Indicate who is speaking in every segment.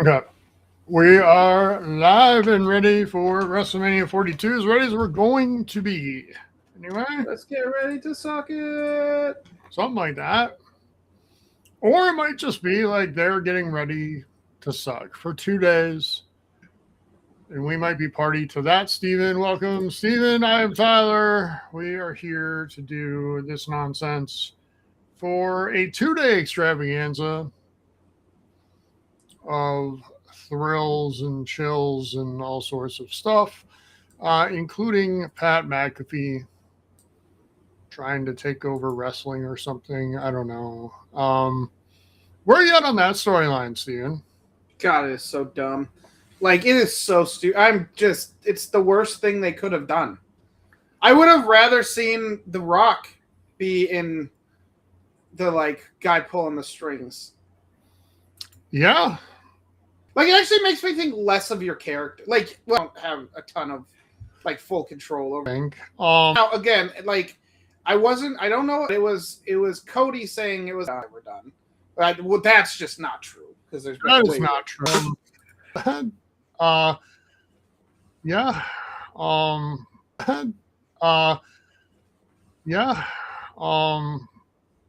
Speaker 1: Okay. We are live and ready for WrestleMania 42, as ready as we're going to be. Anyway,
Speaker 2: let's get ready to suck it.
Speaker 1: Something like that. Or it might just be like they're getting ready to suck for 2 days. And we might be party to that, Steven. Welcome, Steven. I am Tyler. We are here to do this nonsense for a 2-day extravaganza of thrills and chills and all sorts of stuff, including Pat McAfee trying to take over wrestling or something. I don't know. Where are you at on that storyline, Steven?
Speaker 2: God, it is so dumb. Like, it is so stupid. It's the worst thing they could have done. I would have rather seen The Rock be in the, guy pulling the strings.
Speaker 1: Yeah.
Speaker 2: Like, it actually makes me think less of your character. Like, we don't have a ton of, full control over. Now, again, I don't know. It was Cody saying it was we're done. Well, that's just not true. Because there's
Speaker 1: that is not true. Yeah. Yeah.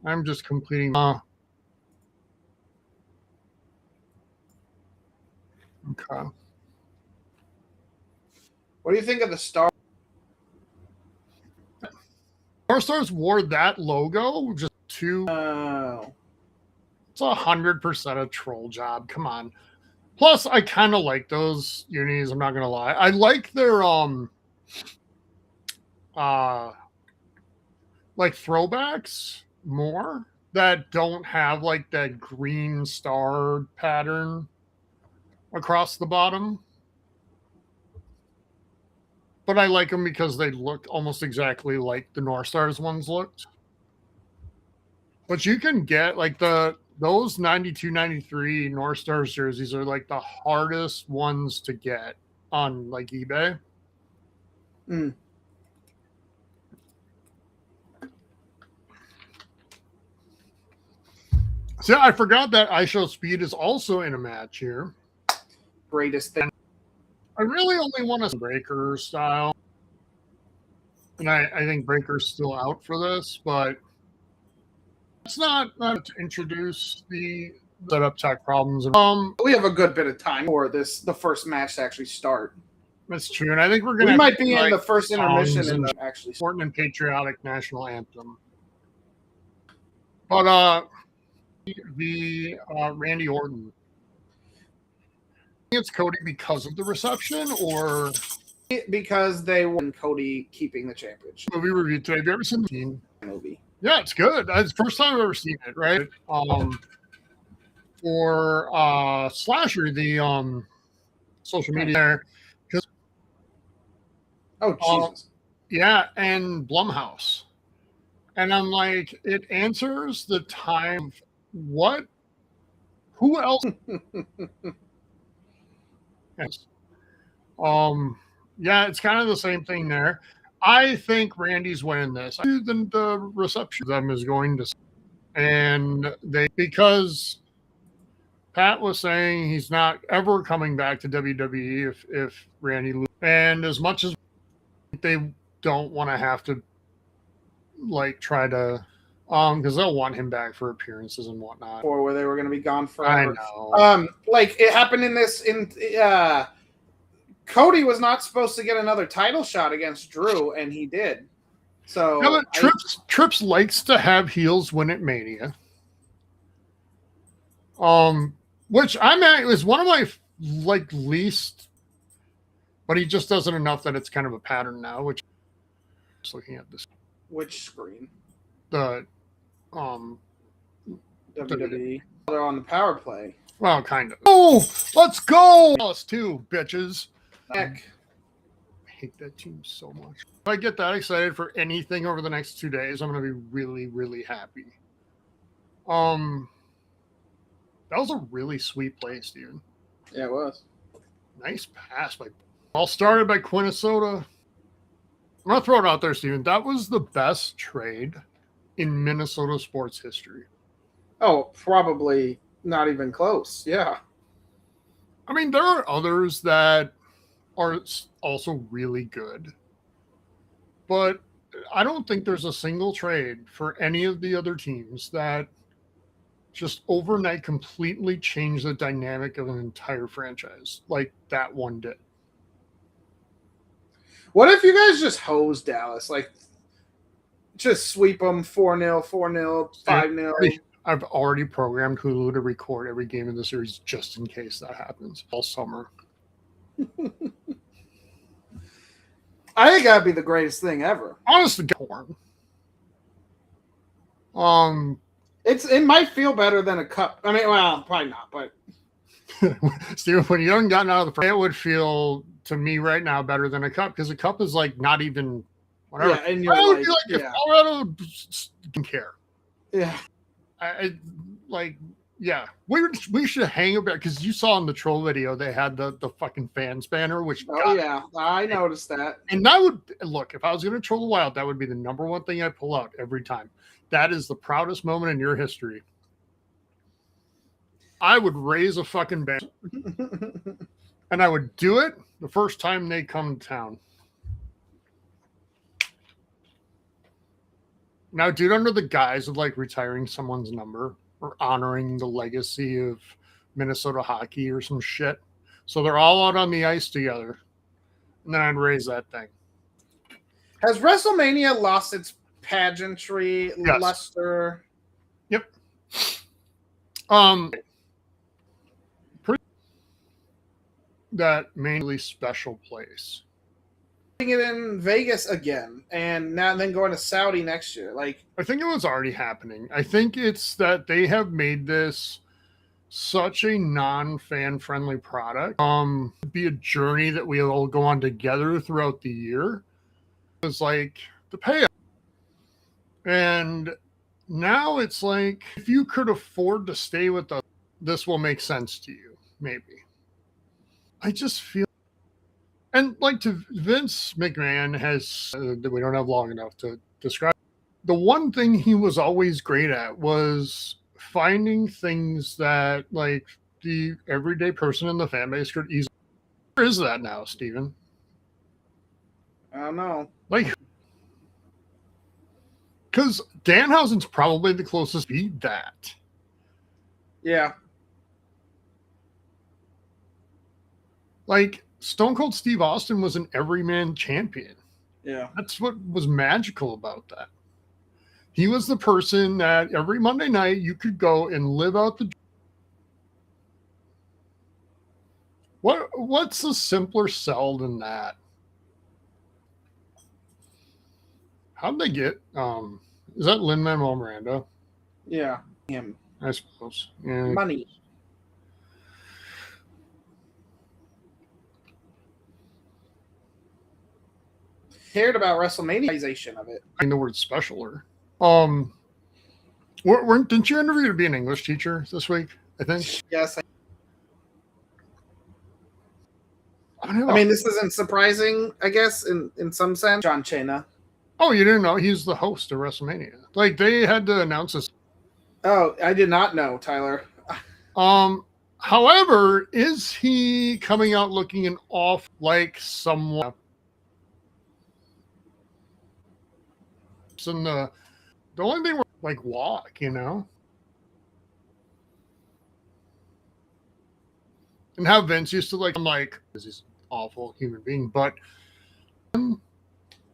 Speaker 1: I'm just completing. Okay.
Speaker 2: What do you think of the Star?
Speaker 1: Stars wore that logo just too. It's 100% a troll job. Come on. Plus, I kind of like those unis. I'm not gonna lie. I like their throwbacks more that don't have that green star pattern across the bottom. But I like them because they look almost exactly like the North Stars ones looked. But you can get those 92, 93 North Stars jerseys are the hardest ones to get on eBay.
Speaker 2: Mm.
Speaker 1: So I forgot that IShowSpeed is also in a match here.
Speaker 2: Greatest thing.
Speaker 1: I really only want a Breaker style. And I think Breaker's still out for this, but it's not to introduce the setup tech problems.
Speaker 2: We have a good bit of time for the first match to actually start.
Speaker 1: That's true, and I think we
Speaker 2: might be in the first intermission and actually
Speaker 1: important and patriotic national anthem. But the Randy Orton. It's Cody because of the reception, or
Speaker 2: because they won Cody keeping the championship.
Speaker 1: Movie review today. Have you ever seen the
Speaker 2: movie?
Speaker 1: Yeah, it's good. It's the first time I've ever seen it, right? For Slasher, the social media there.
Speaker 2: Oh, Jesus.
Speaker 1: Yeah, and Blumhouse. And I'm like, it answers the time. What? Who else? Yes. Yeah, it's kind of the same thing there. I think Randy's winning this. The reception of them is going to, and because Pat was saying he's not ever coming back to WWE if Randy loses. And as much as they don't want to have to try to because they'll want him back for appearances and whatnot,
Speaker 2: or where they were going to be gone forever.
Speaker 1: I know.
Speaker 2: It happened in Cody was not supposed to get another title shot against Drew, and he did. So
Speaker 1: yeah, but Trips likes to have heels win at Mania. Which is one of my least, but he just does it enough that it's kind of a pattern now. Which just looking at this,
Speaker 2: which screen?
Speaker 1: The
Speaker 2: WWE. They're on the power play.
Speaker 1: Well, kind of. Oh, let's go! Us too, bitches.
Speaker 2: Heck.
Speaker 1: I hate that team so much. If I get that excited for anything over the next 2 days, I'm going to be really, really happy. That was a really sweet play, dude.
Speaker 2: Yeah, it was.
Speaker 1: Nice pass all started by Quinnesota. I'm going to throw it out there, Steven. That was the best trade in Minnesota sports history.
Speaker 2: Oh, probably not even close. Yeah.
Speaker 1: I mean, there are others that are also really good, but I don't think there's a single trade for any of the other teams that just overnight completely changed the dynamic of an entire franchise like that one did.
Speaker 2: What if you guys just hose Dallas? Like, just sweep them 4-0, 4-0, 5-0.
Speaker 1: I've already programmed Hulu to record every game in the series just in case that happens all summer.
Speaker 2: I think that'd be the greatest thing ever.
Speaker 1: Honestly, porn.
Speaker 2: It might feel better than a cup. I mean, well, probably not, but
Speaker 1: Steven, when you haven't gotten out of the it would feel to me right now better than a cup, because a cup is like not even whatever.
Speaker 2: Yeah, and you're like,
Speaker 1: if Colorado didn't care.
Speaker 2: Yeah.
Speaker 1: We should hang about, because you saw in the troll video they had the fucking fans banner, which
Speaker 2: I noticed that.
Speaker 1: And that would look, if I was going to troll the Wild, that would be the number one thing I pull out every time. That is the proudest moment in your history. I would raise a fucking banner and I would do it the first time they come to town. Now, dude, under the guise of like retiring someone's number or honoring the legacy of Minnesota hockey or some shit. So they're all out on the ice together. And then I'd raise that thing.
Speaker 2: Has WrestleMania lost its pageantry,
Speaker 1: yes.
Speaker 2: luster?
Speaker 1: Yep. That mainly special place.
Speaker 2: It in Vegas again, and now then going to Saudi next year. Like,
Speaker 1: I think it was already happening. I think it's that they have made this such a non-fan friendly product. Be a journey that we all go on together throughout the year. It was like the payoff. And now it's like, if you could afford to stay with us, this will make sense to you, maybe. I just feel, and like to Vince McMahon has, we don't have long enough to describe. The one thing he was always great at was finding things that like the everyday person in the fan base could easily. Where is that now, Steven?
Speaker 2: I don't know.
Speaker 1: Like, because Danhausen's probably the closest to beat that.
Speaker 2: Yeah.
Speaker 1: Like, Stone Cold Steve Austin was an everyman champion.
Speaker 2: Yeah.
Speaker 1: That's what was magical about that. He was the person that every Monday night you could go and live out the. What's a simpler sell than that? How'd they get? Is that Lin-Manuel Miranda?
Speaker 2: Yeah, him.
Speaker 1: I suppose. Yeah.
Speaker 2: Money. Cared about WrestleManiaization of it.
Speaker 1: I mean, the word specialer. Didn't you interview to be an English teacher this week? I think.
Speaker 2: Yes.
Speaker 1: I
Speaker 2: mean, this isn't surprising, I guess, in some sense. John Cena.
Speaker 1: Oh, you didn't know? He's the host of WrestleMania. Like, they had to announce this.
Speaker 2: Oh, I did not know, Tyler.
Speaker 1: However, is he coming out looking an off like someone? And the only thing, like, walk, you know? And how Vince used to, like, I'm like, this is awful human being, but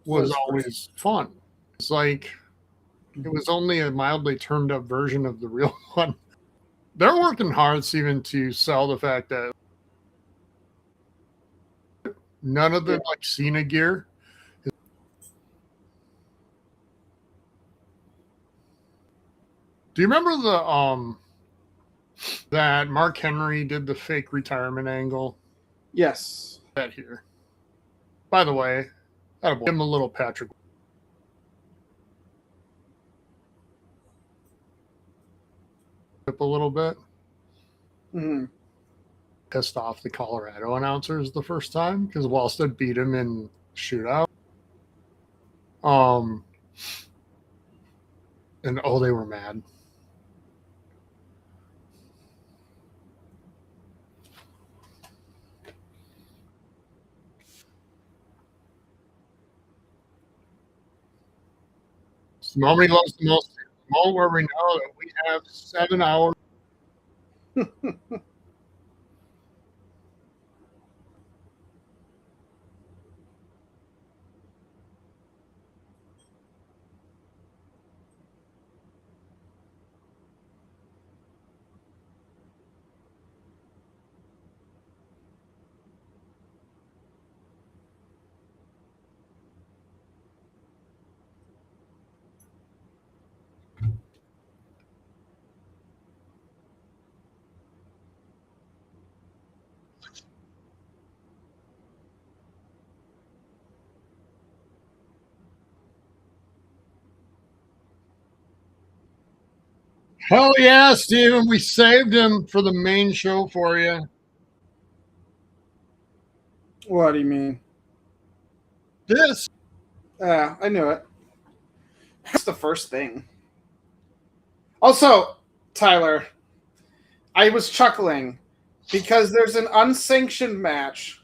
Speaker 1: was always fun. It's like, it was only a mildly turned up version of the real one. They're working hard, Steven, to sell the fact that none of the like Cena gear. Do you remember the that Mark Henry did the fake retirement angle?
Speaker 2: Yes.
Speaker 1: That here. By the way, give him a little Patrick. A little bit.
Speaker 2: Mm-hmm.
Speaker 1: Pissed off the Colorado announcers the first time because Wallstead beat him in shootout. And they were mad. The moment he loves the most. The moment where we know that we have 7 hours. Hell yeah, Steven. We saved him for the main show for you.
Speaker 2: What do you mean?
Speaker 1: This.
Speaker 2: I knew it. That's the first thing. Also, Tyler, I was chuckling because there's an unsanctioned match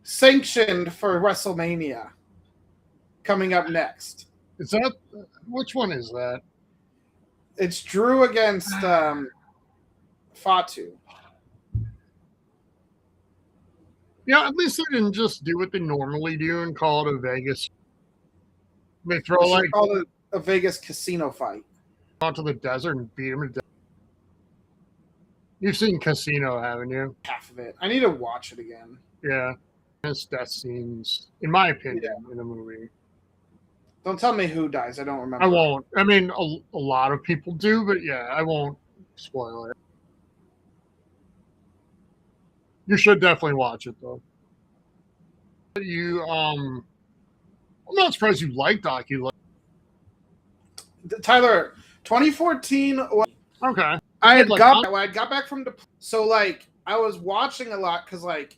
Speaker 2: sanctioned for WrestleMania coming up next.
Speaker 1: Is that which one is that?
Speaker 2: It's Drew against Fatu.
Speaker 1: Yeah, at least they didn't just do what they normally do and call it a Vegas. They throw
Speaker 2: call it a Vegas casino fight
Speaker 1: out to the desert and beat him to death. You've seen Casino, haven't you?
Speaker 2: Half of it. I need to watch it again.
Speaker 1: Yeah, it's death scenes, in my opinion, in a movie.
Speaker 2: Don't tell me who dies. I don't remember.
Speaker 1: I won't. I mean, a lot of people do, but yeah, I won't spoil it. You should definitely watch it, though. I'm not surprised you like Docu.
Speaker 2: Tyler, 2014.
Speaker 1: Okay.
Speaker 2: I got back from so like I was watching a lot because like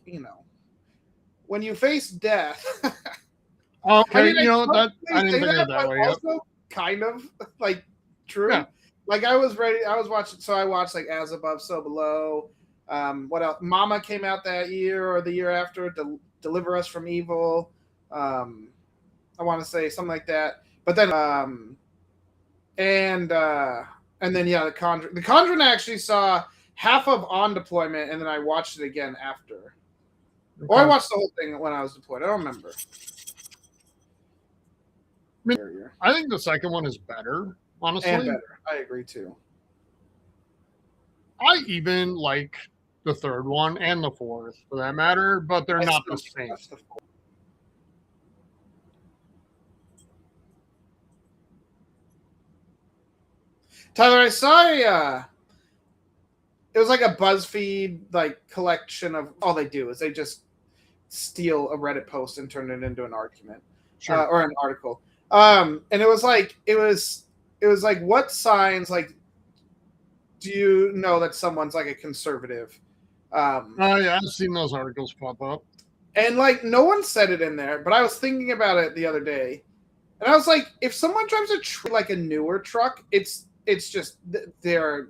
Speaker 2: when you face death.
Speaker 1: Okay, I didn't think of it that way.
Speaker 2: Also, kind of like true. Yeah. Like I was watching. So I watched like As Above, So Below. What else? Mama came out that year or the year after. Deliver Us from Evil. I want to say something like that. But then and then yeah, The Conjuring. The Conjuring I actually saw half of on deployment, and then I watched it again after. Okay. Or I watched the whole thing when I was deployed. I don't remember.
Speaker 1: I think the second one is better, honestly.
Speaker 2: And better. I agree too.
Speaker 1: I even like the third one and the fourth, for that matter, but they're not the same.
Speaker 2: Tyler, I saw it was like a BuzzFeed like collection of all they do is they just steal a Reddit post and turn it into an argument, or an article. And it was like what signs like do you know that someone's like a conservative?
Speaker 1: Yeah, I've seen those articles pop up.
Speaker 2: And like no one said it in there, but I was thinking about it the other day, and I was like, if someone drives like a newer truck, it's just they're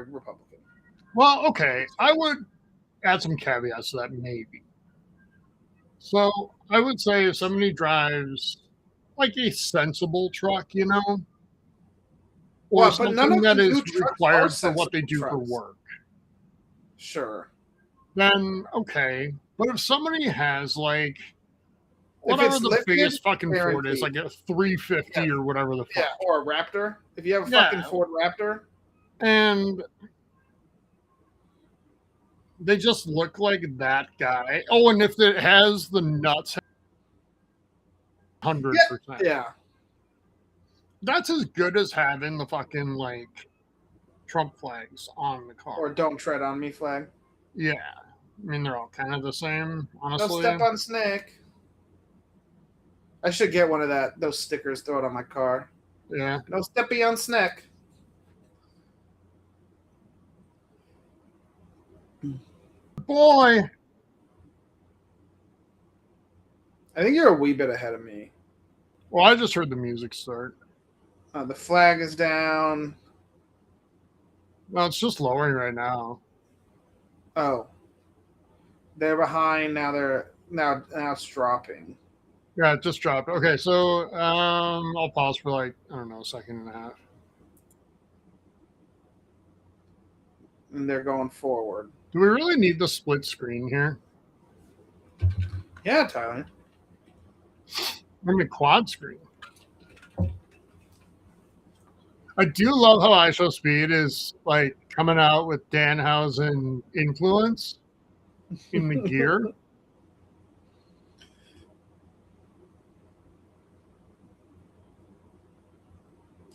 Speaker 2: Republican.
Speaker 1: Well, okay, I would add some caveats to that, maybe. So I would say if somebody drives like a sensible truck, or something that is required for what they do for work.
Speaker 2: Sure.
Speaker 1: Then okay. But if somebody has like whatever the biggest fucking Ford is, like a 350 or whatever the fuck.
Speaker 2: Yeah, or a Raptor. If you have a fucking Ford Raptor.
Speaker 1: And they just look like that guy. Oh, and if it has the nuts 100%.
Speaker 2: Yeah.
Speaker 1: That's as good as having the fucking like Trump flags on the car.
Speaker 2: Or Don't Tread on Me flag.
Speaker 1: Yeah. I mean, they're all kind of the same, honestly.
Speaker 2: Don't step on snake. I should get one of those stickers, throw it on my car.
Speaker 1: Yeah.
Speaker 2: No steppy on snake.
Speaker 1: Boy.
Speaker 2: I think you're a wee bit ahead of me.
Speaker 1: Well, I just heard the music start.
Speaker 2: The flag is down.
Speaker 1: No, it's just lowering right now.
Speaker 2: Oh. They're behind, now it's dropping.
Speaker 1: Yeah, it just dropped. Okay, so I'll pause for like, I don't know, a second and a half.
Speaker 2: And they're going forward.
Speaker 1: Do we really need the split screen here?
Speaker 2: Yeah, Tyler.
Speaker 1: I mean, quad screen. I do love how IShowSpeed is like coming out with Danhausen influence in the gear.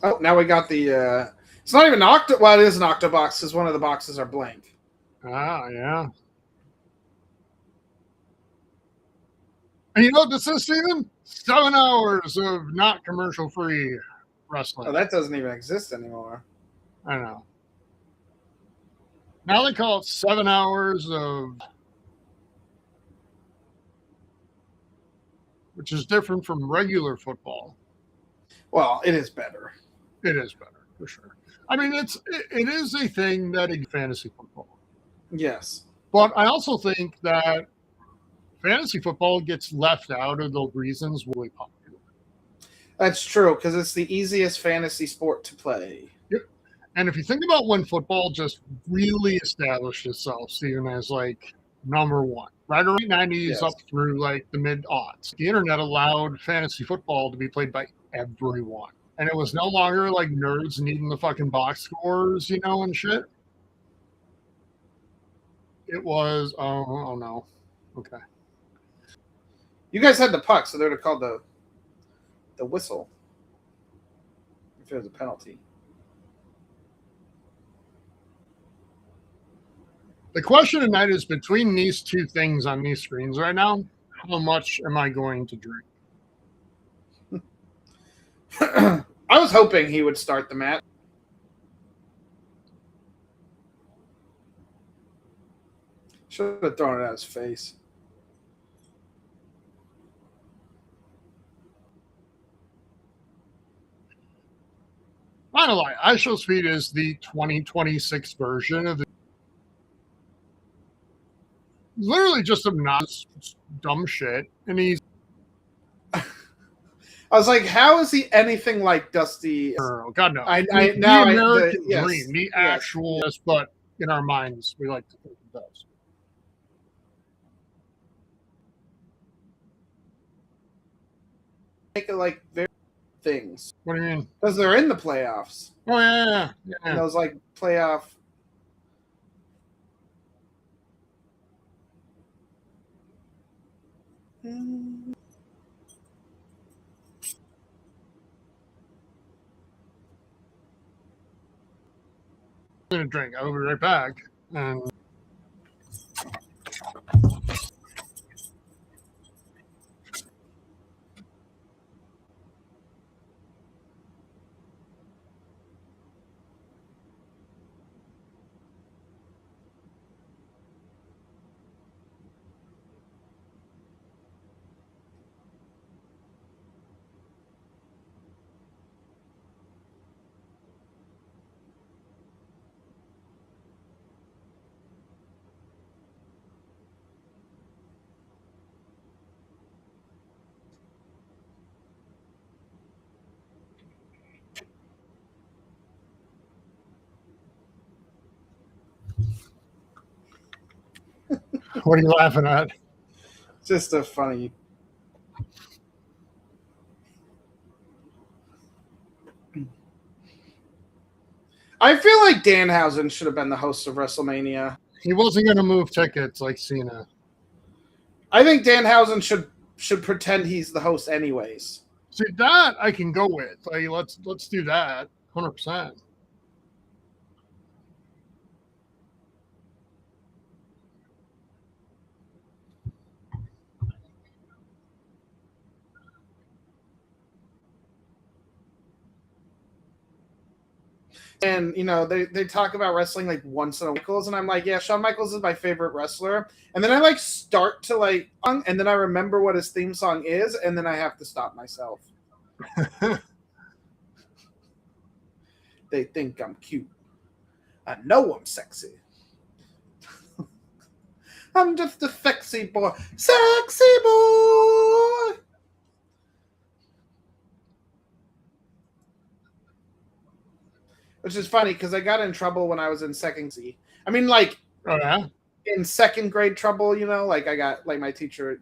Speaker 2: Oh, now we got the. It's not even octo. Well, it is an octo box because one of the boxes are blank.
Speaker 1: Ah, yeah. And you know what this is, Steven? 7 hours of not commercial free wrestling.
Speaker 2: Oh, that doesn't even exist anymore.
Speaker 1: I know. Now they call it 7 hours of, which is different from regular football.
Speaker 2: Well, it is better.
Speaker 1: It is better for sure. I mean, it is a thing that in fantasy football.
Speaker 2: Yes,
Speaker 1: but I also think that fantasy football gets left out of the reasons really popular.
Speaker 2: That's true because it's the easiest fantasy sport to play.
Speaker 1: Yep. And if you think about when football just really established itself, Steven, as like number one, right around the 90s
Speaker 2: Yes.
Speaker 1: up through like the mid-aughts, the internet allowed fantasy football to be played by everyone. And it was no longer like nerds needing the fucking box scores, you know, and shit. It was, oh no. Okay.
Speaker 2: You guys had the puck, so they would have called the whistle if it was a penalty.
Speaker 1: The question tonight is between these two things on these screens right now, how much am I going to drink?
Speaker 2: I was hoping he would start the match. Should have thrown it at his face.
Speaker 1: Not a lie, IShowSpeed is the 2026 version of the literally just obnoxious dumb shit, and he's.
Speaker 2: I was like, how is he anything like Dusty?
Speaker 1: God no.
Speaker 2: The
Speaker 1: American dream, the actual, yes, but in our minds, we like to think of those.
Speaker 2: Make it like their things.
Speaker 1: What do you mean?
Speaker 2: Because they're in the playoffs.
Speaker 1: Oh yeah.
Speaker 2: And those like playoff.
Speaker 1: I'm gonna drink. I'll be right back. And what are you laughing at?
Speaker 2: Just a funny. I feel like Danhausen should have been the host of WrestleMania.
Speaker 1: He wasn't gonna move tickets like Cena.
Speaker 2: I think Danhausen should pretend he's the host anyways.
Speaker 1: See, that I can go with. Like, let's do that 100%.
Speaker 2: And, you know, they talk about wrestling like once in a Michaels, and I'm like, yeah, Shawn Michaels is my favorite wrestler. And then I like start to like, and then I remember what his theme song is, and then I have to stop myself. They think I'm cute. I know I'm sexy. I'm just a sexy boy. Sexy boy! which is funny because I got in trouble when I was in second C. I mean, like,
Speaker 1: Oh, yeah?
Speaker 2: in second grade trouble, you know, like I got, like, my teacher,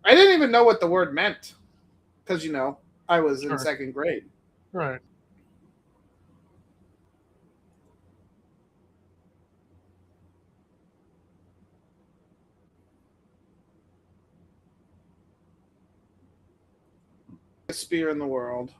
Speaker 2: I didn't even know what the word meant because, you know, I was in second grade.
Speaker 1: Right.
Speaker 2: Spear in the world.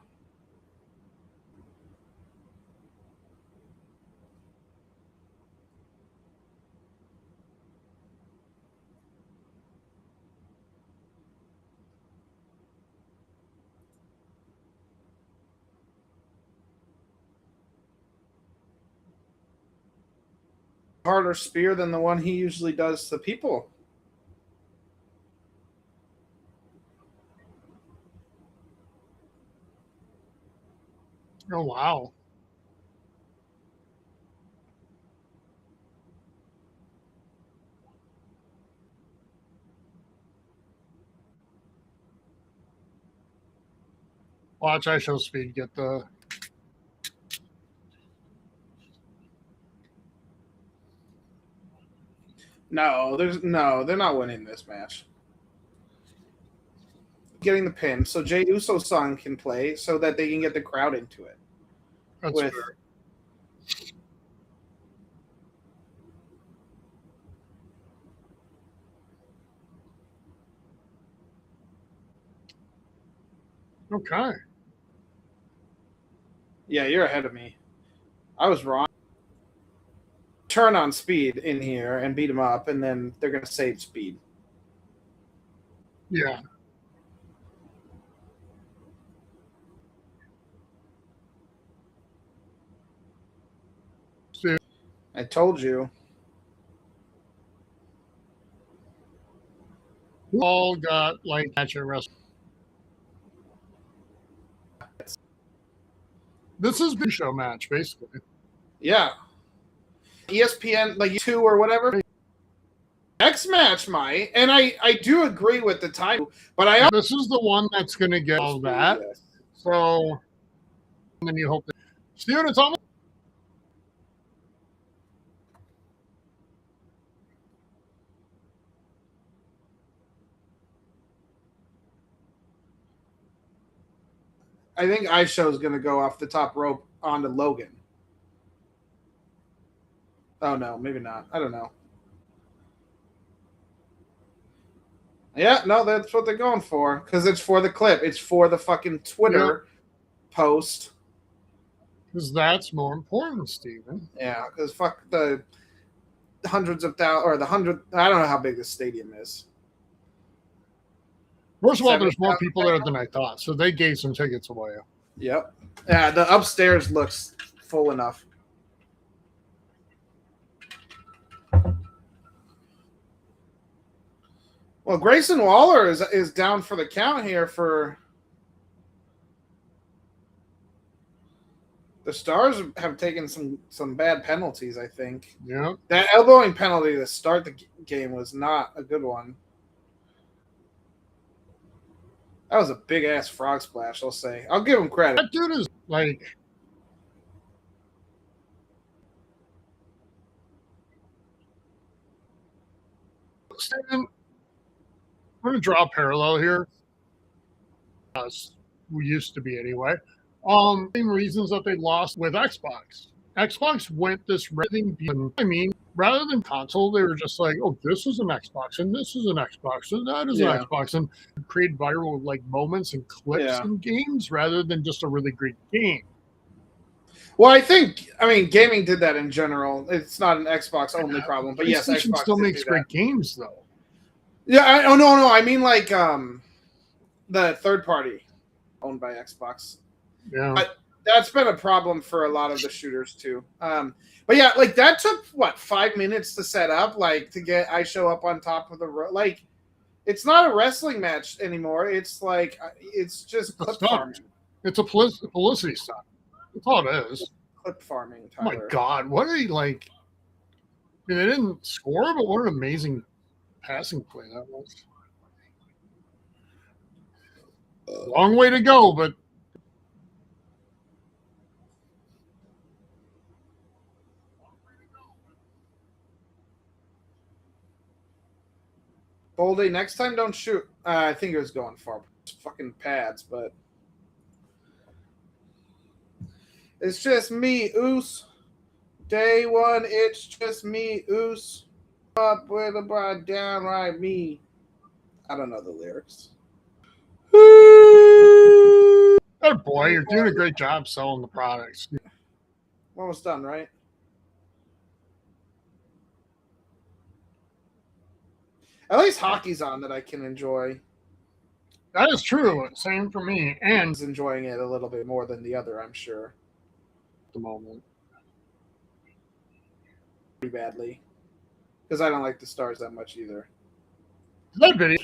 Speaker 2: Harder spear than the one he usually does to people.
Speaker 1: Oh, wow. Watch IShowSpeed get the...
Speaker 2: No, they're not winning this match. Getting the pin, so Jey Uso's son can play, so that they can get the crowd into it.
Speaker 1: That's fair. Okay.
Speaker 2: Yeah, you're ahead of me. I was wrong. Turn on Speed in here and beat him up, and then they're going to save Speed.
Speaker 1: Yeah.
Speaker 2: I told you.
Speaker 1: We all got like match at wrestling. This is a show match, basically.
Speaker 2: Yeah. ESPN, like 2 or whatever. X match might, and I do agree with the time, but
Speaker 1: this is the one that's going to get all that. Yes. So, and then you hope that Steven, it's almost.
Speaker 2: I think IShow is going to go off the top rope onto Logan. Oh, no, maybe not. I don't know. Yeah, no, that's what they're going for. Because it's for the clip. It's for the fucking Twitter post.
Speaker 1: Because that's more important, Steven.
Speaker 2: Yeah, because fuck the hundreds of thousands, or the 100, I don't know how big this stadium is.
Speaker 1: First of all, there's more people there than I thought, so they gave some tickets away.
Speaker 2: Yep. Yeah, the upstairs looks full enough. Well, Grayson Waller is down for the count here for... The Stars have taken some bad penalties, I think.
Speaker 1: Yeah.
Speaker 2: That elbowing penalty to start the game was not a good one. That was a big-ass frog splash, I'll say. I'll give him credit.
Speaker 1: That dude is, like... Steven, I'm going to draw a parallel here. Us, we used to be anyway. Same reasons that they lost with Xbox. Xbox went this thing. I mean, rather than console, they were just like, "Oh, this is an Xbox, and this is an Xbox, and that is an Xbox," and create viral like moments and clips in games rather than just a really great game.
Speaker 2: Well, I mean, gaming did that in general. It's not an Xbox only problem, but yes, Xbox
Speaker 1: still makes great games though.
Speaker 2: Yeah, no, I mean like the third party owned by Xbox.
Speaker 1: Yeah,
Speaker 2: but that's been a problem for a lot of the shooters too. But yeah, like that took 5 minutes to set up, like to get IShow up on top of the like. It's not a wrestling match anymore. It's like it's just clip farming.
Speaker 1: It's a publicity stunt. That's all it is.
Speaker 2: Clip farming.
Speaker 1: Tyler. Oh my God, what are they like? I mean, they didn't score, but what an amazing passing play that was. Long way to go, but
Speaker 2: Boldy, next time don't shoot. I think it was going far. Fucking pads, but it's just me, Oos. Day one, it's just me, Oos. Up with a bride, downright me. I don't know the lyrics.
Speaker 1: Oh boy, you're doing a great job selling the products.
Speaker 2: Almost done, right? At least hockey's on that I can enjoy.
Speaker 1: That is true. Same for me. And
Speaker 2: Enjoying it a little bit more than the other, I'm sure.
Speaker 1: At the moment.
Speaker 2: Pretty badly. Because I don't like the Stars that much either.
Speaker 1: That video.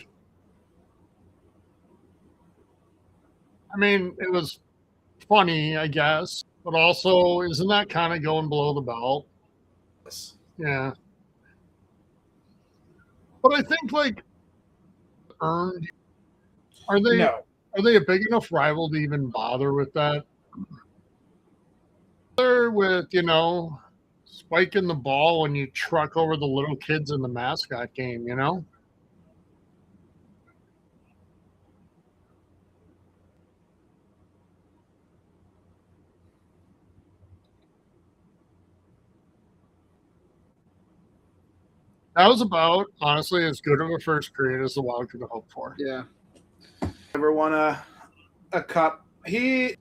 Speaker 1: I mean, it was funny, I guess. But also, isn't that kind of going below the belt?
Speaker 2: Yes.
Speaker 1: Yeah. But I think, like, earned. Are they a big enough rival to even bother with that? They're with, spiking the ball when you truck over the little kids in the mascot game, That was about, honestly, as good of a first period as the Wild could have hoped for.
Speaker 2: Yeah. Never won a cup. I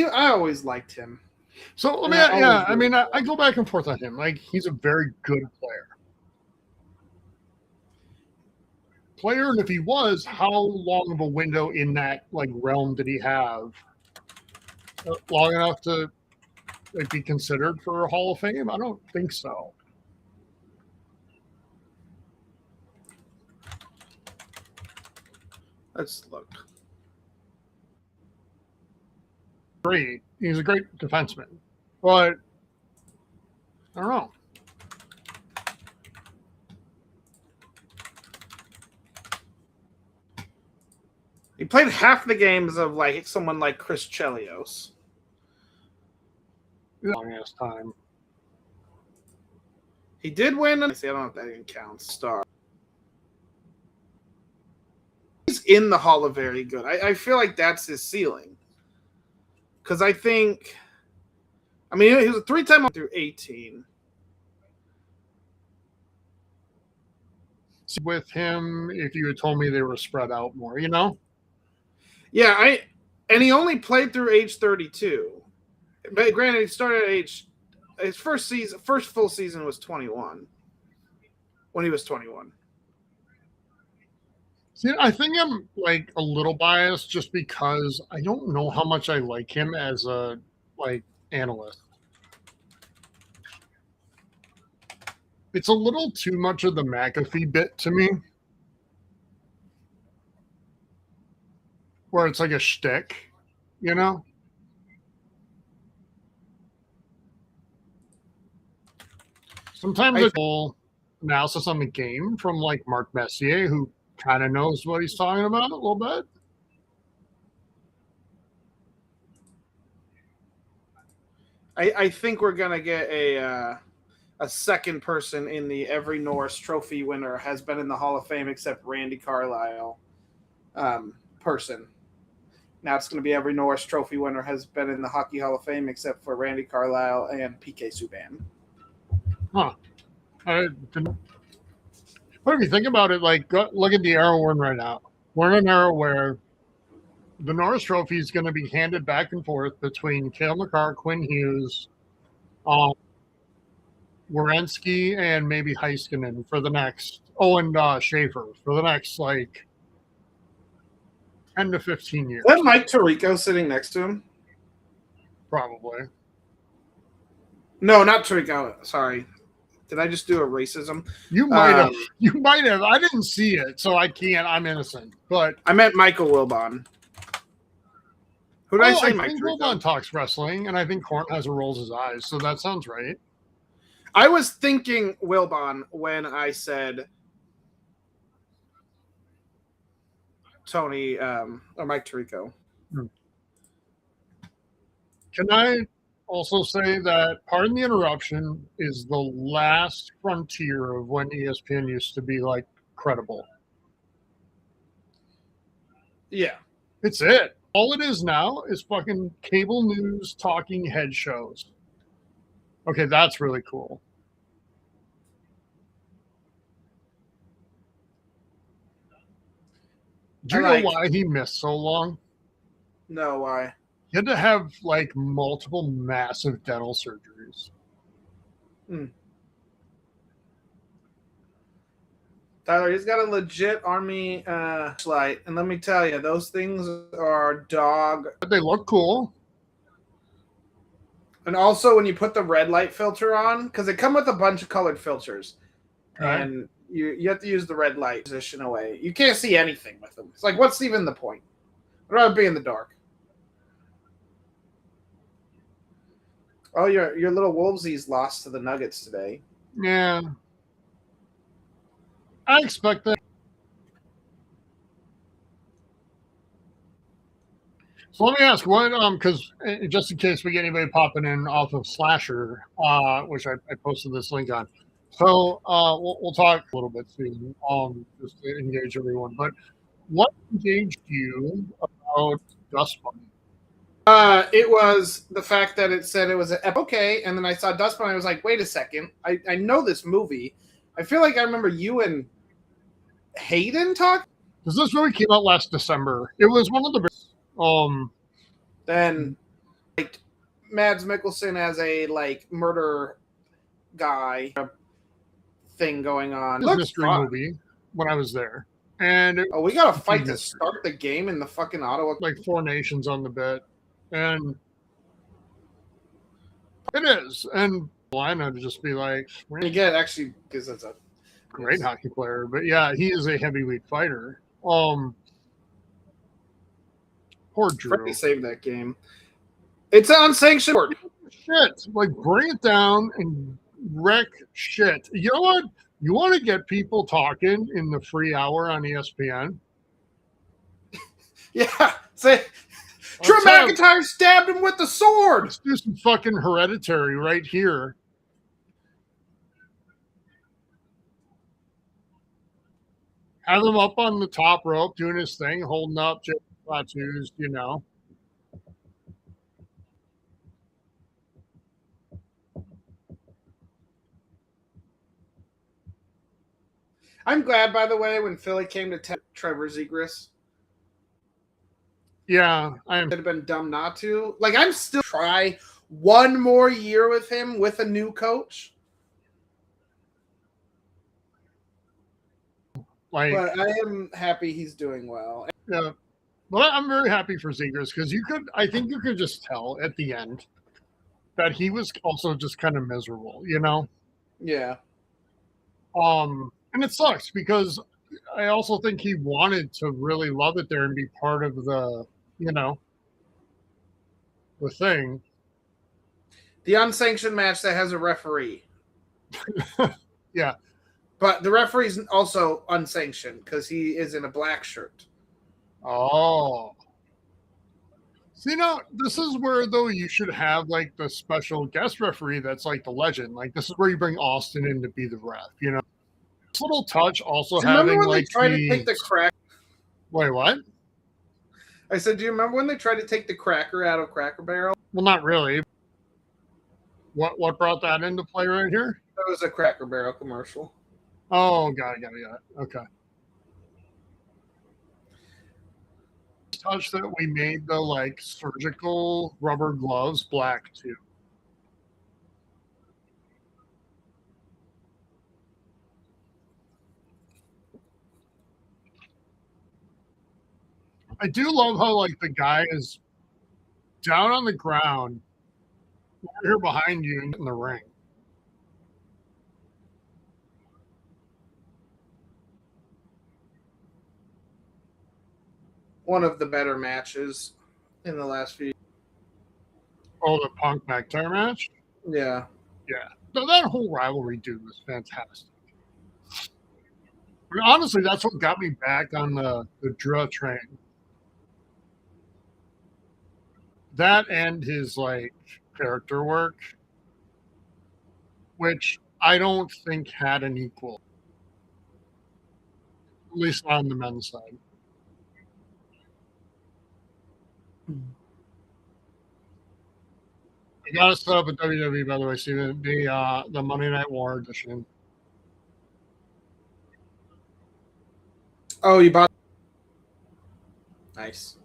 Speaker 2: always liked him.
Speaker 1: So I go back and forth on him. Like, he's a very good player, and if he was, how long of a window in that realm did he have? Long enough to be considered for a Hall of Fame? I don't think so.
Speaker 2: Let's look.
Speaker 1: Great. He's a great defenseman. But I don't know.
Speaker 2: He played half the games of someone like Chris Chelios.
Speaker 1: Long-ass time.
Speaker 2: He did win. I don't know if that even counts. Star. He's in the Hall of Very Good. I feel like that's his ceiling. Because I think, he was a 3-time through 18.
Speaker 1: With him, if you had told me they were spread out more,
Speaker 2: Yeah, and he only played through age 32. But granted, he started at his first full season was 21. When he was 21.
Speaker 1: See, I think I'm a little biased just because I don't know how much I like him as a analyst. It's a little too much of the McAfee bit to me. Where it's like a shtick, Sometimes it's full analysis on the game from Mark Messier, who kind of knows what he's talking about a little bit.
Speaker 2: I think we're gonna get a second person in the every Norris Trophy winner has been in the Hall of Fame except Randy Carlisle person. Now it's going to be every Norris Trophy winner has been in the Hockey Hall of Fame except for Randy Carlisle and PK Subban.
Speaker 1: Huh. I didn't. But if you think about it, look at the era we're in right now. We're in an era where the Norris Trophy is going to be handed back and forth between Cale Makar, Quinn Hughes, Werenski, and maybe Heiskanen for the next. And Schaefer for the next 10 to 15 years.
Speaker 2: Is that Mike Tirico sitting next to him?
Speaker 1: Probably.
Speaker 2: No, not Tirico. Sorry. Did I just do a racism?
Speaker 1: You might have. You might have. I didn't see it, so I can't. I'm innocent. But
Speaker 2: I meant Michael Wilbon. Who did I say?
Speaker 1: I think Wilbon talks wrestling, and I think Corn has a rolls his eyes, so that sounds right.
Speaker 2: I was thinking Wilbon when I said Tony or Mike Tirico.
Speaker 1: Can I also say that, pardon the interruption, is the last frontier of when ESPN used to be credible.
Speaker 2: Yeah.
Speaker 1: It's it. All it is now is fucking cable news talking head shows. Okay, that's really cool. Do you know why he missed so long?
Speaker 2: No, why?
Speaker 1: He had to have like multiple massive dental surgeries.
Speaker 2: Tyler, he's got a legit army light, and let me tell you, those things are dog.
Speaker 1: But they look cool.
Speaker 2: And also, when you put the red light filter on, because they come with a bunch of colored filters, and you have to use the red light position away. You can't see anything with them. It's like, what's even the point? I'd rather be in the dark. Oh, your little Wolvesies lost to the Nuggets today.
Speaker 1: Yeah. I expect that. So let me ask, what, because just in case we get anybody popping in off of Slasher, which I posted this link on. So we'll talk a little bit soon, just to engage everyone. But what engaged you about Dust Bunny?
Speaker 2: It was the fact that it said it was okay, and then I saw Dust Bunny. I was like, wait a second, I know this movie. I feel like I remember you and Hayden talking.
Speaker 1: Because this movie came out last December. It was one of the
Speaker 2: then like Mads Mikkelsen as a like murder guy thing going on.
Speaker 1: Mystery movie when I was there. And
Speaker 2: we got a fight to start the game in the fucking Ottawa.
Speaker 1: Like 4 Nations on the bit. And it is. And Lina to just be like,
Speaker 2: again, actually, because it's a
Speaker 1: great hockey player. But yeah, he is a heavyweight fighter. Poor Drew.
Speaker 2: Freddie saved that game. It's unsanctioned.
Speaker 1: Shit. Like, bring it down and wreck shit. You know what? You want to get people talking in the free hour on ESPN?
Speaker 2: Yeah. Say, Drew McIntyre stabbed him with the sword.
Speaker 1: Let's do some fucking Hereditary right here. Have him up on the top rope doing his thing, holding up Fatu's, you know.
Speaker 2: I'm glad, by the way, when Philly came to Trevor Zegras.
Speaker 1: Yeah, I am.
Speaker 2: It'd have been dumb not to. Like, I'm still try one more year with him with a new coach.
Speaker 1: Like,
Speaker 2: but I am happy he's doing well.
Speaker 1: Yeah, but I'm very happy for Zegras because I think you could just tell at the end that he was also just kind of miserable, you know?
Speaker 2: Yeah.
Speaker 1: And it sucks because I also think he wanted to really love it there and be part of the, you know, the thing.
Speaker 2: The unsanctioned match that has a referee.
Speaker 1: Yeah.
Speaker 2: But the referee's also unsanctioned because he is in a black shirt.
Speaker 1: Oh. See, now, this is where, though, you should have, like, the special guest referee that's, like, the legend. Like, this is where you bring Austin in to be the ref, you know? This little touch also having, like,
Speaker 2: they tried to take the crack?
Speaker 1: Wait, what?
Speaker 2: I said, do you remember when they tried to take the cracker out of Cracker Barrel?
Speaker 1: Well, not really. What brought that into play right here?
Speaker 2: That was a Cracker Barrel commercial.
Speaker 1: Oh, got it. Okay. Touch that we made the like surgical rubber gloves black too. I do love how like the guy is down on the ground here behind you in the ring.
Speaker 2: One of the better matches in the last few.
Speaker 1: Oh, the Punk McIntyre match?
Speaker 2: Yeah.
Speaker 1: Yeah. So that whole rivalry, dude, was fantastic. But honestly, that's what got me back on the Drew train. That and his like character work, which I don't think had an equal, at least on the men's side. I got to set up a WWE, by the way. See the Monday Night War edition.
Speaker 2: Oh, you bought. Nice.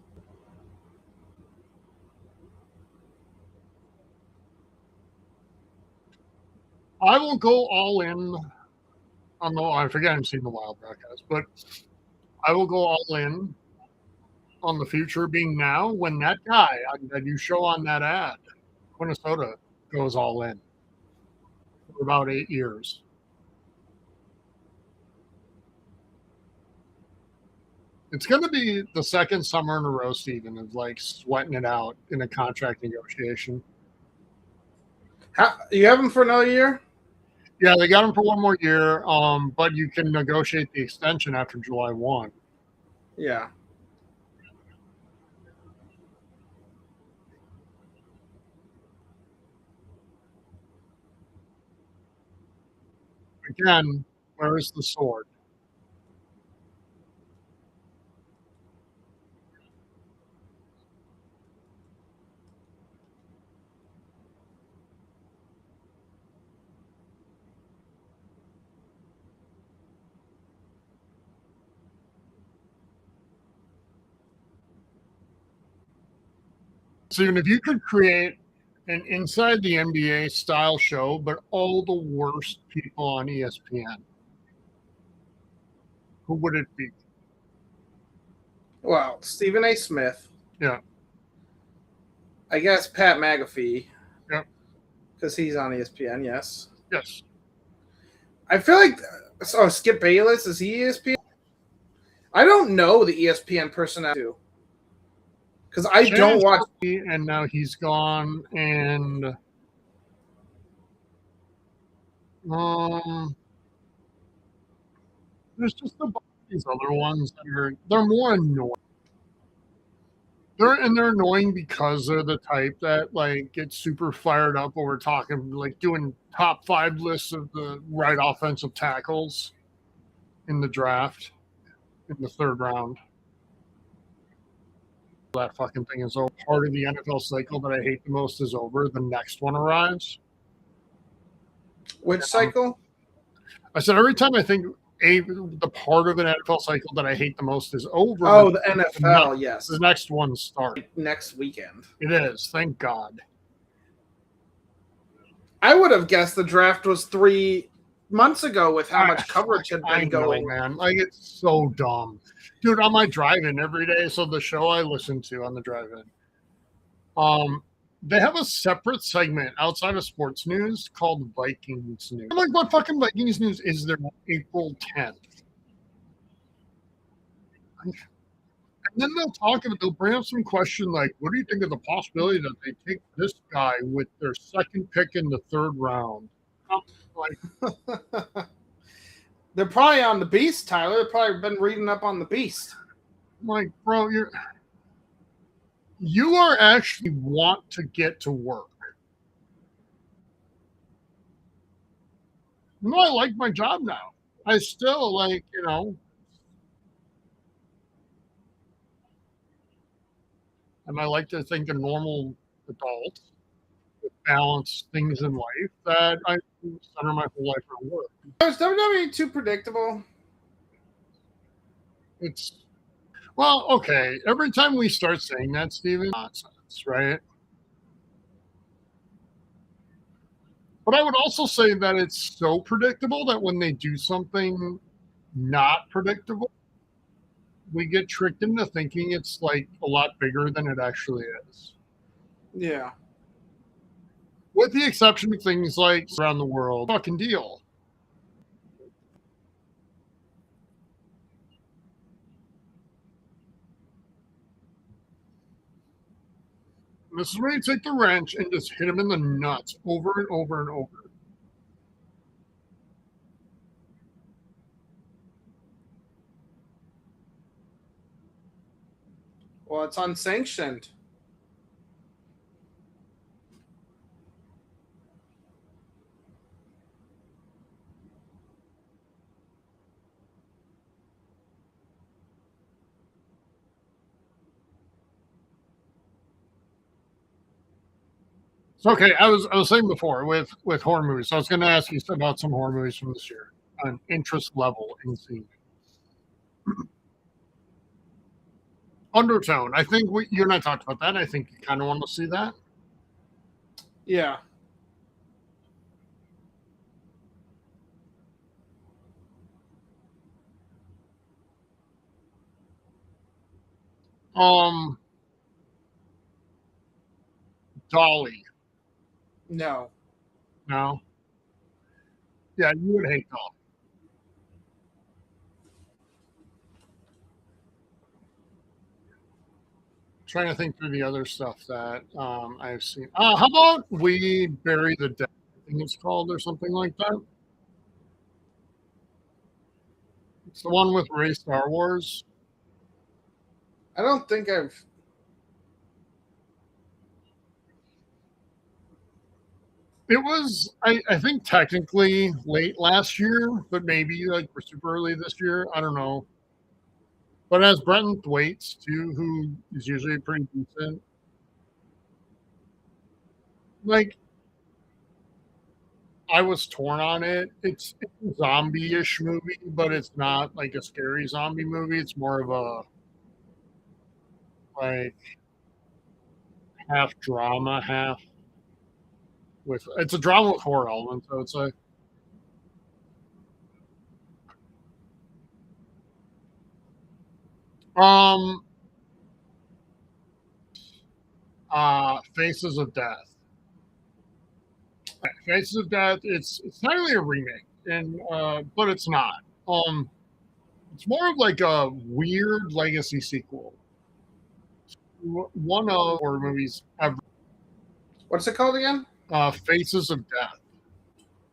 Speaker 1: I will go all in on the. I forget I'm seeing the Wild broadcast, but I will go all in on the future being now when that guy that you show on that ad, Minnesota, goes all in for about 8 years. It's going to be the second summer in a row, Steven, of like sweating it out in a contract negotiation.
Speaker 2: You have him for another year?
Speaker 1: Yeah, they got him for one more year, but you can negotiate the extension after July 1.
Speaker 2: Yeah.
Speaker 1: Again, where is the sword? So even if you could create an inside the NBA style show, but all the worst people on ESPN, who would it be?
Speaker 2: Well, Stephen A. Smith.
Speaker 1: Yeah.
Speaker 2: I guess Pat McAfee.
Speaker 1: Yeah.
Speaker 2: Because he's on ESPN, yes.
Speaker 1: Yes.
Speaker 2: I feel like Skip Bayless, is he ESPN? I don't know the ESPN personnel too. Because I don't watch.
Speaker 1: And now he's gone, and there's just a bunch of these other ones that they're more annoying. They're annoying because they're the type that like get super fired up over talking, like doing top 5 lists of the right offensive tackles in the draft in the 3rd round. That fucking thing is over. Part of the NFL cycle that I hate the most is over. The next one arrives.
Speaker 2: Which cycle?
Speaker 1: I said every time I think the part of an NFL cycle that I hate the most is over.
Speaker 2: Oh, the NFL, yes.
Speaker 1: The next one starts.
Speaker 2: Next weekend.
Speaker 1: It is. Thank God.
Speaker 2: I would have guessed the draft was 3 months ago with how much coverage had been going.
Speaker 1: Man. Like, it's so dumb. Dude, on my drive-in every day, so the show I listen to on the drive-in, they have a separate segment outside of sports news called Vikings News. I'm like, what fucking Vikings News is there on April 10th? And then they'll bring up some question like, what do you think of the possibility that they take this guy with their 2nd pick in the 3rd round? I'm like,
Speaker 2: they're probably on the Beast, Tyler. They've probably been reading up on the Beast.
Speaker 1: I'm like, bro, you are actually want to get to work. No, I like my job now. I still like, and I like to think a normal adult with balanced things in life that I center my whole life on work.
Speaker 2: Is WWE too predictable?
Speaker 1: Well, okay. Every time we start saying that, Steven, nonsense, right? But I would also say that it's so predictable that when they do something not predictable, we get tricked into thinking it's like a lot bigger than it actually is.
Speaker 2: Yeah.
Speaker 1: With the exception of things like around the world, fucking deal. This is where you take the wrench and just hit him in the nuts over and over and over.
Speaker 2: Well, it's unsanctioned.
Speaker 1: Okay, I was saying before with horror movies. So I was going to ask you about some horror movies from this year, an interest level in seeing. Undertone. I think you and I talked about that. I think you kind of want to see that.
Speaker 2: Yeah.
Speaker 1: Dolly.
Speaker 2: No.
Speaker 1: No. Yeah, you would hate Dolly. Trying to think through the other stuff that I've seen. How about We Bury the Dead? I think it's called, or something like that. It's the one with Ray Star Wars.
Speaker 2: I don't think I've.
Speaker 1: It was, I think, technically late last year, but maybe like we're super early this year. I don't know. But it has Brenton Thwaites too, who is usually pretty decent. Like, I was torn on it. It's a zombie-ish movie, but it's not like a scary zombie movie. It's more of a like half drama, half with. It's a drama with horror elements. I would say. Um, Faces of Death. Faces of Death. It's not really a remake, and but it's not. It's more of like a weird legacy sequel. One of horror movies ever.
Speaker 2: What's it called again?
Speaker 1: Faces of Death.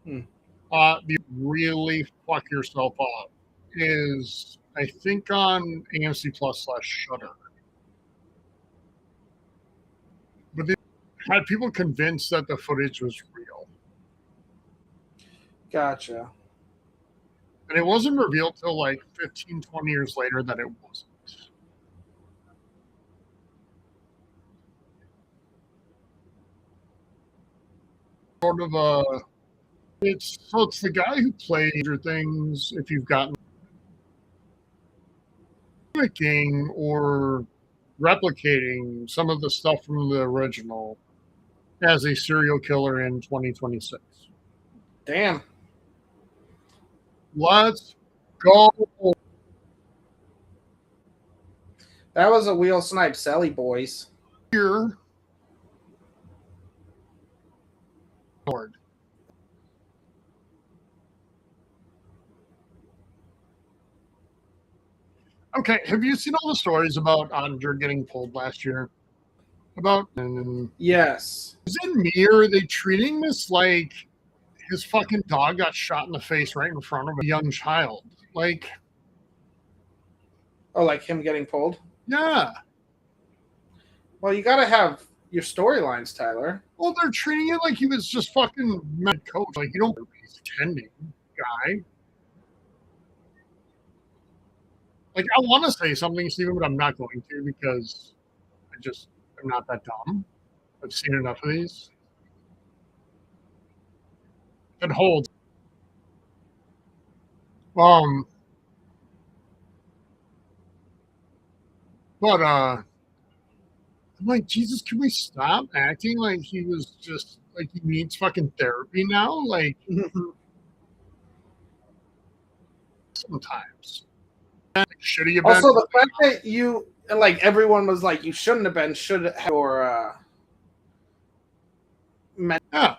Speaker 1: The really fuck yourself up is I think on AMC Plus / Shudder. But they had people convinced that the footage was real.
Speaker 2: Gotcha.
Speaker 1: And it wasn't revealed till like 15, 20 years later that it wasn't. Sort of a it's the guy who played Stranger Things, if you've gotten mimicking or replicating some of the stuff from the original as a serial killer in 2026.
Speaker 2: Damn.
Speaker 1: Let's go.
Speaker 2: That was a wheel snipe, Sally boys.
Speaker 1: Here. Lord. Okay, have you seen all the stories about Andre getting pulled last year? About
Speaker 2: Yes.
Speaker 1: Is it me or are they treating this like his fucking dog got shot in the face right in front of a young child? Like,
Speaker 2: oh, like him getting pulled?
Speaker 1: Yeah.
Speaker 2: Well, you gotta have your storylines, Tyler.
Speaker 1: Well, they're treating it like he was just fucking med coach. Like, you don't he's attending, guy. Like, I want to say something, Steven, but I'm not going to because I'm not that dumb. I've seen enough of these. It holds. But I'm like, Jesus, can we stop acting like he was just like he needs fucking therapy now? Like sometimes. Should he have been?
Speaker 2: Also, the fact that you like everyone was like, you shouldn't have been, should have your
Speaker 1: yeah.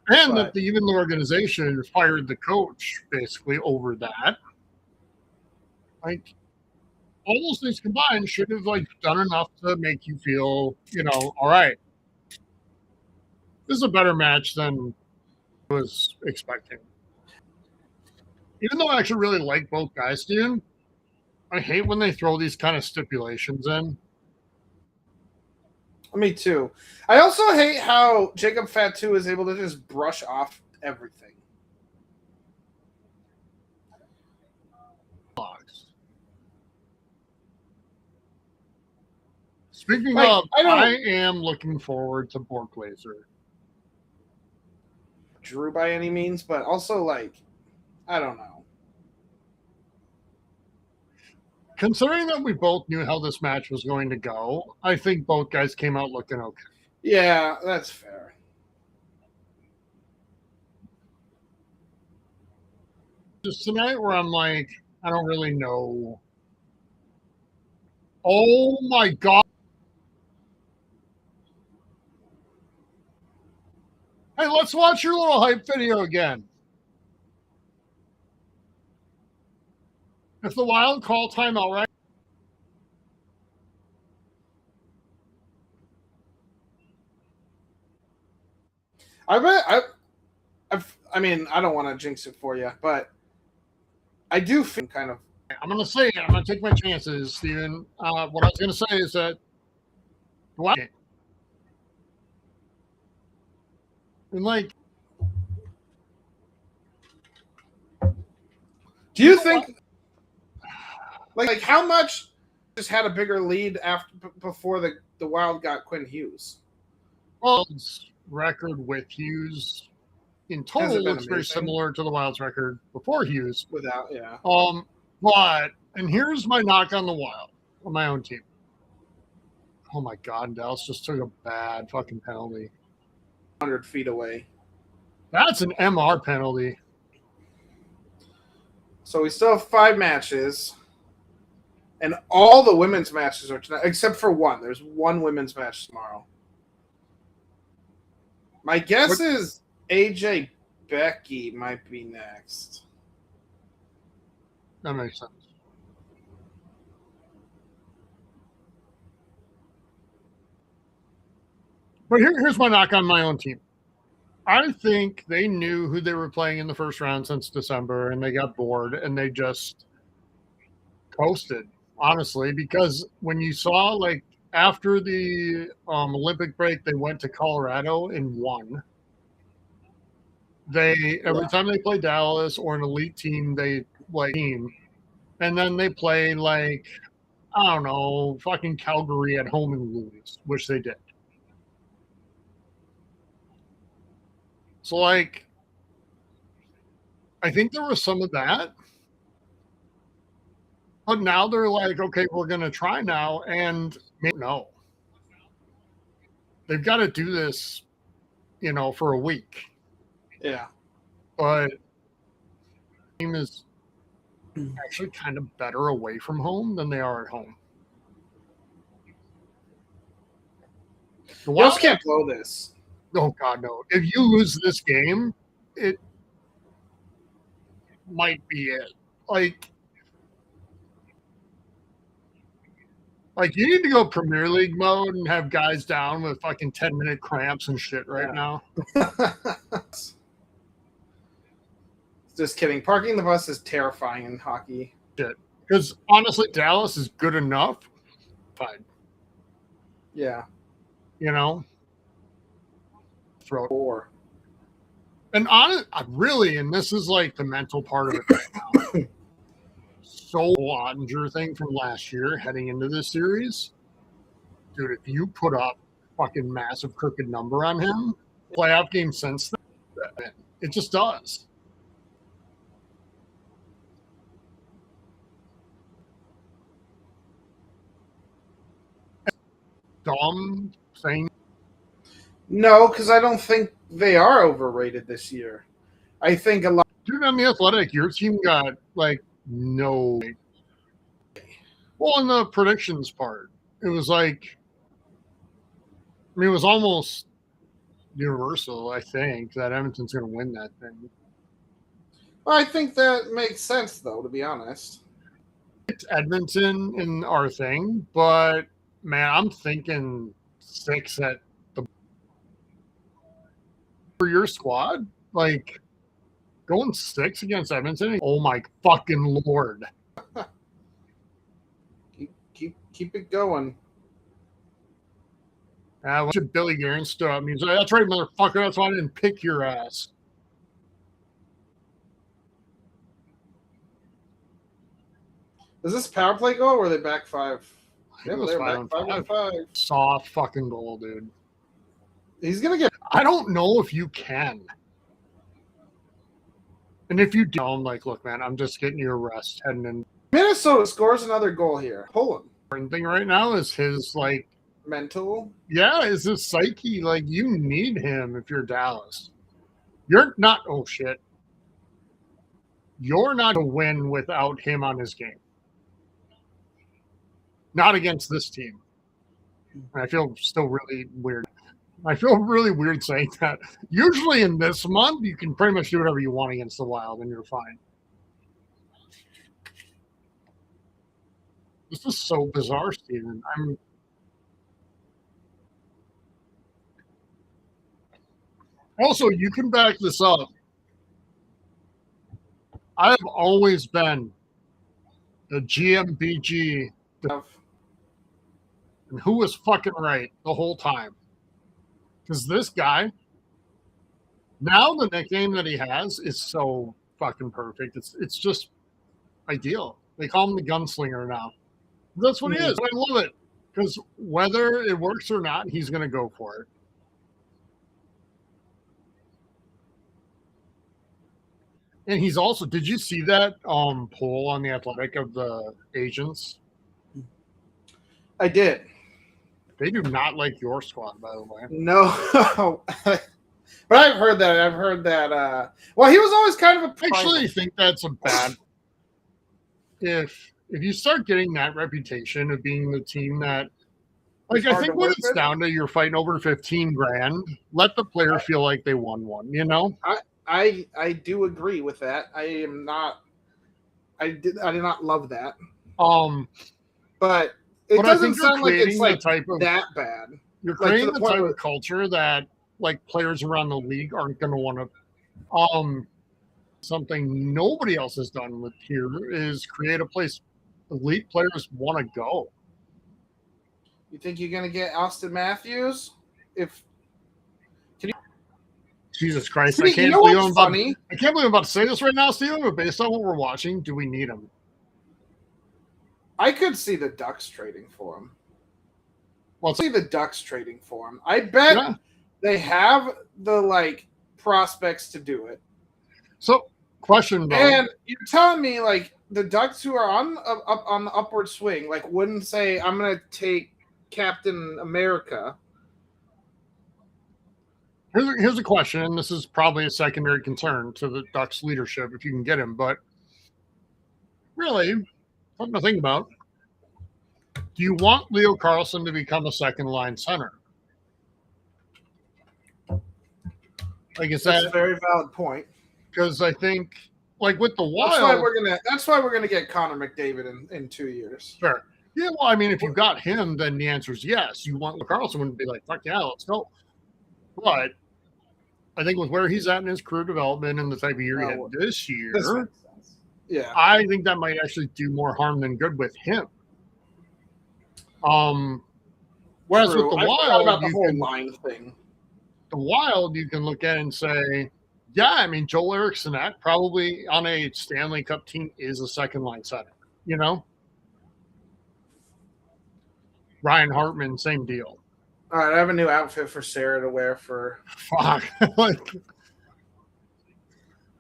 Speaker 1: And but, that even the organization fired the coach basically over that. Like all those things combined should have like done enough to make you feel, all right. This is a better match than I was expecting. Even though I actually really like both guys, Steven, I hate when they throw these kind of stipulations in.
Speaker 2: Me too. I also hate how Jacob Fatu is able to just brush off everything.
Speaker 1: Speaking of, I am looking forward to Bork Laser.
Speaker 2: Drew by any means, but also like, I don't know.
Speaker 1: Considering that we both knew how this match was going to go, I think both guys came out looking okay.
Speaker 2: Yeah, that's fair.
Speaker 1: Just tonight where I'm like, I don't really know. Oh my God. Hey, let's watch your little hype video again. If the Wild call timeout, right?
Speaker 2: I mean, I don't want to jinx it for you, but I do feel kind of.
Speaker 1: I'm going to say it. I'm going to take my chances, Steven. What I was going to say is that what? And like,
Speaker 2: do you think like how much just had a bigger lead before the Wild got Quinn Hughes?
Speaker 1: Wild's record with Hughes in total looks very similar to the Wild's record before Hughes.
Speaker 2: Without, yeah.
Speaker 1: But and here's my knock on the Wild on my own team. Oh my God, Dallas just took a bad fucking penalty.
Speaker 2: 100 feet away.
Speaker 1: That's an MR penalty.
Speaker 2: So we still have 5 matches. And all the women's matches are tonight, except for one. There's one women's match tomorrow. My guess is AJ Becky might be next.
Speaker 1: That makes sense. But here's my knock on my own team. I think they knew who they were playing in the first round since December, and they got bored, and they just coasted, honestly, because when you saw, like, after the Olympic break, they went to Colorado and won. Every time they play Dallas or an elite team, they like team, and then they play like, I don't know, fucking Calgary at home and lose, which they did. So, like, I think there was some of that. But now they're like, okay, we're going to try now. And no. They've got to do this, for a week.
Speaker 2: Yeah.
Speaker 1: But the team is actually kind of better away from home than they are at home.
Speaker 2: The Wild can't blow this.
Speaker 1: Oh, God, no. If you lose this game, it might be it. Like, you need to go Premier League mode and have guys down with fucking 10-minute cramps and shit right now.
Speaker 2: Just kidding. Parking the bus is terrifying in hockey.
Speaker 1: Shit. Because, honestly, Dallas is good enough. Fine.
Speaker 2: Yeah.
Speaker 1: Throw
Speaker 2: 4.
Speaker 1: And really, and this is like the mental part of it right now. So Ottinger thing from last year heading into this series, dude, if you put up fucking massive crooked number on him, playoff game since then, it just does. Dumb thing.
Speaker 2: No, because I don't think they are overrated this year. I think a lot.
Speaker 1: Dude, on the Athletic, your team got like no. Well, in the predictions part, it was like, it was almost universal, I think, that Edmonton's going to win that thing.
Speaker 2: Well, I think that makes sense, though, to be honest.
Speaker 1: It's Edmonton in our thing, but, man, I'm thinking 6 at the for your squad. Like, going 6 against Edmonton, oh my fucking Lord.
Speaker 2: Keep it going.
Speaker 1: What should Billy Guerin stood up? He's like, that's right, motherfucker. That's why I didn't pick your ass.
Speaker 2: Does this power play go or are they back 5?
Speaker 1: Yeah, they're back 5. Soft fucking goal, dude.
Speaker 2: He's going to get.
Speaker 1: I don't know if you can. And if you don't, like, look, man, I'm just getting you a rest heading in.
Speaker 2: Minnesota scores another goal here. Pull him.
Speaker 1: The thing right now is his, like,
Speaker 2: mental.
Speaker 1: Yeah, is his psyche. Like, you need him if you're Dallas. You're not, oh shit. You're not going to win without him on his game. Not against this team. And I feel still really weird. I feel really weird saying that. Usually in this month, you can pretty much do whatever you want against the Wild and you're fine. This is so bizarre, Steven. Also, you can back this up. I have always been the GMBG. And who was fucking right the whole time? Because this guy, now the nickname that he has is so fucking perfect. It's just ideal. They call him the gunslinger now. That's what he is. I love it. Because whether it works or not, he's going to go for it. And he's also, did you see that poll on The Athletic of the agents?
Speaker 2: I did.
Speaker 1: They do not like your squad, by the way.
Speaker 2: No. But I've heard that. Well, he was always kind of a
Speaker 1: I actually think that's a bad. If you start getting that reputation of being the team that, like, I think when it's down to you're fighting over 15 grand, let the player feel like they won one, you know?
Speaker 2: I do agree with that. I did not love that. But it doesn't sound like it's like that bad.
Speaker 1: You're creating the type of culture that, like, players around the league aren't going to want to. Something nobody else has done with here is create a place elite players want to go.
Speaker 2: You think you're going to get Austin Matthews?
Speaker 1: Jesus Christ! I can't believe I'm about to say this right now, Steven. But based on what we're watching, do we need him?
Speaker 2: I could see the Ducks trading for him. I bet they have the prospects to do it.
Speaker 1: So, question, though.
Speaker 2: And you're telling me the Ducks, who are on the upward swing, wouldn't say, "I'm going to take Captain America."
Speaker 1: Here's a question, and this is probably a secondary concern to the Ducks leadership if you can get him, but really, something to think about. Do you want Leo Carlson to become a second-line center?
Speaker 2: That's a very valid point.
Speaker 1: Because I think, with the Wild,
Speaker 2: that's why we're gonna get Connor McDavid in 2 years.
Speaker 1: Sure. Yeah. Well, I mean, if you got him, then the answer is yes. You want Leo Carlson, wouldn't be like, fuck yeah, let's go. But I think with where he's at in his career development and the type of year he had this year,
Speaker 2: yeah,
Speaker 1: I think that might actually do more harm than good with him. Whereas with the Wild,
Speaker 2: about the whole line thing.
Speaker 1: The Wild, you can look at it and say, yeah, I mean, Joel Eriksson probably on a Stanley Cup team is a second line center. You know, Ryan Hartman, same deal.
Speaker 2: All right, I have a new outfit for Sarah to wear for.
Speaker 1: Fuck.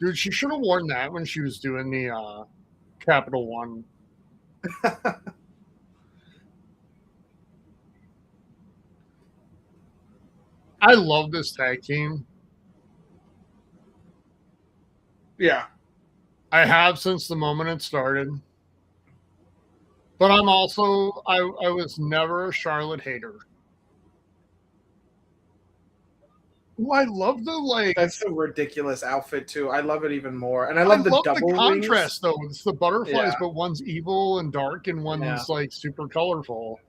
Speaker 1: Dude, she should have worn that when she was doing the Capital One. I love this tag team.
Speaker 2: Yeah.
Speaker 1: I have since the moment it started. But I'm also, I was never a Charlotte hater. Ooh, I love the
Speaker 2: That's a ridiculous outfit too. I love it even more, and I love the double
Speaker 1: contrast
Speaker 2: wings.
Speaker 1: though. It's the butterflies, but one's evil and dark, and one's super colorful.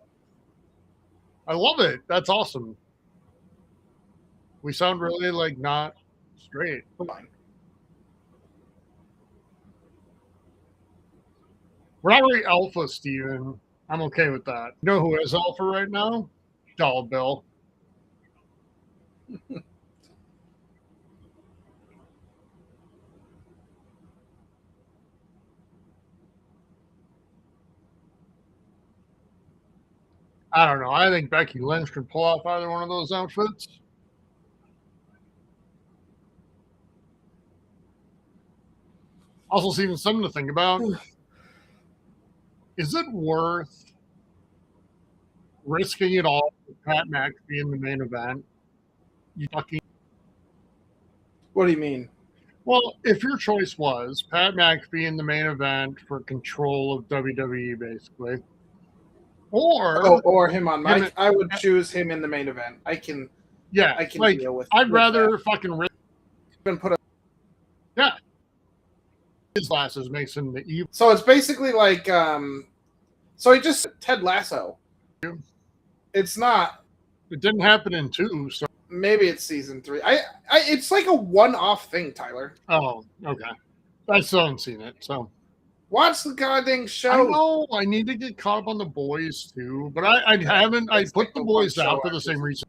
Speaker 1: I love it. That's awesome. We sound really not straight. We're not really alpha, Steven. I'm okay with that. You know who is alpha right now? Dollar Bill. I don't know. I think Becky Lynch could pull off either one of those outfits. Also, Steven, something to think about. Is it worth risking it all with Pat McAfee in the main event? You fucking.
Speaker 2: What do you mean?
Speaker 1: Well, if your choice was Pat McAfee in the main event for control of WWE, basically,
Speaker 2: or him on Mike, I would choose him in the main event. I can deal with.
Speaker 1: I'd rather that. Fucking risk.
Speaker 2: Put a
Speaker 1: his glasses makes him the evil.
Speaker 2: So it's basically like, so he just Ted Lasso. It's not.
Speaker 1: It didn't happen in 2, so
Speaker 2: maybe it's season 3. It's like a one-off thing, Tyler.
Speaker 1: Oh, okay. I still haven't seen it, so
Speaker 2: watch the goddamn show.
Speaker 1: I know I need to get caught up on The Boys too, but I haven't. I put The Boys out for the same reason.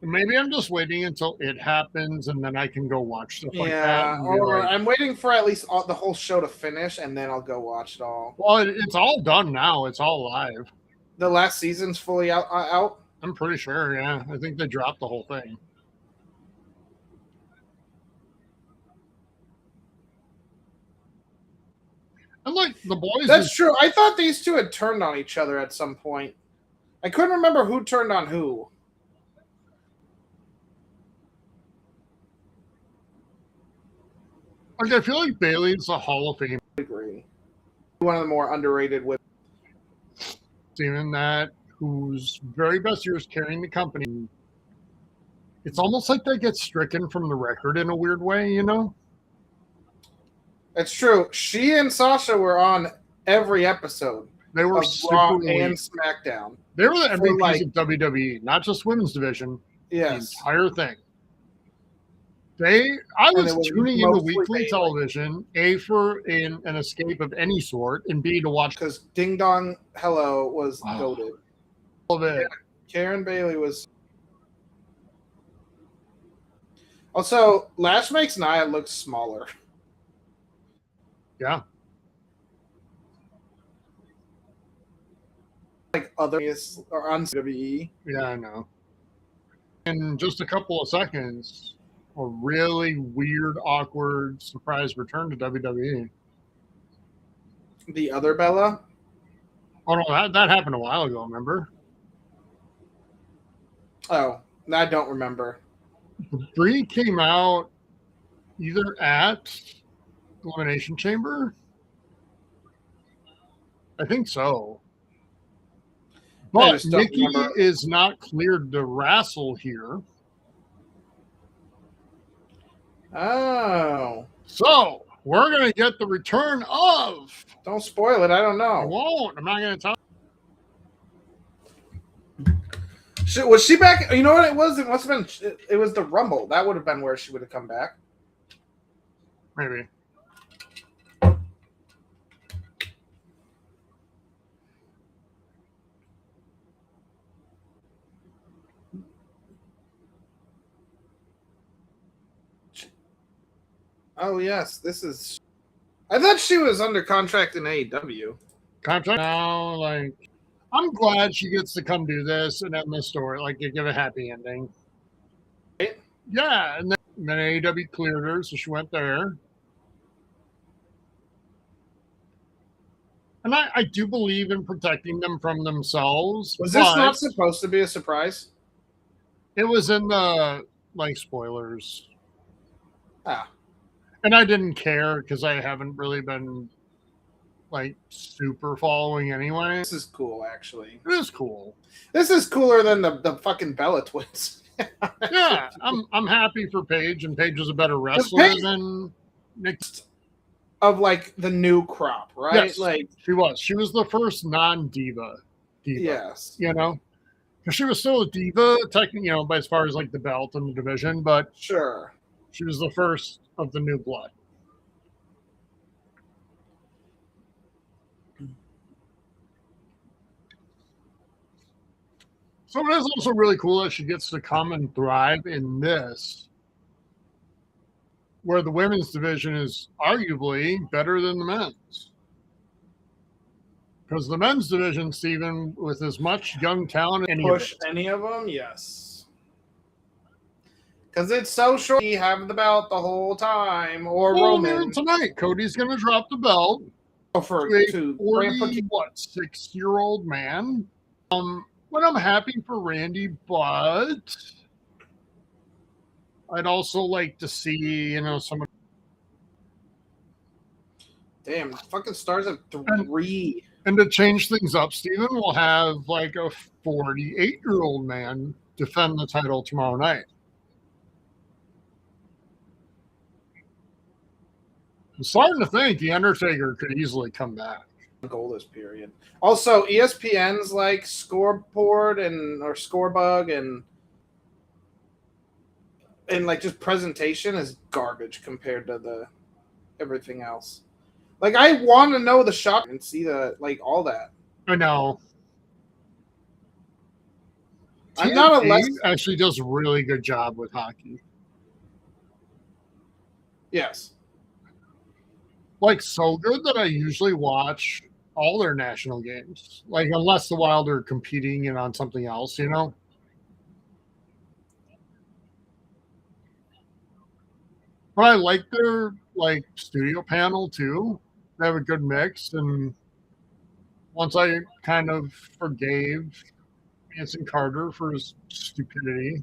Speaker 1: Maybe I'm just waiting until it happens, and then I can go watch stuff like that.
Speaker 2: Or I'm waiting for at least the whole show to finish, and then I'll go watch it all.
Speaker 1: Well, it's all done now. It's all live.
Speaker 2: The last season's fully out?
Speaker 1: I'm pretty sure, yeah. I think they dropped the whole thing. And like The Boys.
Speaker 2: That's true. I thought these two had turned on each other at some point. I couldn't remember who turned on who.
Speaker 1: Like, I feel like Bayley's a Hall of Fame.
Speaker 2: I agree. One of the more underrated women.
Speaker 1: Steven, that whose very best years carrying the company. It's almost like they get stricken from the record in a weird way, you know?
Speaker 2: It's true. She and Sasha were on every episode.
Speaker 1: They were
Speaker 2: Raw and SmackDown.
Speaker 1: They were the MVPs of WWE, not just women's division.
Speaker 2: Yes.
Speaker 1: The entire thing. I was tuning into weekly television, A, for an escape of any sort, and B, to watch.
Speaker 2: Because Ding Dong Hello was goated.
Speaker 1: Love it.
Speaker 2: Karen Bailey was. Also, Lash makes Nia look smaller.
Speaker 1: Yeah.
Speaker 2: Like others are on WWE.
Speaker 1: Yeah, I know. In just a couple of seconds, a really weird, awkward, surprise return to WWE.
Speaker 2: The other Bella?
Speaker 1: Oh, no, that happened a while ago, remember?
Speaker 2: Oh, I don't remember.
Speaker 1: Brie came out either at Elimination Chamber? I think so. But Nikki is not cleared to wrestle here.
Speaker 2: Oh.
Speaker 1: So, we're going to get the return of...
Speaker 2: Don't spoil it. I don't know.
Speaker 1: I won't. I'm not going to tell.
Speaker 2: Was she back? You know what it was? It must have been... It was the Rumble. That would have been where she would have come back.
Speaker 1: Maybe.
Speaker 2: Oh, yes. This is... I thought she was under contract in AEW.
Speaker 1: Contract now, like... I'm glad she gets to come do this and end the story. Like, you give a happy ending.
Speaker 2: Right?
Speaker 1: Yeah, and then AEW cleared her, so she went there. And I do believe in protecting them from themselves.
Speaker 2: Was this not supposed to be a surprise?
Speaker 1: It was in the, like, spoilers.
Speaker 2: Ah.
Speaker 1: And I didn't care because I haven't really been, like, super following anyway.
Speaker 2: This is cool, actually.
Speaker 1: It is cool.
Speaker 2: This is cooler than the fucking Bella twins.
Speaker 1: Yeah, I'm happy for Paige, and Paige was a better wrestler than Nick.
Speaker 2: Of, like, the new crop, right?
Speaker 1: Yes,
Speaker 2: like
Speaker 1: she was. She was the first non-diva.
Speaker 2: Yes.
Speaker 1: You know? Because she was still a diva, technically, you know, as far as, like, the belt and the division, but...
Speaker 2: Sure.
Speaker 1: She was the first of the new blood. So it is also really cool that she gets to come and thrive in this, where the women's division is arguably better than the men's. Because the men's division, Steven, with as much young talent,
Speaker 2: any of them, yes. Because it's so short. We have the belt the whole time. Or
Speaker 1: well,
Speaker 2: Roman.
Speaker 1: even tonight, Cody's going to drop the belt
Speaker 2: For
Speaker 1: to a 6-year-old man. But I'm happy for Randy, but I'd also like to see, someone.
Speaker 2: Damn, fucking Stars at 3.
Speaker 1: And to change things up, Steven will have like a 48-year-old man defend the title tomorrow night. I'm starting to think The Undertaker could easily come back.
Speaker 2: Goalless period. Also, ESPN's like scoreboard or scorebug and like just presentation is garbage compared to everything else. Like I want to know the shot and see all that.
Speaker 1: I know.
Speaker 2: I'm not a less
Speaker 1: actually does a really good job with hockey.
Speaker 2: Yes.
Speaker 1: Like so good that I usually watch all their national games. Like unless the Wild are competing on something else, But I like their studio panel too. They have a good mix, and once I kind of forgave Anson Carter for his stupidity.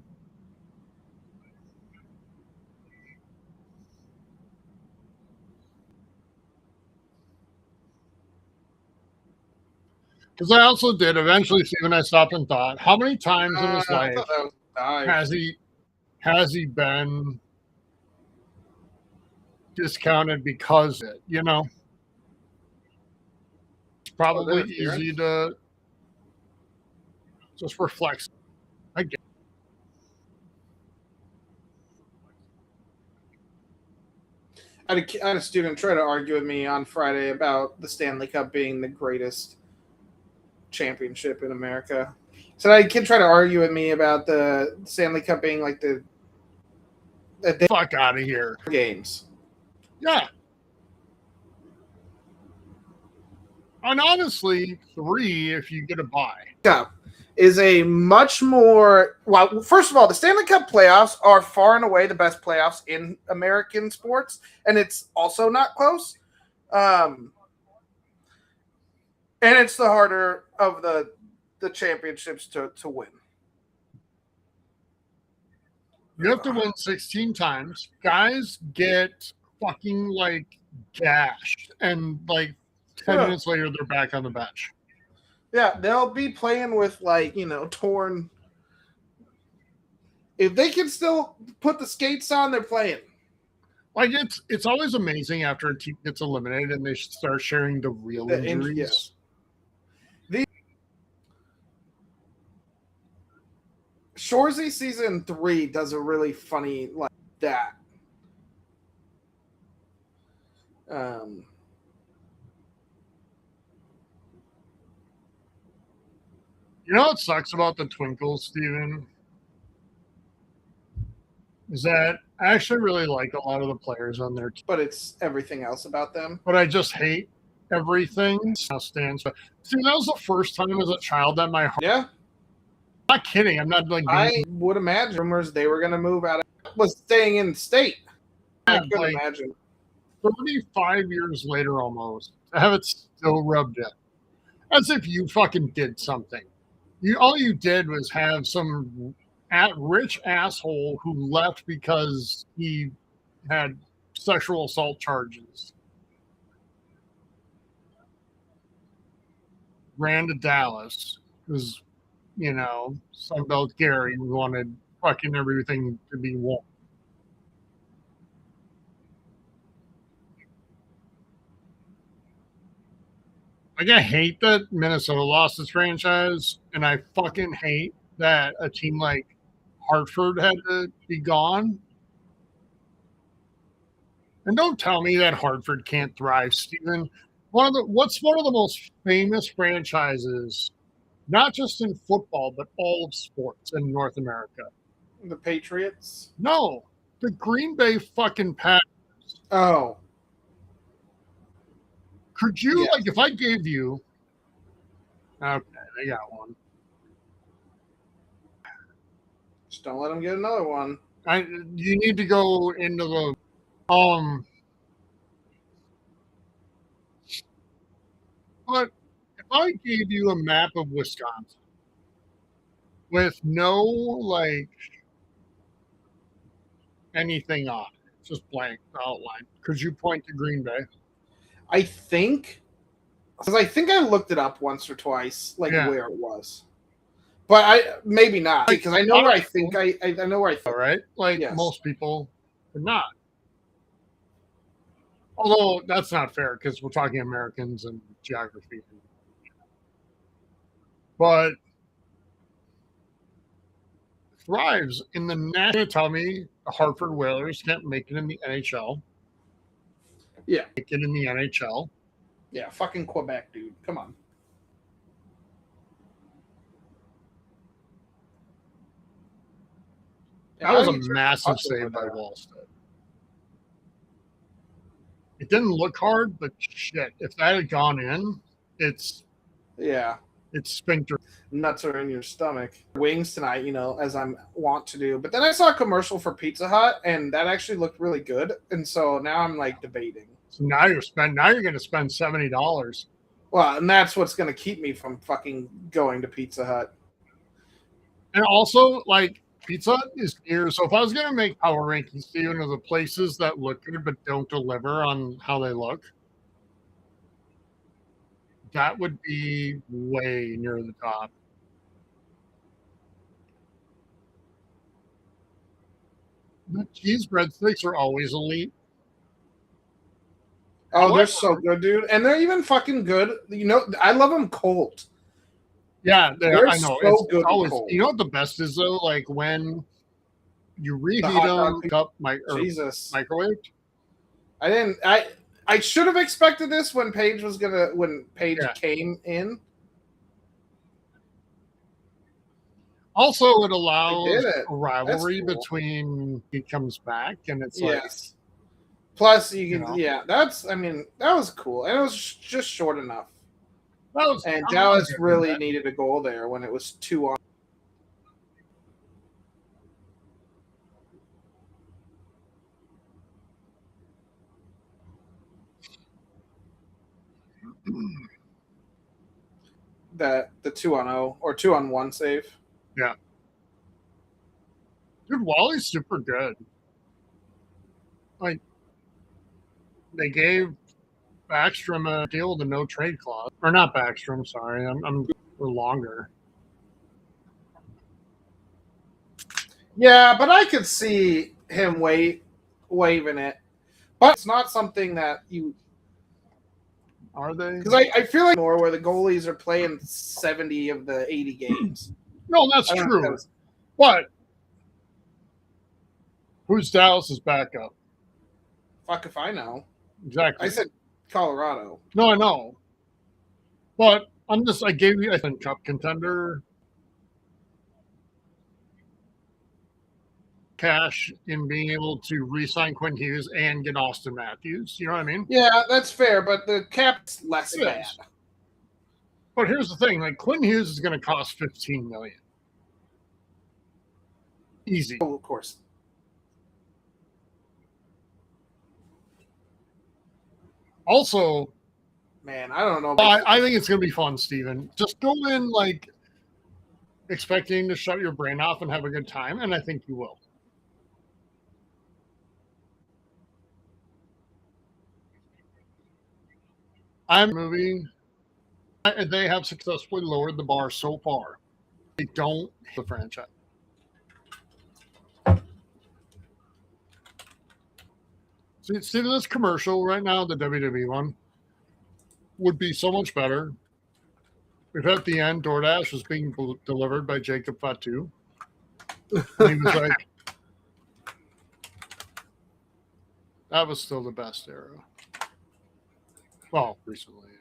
Speaker 1: Because I also did eventually, Steven, I stopped and thought, how many times in his life has he been discounted because of it, It's probably easy to just reflect. I get it.
Speaker 2: I had a student try to argue with me on Friday about the Stanley Cup being the greatest championship in America. So I kid try to argue with me about the Stanley Cup being like the
Speaker 1: fuck out of here
Speaker 2: games.
Speaker 1: Yeah. And honestly, 3 if you get a bye.
Speaker 2: Cup is a much more first of all, the Stanley Cup playoffs are far and away the best playoffs in American sports, and it's also not close. And it's the harder of the championships to win.
Speaker 1: You have to win 16 times. Guys get fucking gashed, and 10 minutes later they're back on the bench.
Speaker 2: Yeah, they'll be playing with torn. If they can still put the skates on, they're playing.
Speaker 1: It's always amazing after a team gets eliminated and they start sharing the real injuries.
Speaker 2: The Shoresy season 3 does a really funny like that.
Speaker 1: You know what sucks about the Twinkles, Steven? Is that I actually really like a lot of the players on their team.
Speaker 2: But it's everything else about them.
Speaker 1: But I just hate everything. Stands. See, that was the first time as a child that my heart.
Speaker 2: Yeah.
Speaker 1: I'm not kidding. I'm not
Speaker 2: I would imagine rumors they were going to move out was staying in the state. I could imagine.
Speaker 1: 35 years later almost, to have it still rubbed in. As if you fucking did something. All you did was have some rich asshole who left because he had sexual assault charges. Ran to Dallas because, Sunbelt Gary wanted fucking everything to be warm. I hate that Minnesota lost its franchise, and I fucking hate that a team like Hartford had to be gone. And don't tell me that Hartford can't thrive, Steven. What's one of the most famous franchises, not just in football, but all of sports in North America?
Speaker 2: The Patriots?
Speaker 1: No, the Green Bay fucking Packers.
Speaker 2: Oh.
Speaker 1: Could you, if I gave you... Okay, I got one.
Speaker 2: Just don't let them get another one.
Speaker 1: You need to go into the But if I gave you a map of Wisconsin with no like anything on it, just blank outline, could you point to Green Bay?
Speaker 2: I think, because I think I looked it up once or twice, like
Speaker 1: Yeah.
Speaker 2: where it was. But I maybe not, because I know where I think I know where I think.
Speaker 1: All right, like
Speaker 2: Yes.
Speaker 1: most people would not. Although that's not fair because we're talking Americans and geography. But thrives in the national. Tell me the Hartford Whalers can't make it in the NHL.
Speaker 2: Yeah.
Speaker 1: Make it in the NHL.
Speaker 2: Yeah, fucking Quebec, dude. Come on.
Speaker 1: That was a massive save by Wallstead. It didn't look hard, but shit, if that had gone in, it's sphincter.
Speaker 2: Nuts are in your stomach. Wings tonight, as I'm wont to do. But then I saw a commercial for Pizza Hut, and that actually looked really good. And so now I'm like debating.
Speaker 1: So now you're going to spend $70.
Speaker 2: Well, and that's what's going to keep me from fucking going to Pizza Hut.
Speaker 1: And also, like, Pizza Hut is near. So if I was going to make power rankings, Steven, of the places that look good but don't deliver on how they look, that would be way near the top. The cheese breadsticks are always elite.
Speaker 2: Oh, they're so good, dude. And they're even fucking good. I love them cold.
Speaker 1: Yeah,
Speaker 2: they're
Speaker 1: I know.
Speaker 2: So good
Speaker 1: always,
Speaker 2: cold.
Speaker 1: you know what the best is, though? Like when you reheat them up
Speaker 2: Jesus.
Speaker 1: microwaved.
Speaker 2: I should have expected this when Paige came in.
Speaker 1: Also, it allows a rivalry
Speaker 2: cool.
Speaker 1: between he comes back and it's
Speaker 2: yes. Plus, you can that was cool, and it was just short enough. And Dallas really needed a goal there when it was 2-on. The 2-on-0 or 2-on-1 save.
Speaker 1: Yeah. Dude, Wally's super good. Like, they gave Backstrom a deal with a no trade clause. Or not Backstrom, sorry. I'm for longer.
Speaker 2: Yeah, but I could see him waving it. But it's not something that you...
Speaker 1: Are they?
Speaker 2: Because I feel like more where the goalies are playing 70 of the 80 games.
Speaker 1: No, that's true. But who's Dallas's backup?
Speaker 2: Fuck if I know.
Speaker 1: Exactly.
Speaker 2: I said Colorado.
Speaker 1: No, I know. But I gave you, I think, cup contender cash in being able to re-sign Quinn Hughes and get Austin Matthews. You know what I mean?
Speaker 2: Yeah, that's fair, but the cap's less bad.
Speaker 1: But here's the thing: like Quinn Hughes is going to cost $15 million. Easy.
Speaker 2: Oh, of course.
Speaker 1: Also,
Speaker 2: man, I don't know.
Speaker 1: I think it's going to be fun, Steven. Just go in like expecting to shut your brain off and have a good time, and I think you will. They have successfully lowered the bar so far. They don't hit the franchise. See this commercial right now, the WWE one, would be so much better if at the end DoorDash was being delivered by Jacob Fatu. And he was like, that was still the best era. Well, recently, anyway.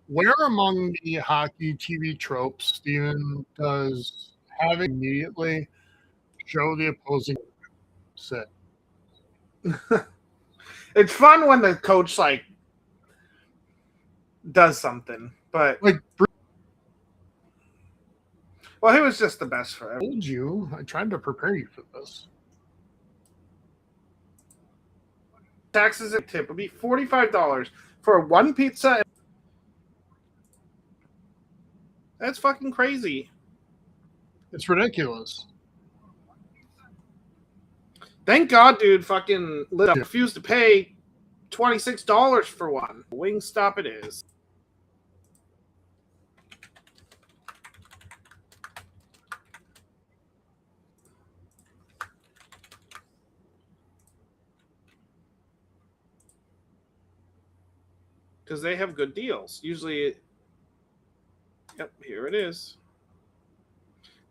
Speaker 1: Where among the hockey TV tropes, Steven, does having immediately show the opposing sit?
Speaker 2: It's fun when the coach like does something, but
Speaker 1: like,
Speaker 2: well, he was just the best for
Speaker 1: I
Speaker 2: him.
Speaker 1: told you, I tried to prepare you for this.
Speaker 2: Taxes and tip would be $45 for one pizza. That's fucking crazy.
Speaker 1: It's ridiculous.
Speaker 2: Thank God, dude. Fucking refused to pay $26 for one. Wingstop it is. Because they have good deals. Usually, yep, here it is.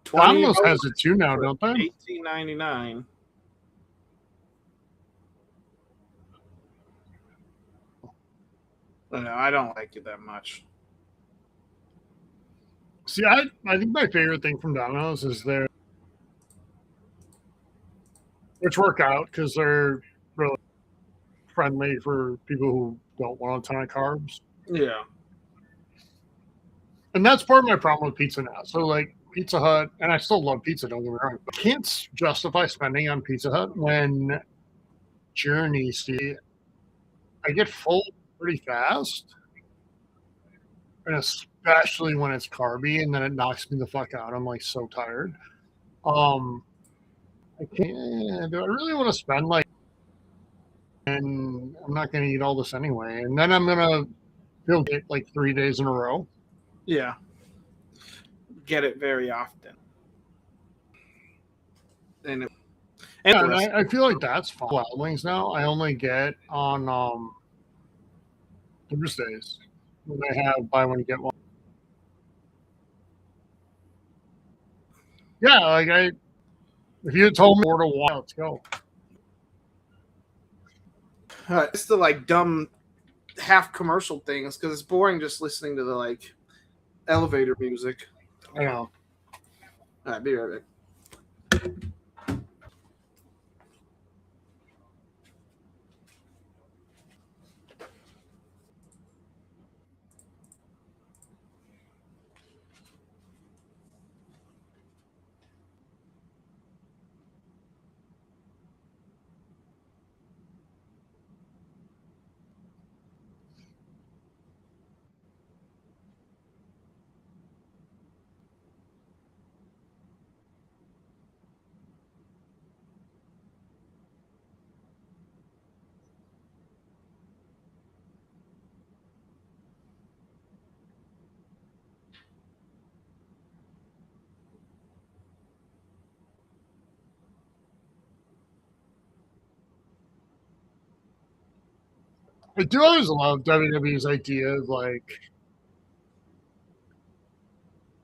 Speaker 1: Domino's has it too now, don't they?
Speaker 2: $18.99. No, I don't like it that much.
Speaker 1: See, I think my favorite thing from Domino's is their which work out because they're really friendly for people who don't want a ton of carbs.
Speaker 2: Yeah.
Speaker 1: And that's part of my problem with pizza now. So, like, Pizza Hut, and I still love pizza, don't get me wrong, but I can't justify spending on Pizza Hut when Journey, see, I get full pretty fast. And especially when it's carby, and then it knocks me the fuck out. I'm, like, so tired. I can't. Do I really want to spend, like, and I'm not going to eat all this anyway. And then I'm going to feel it like 3 days in a row.
Speaker 2: Yeah. Get it very often. And
Speaker 1: I feel like that's fine. Wild Wings now, I only get on Thursdays when they have buy one, get one. Yeah, like if you had told me order one, let's go.
Speaker 2: It's the like dumb half commercial things because it's boring just listening to the like elevator music.
Speaker 1: I know.
Speaker 2: All right, be right back.
Speaker 1: I do always love WWE's idea of like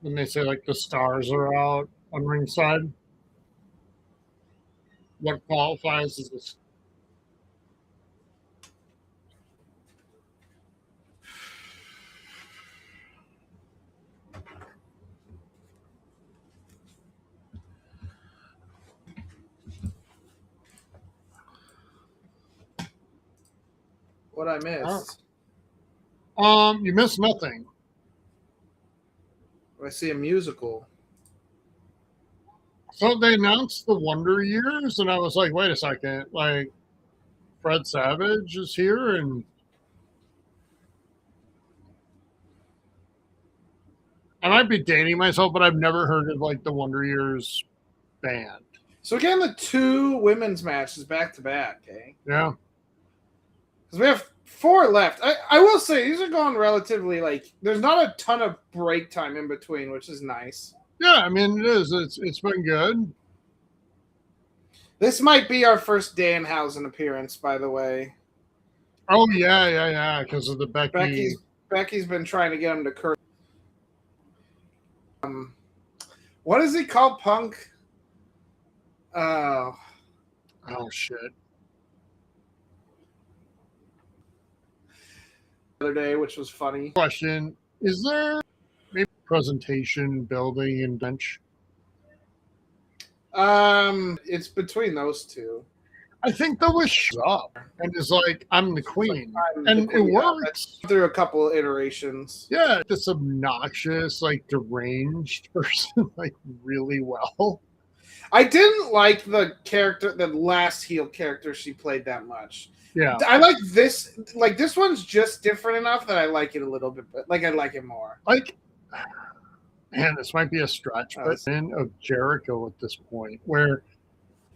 Speaker 1: when they say like the stars are out on ringside. What qualifies as a
Speaker 2: What I missed?
Speaker 1: You missed nothing.
Speaker 2: I see a musical.
Speaker 1: So they announced the Wonder Years, and I was like, wait a second, like Fred Savage is here, and I might be dating myself, but I've never heard of like the Wonder Years band.
Speaker 2: So again, the two women's matches back to back, okay?
Speaker 1: Yeah.
Speaker 2: Because we have 4 left. I will say these are going relatively like there's not a ton of break time in between, which is nice.
Speaker 1: Yeah, I mean it is. It's been good.
Speaker 2: This might be our first Danhausen appearance, by the way.
Speaker 1: Oh yeah, because of the Becky.
Speaker 2: Becky's been trying to get him to curse. What does he call Punk?
Speaker 1: Oh shit.
Speaker 2: The other day, which was funny.
Speaker 1: Question: is there maybe presentation, building, and bench?
Speaker 2: It's between those two.
Speaker 1: I think that was up and is like, I'm the queen. And it works.
Speaker 2: Through a couple of iterations.
Speaker 1: Yeah, this obnoxious, like deranged person, like really well.
Speaker 2: I didn't like the last heel character she played that much.
Speaker 1: Yeah.
Speaker 2: I like this. Like, this one's just different enough that I like it a little bit, but like, I like it more.
Speaker 1: Like, man, this might be a stretch, but in of Jericho at this point, where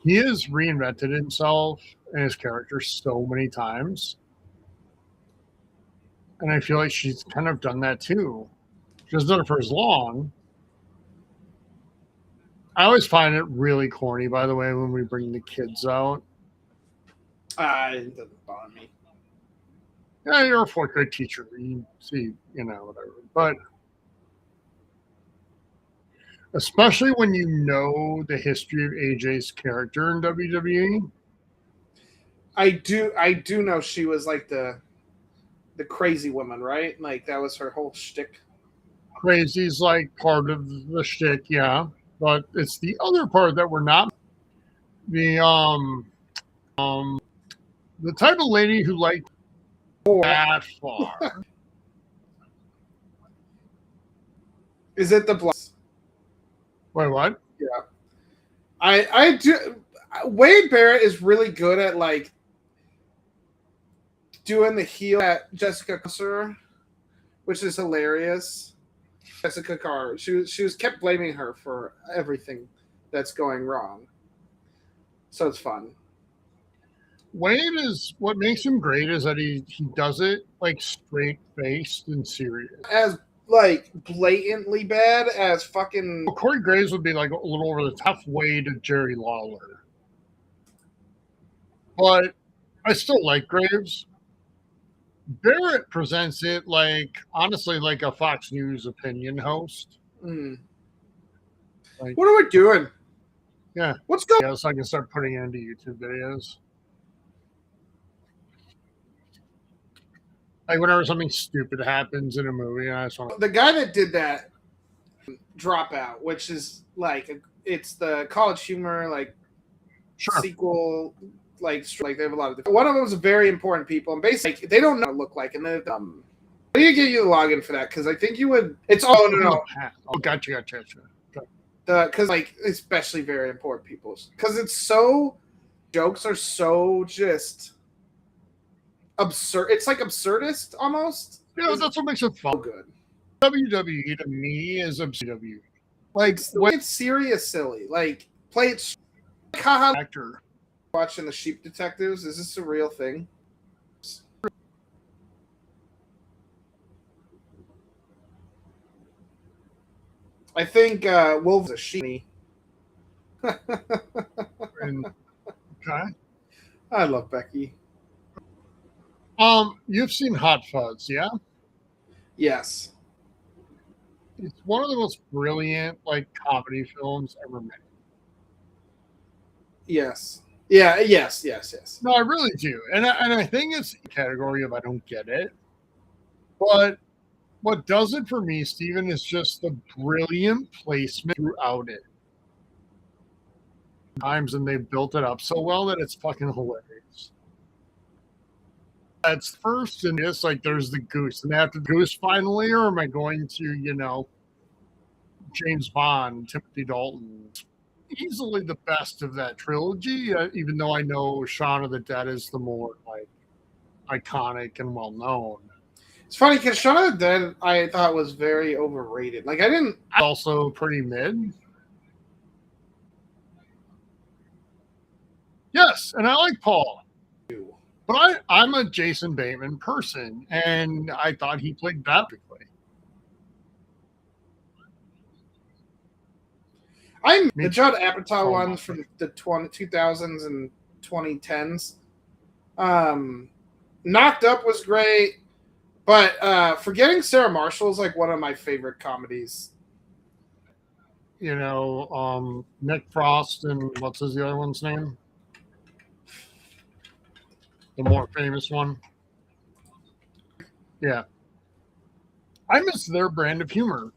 Speaker 1: he has reinvented himself and his character so many times. And I feel like she's kind of done that too. She hasn't done it for as long. I always find it really corny, by the way, when we bring the kids out.
Speaker 2: It doesn't bother me.
Speaker 1: Yeah, you're a fourth grade teacher. You see, whatever. But especially when you know the history of AJ's character in WWE.
Speaker 2: I do know she was like the crazy woman, right? Like, that was her whole shtick.
Speaker 1: Crazy's like part of the shtick, yeah. But it's the other part that we're not. The type of lady who liked that far.
Speaker 2: Is it the blood?
Speaker 1: Wait, what?
Speaker 2: Yeah. I do. Wade Barrett is really good at like doing the heel at Jessica Carr, which is hilarious. Jessica Carr. She was kept blaming her for everything that's going wrong. So it's fun.
Speaker 1: Wade is what makes him great is that he does it like straight faced and serious.
Speaker 2: As like blatantly bad as fucking
Speaker 1: Corey Graves would be like a little over the top way to Jerry Lawler. But I still like Graves. Barrett presents it like, honestly, like a Fox News opinion host.
Speaker 2: Like, what are we doing?
Speaker 1: Yeah.
Speaker 2: What's going on?
Speaker 1: Yeah, so I can start putting it into YouTube videos. Like whenever something stupid happens in a movie, I just want
Speaker 2: the guy that did that Dropout, which is like it's the College Humor like sequel, like they have a lot of different. One of them is very important people, and basically they don't know what it look like, and then I need to get you the login for that because I think you would. It's no.
Speaker 1: Oh, gotcha.
Speaker 2: Because like especially very important people because it's so jokes are so just absurd. It's like absurdist almost.
Speaker 1: Yeah, that's what makes it fun.
Speaker 2: So good.
Speaker 1: WWE to me is WWE. Like
Speaker 2: it's serious, silly. Like play it.
Speaker 1: Actor
Speaker 2: watching the Sheep Detectives. Is this a real thing? I think Wolf's a sheep.
Speaker 1: Okay.
Speaker 2: I love Becky.
Speaker 1: You've seen Hot Fuzz, yeah?
Speaker 2: Yes.
Speaker 1: It's one of the most brilliant like comedy films ever made.
Speaker 2: Yes. Yeah. Yes.
Speaker 1: No, I really do, and I think it's a category of I don't get it, but what does it for me, Steven, is just the brilliant placement throughout it. Times and they've built it up so well that it's fucking hilarious. That's first, and it's like there's the goose, and after the goose finally, or am I going to, James Bond, Timothy Dalton? Easily the best of that trilogy, even though I know Shaun of the Dead is the more like iconic and well known.
Speaker 2: It's funny because Shaun of the Dead I thought was very overrated. Like I didn't.
Speaker 1: Also pretty mid. Yes, and I like Paul. But I'm a Jason Bateman person, and I thought he played perfectly.
Speaker 2: The Judd Apatow ones from the 2000s and 2010s. Knocked Up was great, but Forgetting Sarah Marshall is like one of my favorite comedies.
Speaker 1: Nick Frost and what's the other one's name? The more famous one. Yeah. I miss their brand of humor.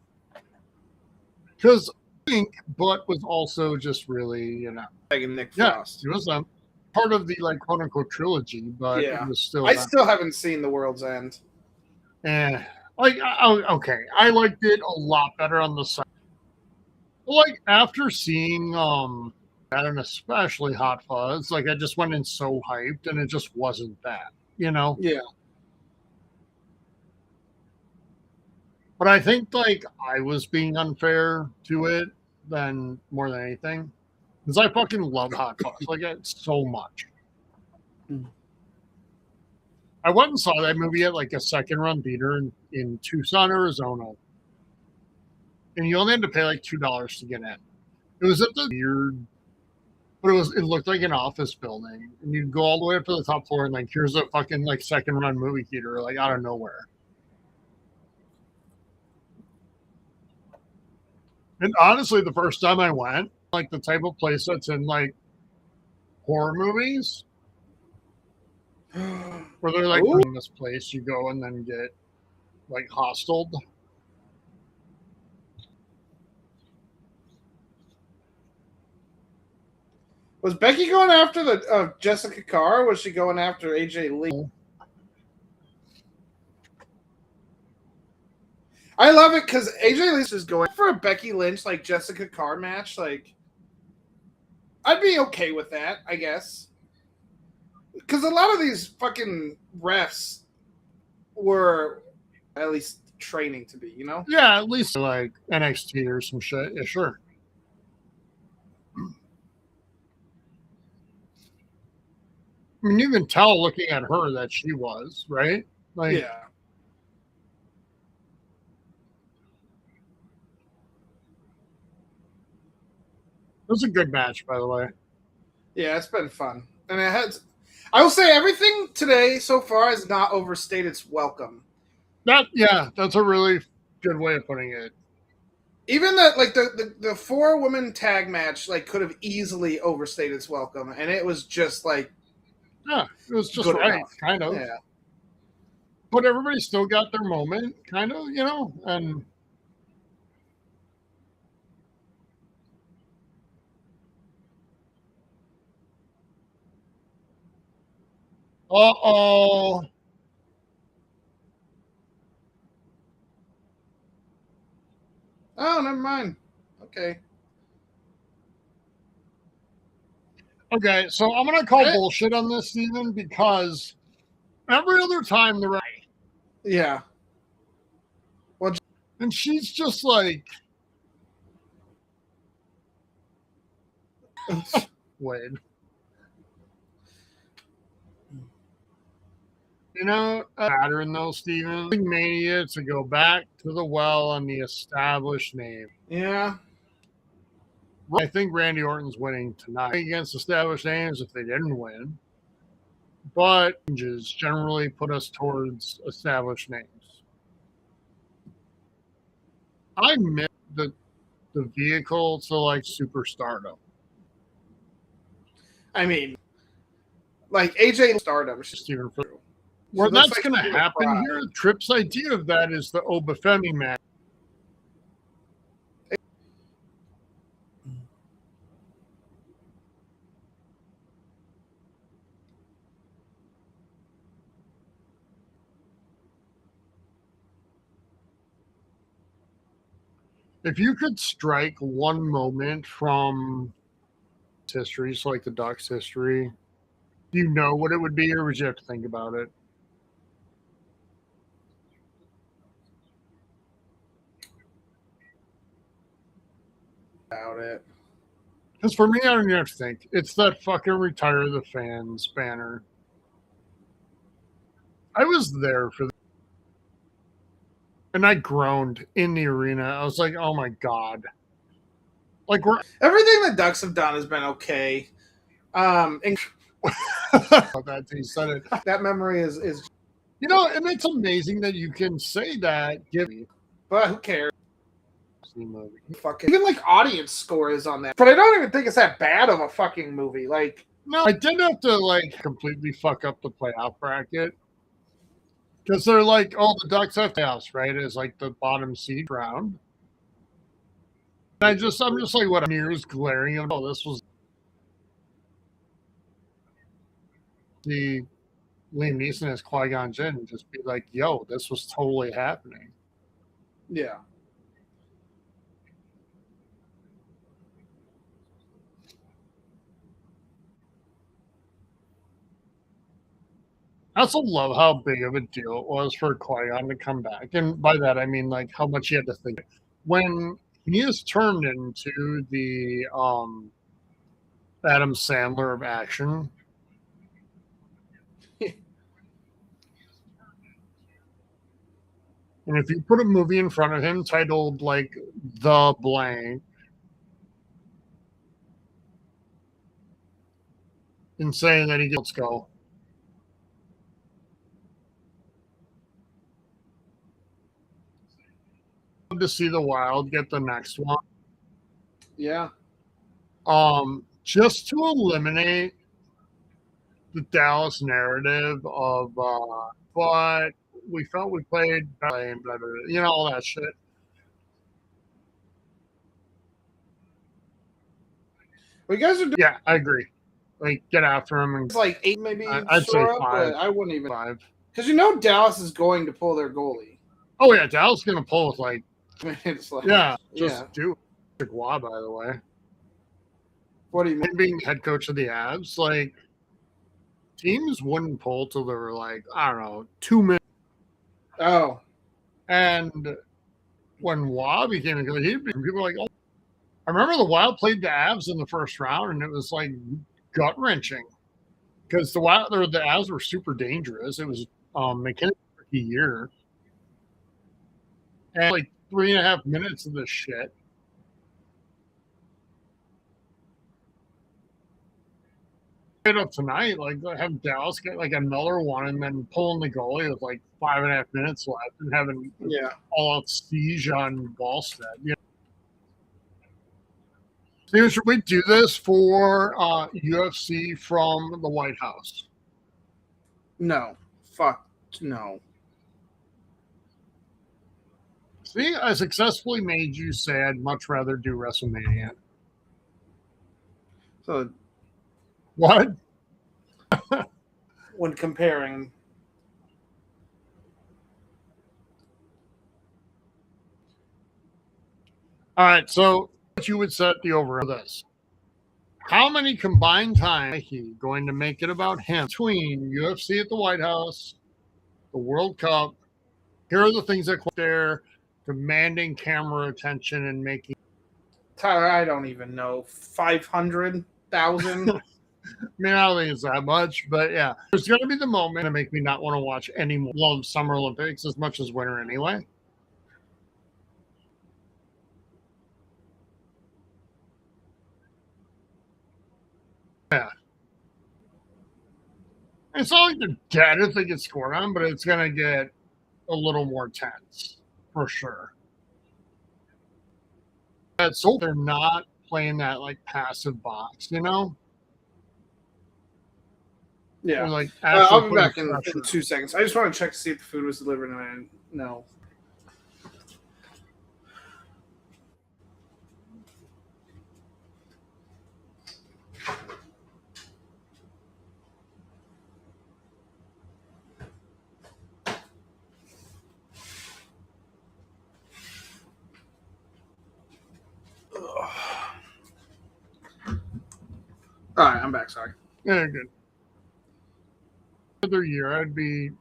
Speaker 1: Because I think Butt was also just really,
Speaker 2: Like Nick Frost.
Speaker 1: Yeah, it was them. part of the like quote unquote trilogy, but
Speaker 2: Yeah.
Speaker 1: it was still.
Speaker 2: I still haven't seen The World's End.
Speaker 1: Like okay, I liked it a lot better on the side. Like after seeing that and especially Hot Fuzz, like I just went in so hyped, and it just wasn't that, you know.
Speaker 2: Yeah.
Speaker 1: But I think like I was being unfair to it than more than anything, because I fucking love Hot Fuzz like so much. I went and saw that movie at like a second run theater in Tucson, Arizona, and you only had to pay like $2 to get in. It was at the weird, but it looked like an office building, and you'd go all the way up to the top floor, and like here's a fucking like second run movie theater like out of nowhere. And honestly, the first time I went, like the type of place that's in like horror movies, where they're like, in this place, you go and then get like hostled.
Speaker 2: Was Becky going after the Jessica Carr, or was she going after AJ Lee? I love it because AJ Lee's is going for a Becky Lynch like Jessica Carr match. Like, I'd be okay with that, I guess. Because a lot of these fucking refs were at least training to be, you know?
Speaker 1: Yeah, at least like NXT or some shit. Yeah, sure. I mean, you can tell looking at her that she was, right? Like,
Speaker 2: yeah.
Speaker 1: It was a good match, by the way.
Speaker 2: Yeah, it's been fun. And it has, I will say everything today so far has not overstayed its welcome.
Speaker 1: That's a really good way of putting it.
Speaker 2: Even that, like the 4-woman tag match, like could have easily overstayed its welcome, and it was just like,
Speaker 1: yeah, it was just right, enough. Kind of.
Speaker 2: Yeah,
Speaker 1: but everybody still got their moment, kind of, you know, and. Uh-oh.
Speaker 2: Oh, never mind.
Speaker 1: Okay, so I'm gonna call bullshit on this, Steven, because every other time the right.
Speaker 2: Yeah.
Speaker 1: Well, and she's just like, Wade. You know, pattern though, Steven. Mania to go back to the well on the established name.
Speaker 2: Yeah.
Speaker 1: I think Randy Orton's winning tonight against established names if they didn't win. But changes generally put us towards established names. I miss the vehicle to like superstardom.
Speaker 2: I mean, like AJ Stardom.
Speaker 1: Steven, where so that's like going to happen here, Tripp's idea of that is the Obafemi match. If you could strike one moment from history, so like the Ducks history, do you know what it would be, or would you have to think about it?
Speaker 2: About it.
Speaker 1: Because for me, I don't even have to think. It's that fucking retire the fans banner. I was there for that. And I groaned in the arena. I was like, oh my God. Like
Speaker 2: everything the Ducks have done has been okay. And that memory is
Speaker 1: you know, and it's amazing that you can say that,
Speaker 2: but who cares? Fucking even like audience score is on that, but I don't even think it's that bad of a fucking movie. Like,
Speaker 1: no, I did have to like completely fuck up the playoff bracket because they're like, oh, the Ducks have playoffs, right? Is like the bottom seed round. And I'm just like, what? Mirrors glaring. Oh, this was. the Liam Neeson as Qui-Gon Jinn and just be like, yo, this was totally happening.
Speaker 2: Yeah.
Speaker 1: I also love how big of a deal it was for Qui-Gon to come back. And by that, I mean, like, how much he had to think. When he is turned into the Adam Sandler of action, and if you put a movie in front of him titled, like, The Blank, and saying that he gets, let's go. To see the Wild get the next one.
Speaker 2: Yeah.
Speaker 1: Just to eliminate the Dallas narrative of, but we felt we played better, you know, all that shit.
Speaker 2: Well, you guys are doing.
Speaker 1: Yeah, I agree. Like, get after him. And
Speaker 2: it's like 8, maybe.
Speaker 1: I'd say 5.
Speaker 2: But I wouldn't even
Speaker 1: 5.
Speaker 2: Because you know Dallas is going to pull their goalie.
Speaker 1: Oh yeah, Dallas is gonna pull with like.
Speaker 2: It's like
Speaker 1: do it. Wow, by the way.
Speaker 2: What do you mean?
Speaker 1: Him being head coach of the Avs, like, teams wouldn't pull till they were like, I don't know, 2 minutes.
Speaker 2: Oh.
Speaker 1: And when Wow became a good, people were like, oh. I remember the Wild played the Avs in the first round, and it was like gut wrenching because the Avs were super dangerous. It was McKinnon's rookie year, and like 3.5 minutes of this shit. Up tonight, like, have Dallas get like another one and then pulling the goalie with like 5.5 minutes left and having all out siege on Ballstead. You know? Should we do this for UFC from the White House?
Speaker 2: No. Fuck no.
Speaker 1: See, I successfully made you say I'd much rather do WrestleMania.
Speaker 2: So
Speaker 1: what?
Speaker 2: When comparing.
Speaker 1: All right, so you would set the over of this. How many combined times is he going to make it about him between UFC at the White House, the World Cup? Here are the things that they're demanding camera attention and making.
Speaker 2: Tyler, I don't even know. 500,000.
Speaker 1: I mean, I don't think it's that much, but yeah, there's going to be the moment to make me not want to watch any more. Love Summer Olympics as much as winter anyway. Yeah. It's not like they're dead if they get scored on, but it's going to get a little more tense for sure. So they're not playing that like passive box, you know?
Speaker 2: Yeah.
Speaker 1: Like,
Speaker 2: I'll be back in 2 seconds. I just want to check to see if the food was delivered, and I know. All right, I'm back. Sorry.
Speaker 1: Yeah, good. Another year, I'd be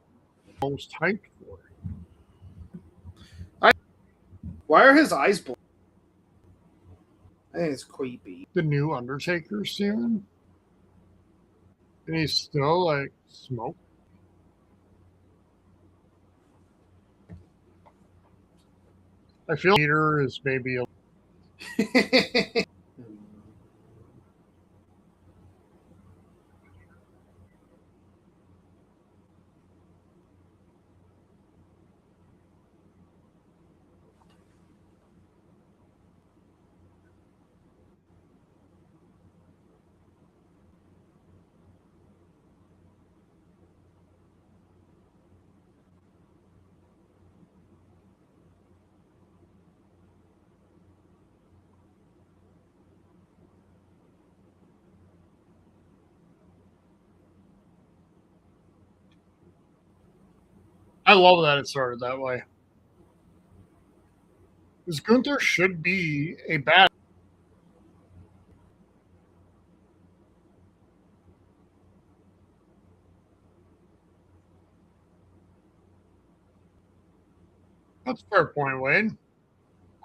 Speaker 1: most hyped for it.
Speaker 2: Why are his eyes blue? I think it's creepy.
Speaker 1: The new Undertaker soon, and he's still like smoke. I feel Peter is maybe a. I love that it started that way. Because Gunther should be a bad. That's a fair point, Wade.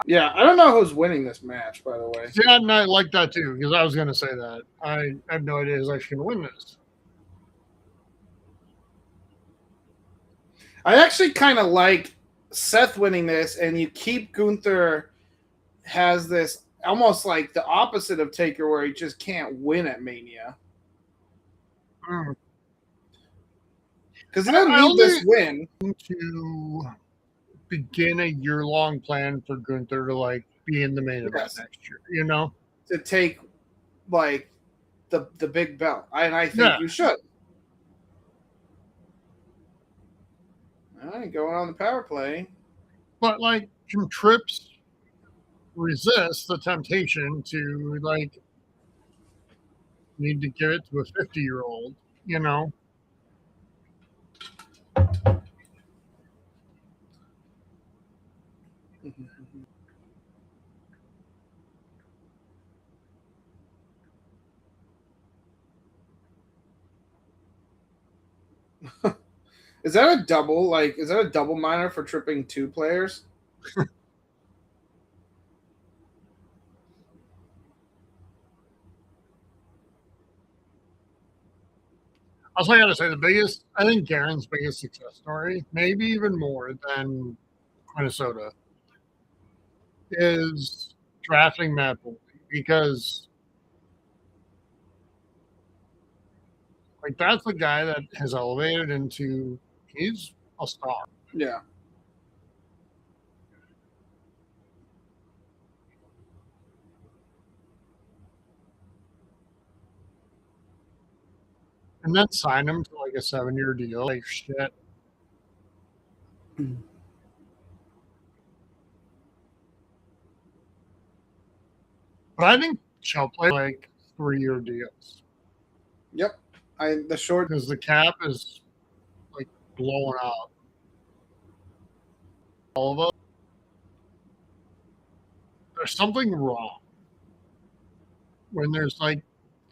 Speaker 2: Yeah, I don't know who's winning this match, by the way.
Speaker 1: Yeah, and I like that too, because I was going to say that. I have no idea who's actually going to win this.
Speaker 2: I actually kind of like Seth winning this, and you keep Gunther has this almost like the opposite of Taker, where he just can't win at Mania. Because he doesn't need this win
Speaker 1: to begin a year-long plan for Gunther to like be in the main event next year, you know,
Speaker 2: to take like the big belt. I think you should. All right, going on the power play.
Speaker 1: But like, can Trips resist the temptation to like need to give it to a 50-year-old, you know?
Speaker 2: Is that a double? Like, is that a double minor for tripping two players?
Speaker 1: Also, I got to say, I think Garen's biggest success story, maybe even more than Minnesota, is drafting Matt Foley, because like that's the guy that has elevated into he's a star.
Speaker 2: Yeah.
Speaker 1: And then sign him to like a 7-year deal. Like shit. But I think she'll play like 3-year deals.
Speaker 2: Yep. The short
Speaker 1: because the cap is like blowing out. All of us. There's something wrong when there's like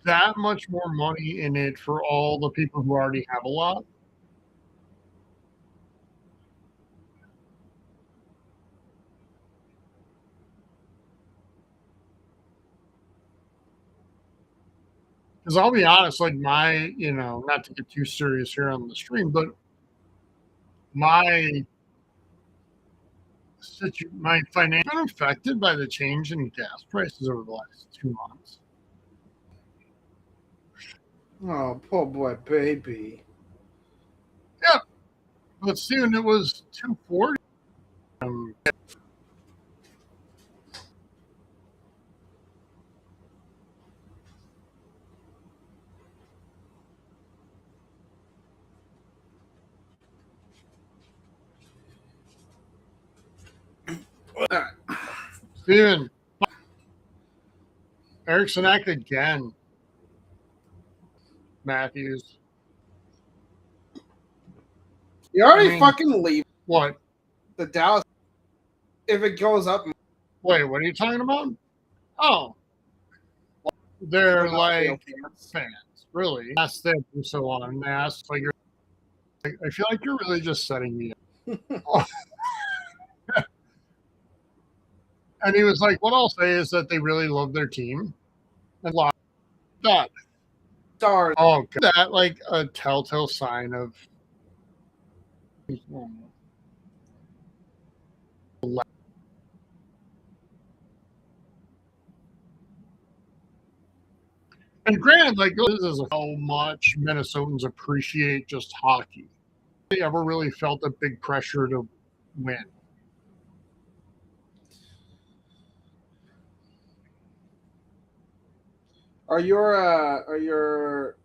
Speaker 1: that much more money in it for all the people who already have a lot. Because I'll be honest, like my, not to get too serious here on the stream, but my finance been affected by the change in gas prices over the last 2 months.
Speaker 2: Oh, poor boy, baby.
Speaker 1: Yeah, but soon it was $2.40. Steven, Erickson Eck again. Matthews.
Speaker 2: You already fucking leave.
Speaker 1: What?
Speaker 2: The Dallas. If it goes up.
Speaker 1: Wait, what are you talking about? Oh. They're like fans, really. Ask them for so long. And ask, like, I feel like you're really just setting me up. And he was like, what I'll say is that they really love their team. And lost that.
Speaker 2: Stars.
Speaker 1: Oh, God. That like a telltale sign of. And granted, like, this is how much Minnesotans appreciate just hockey. They ever really felt a big pressure to win.
Speaker 2: Are your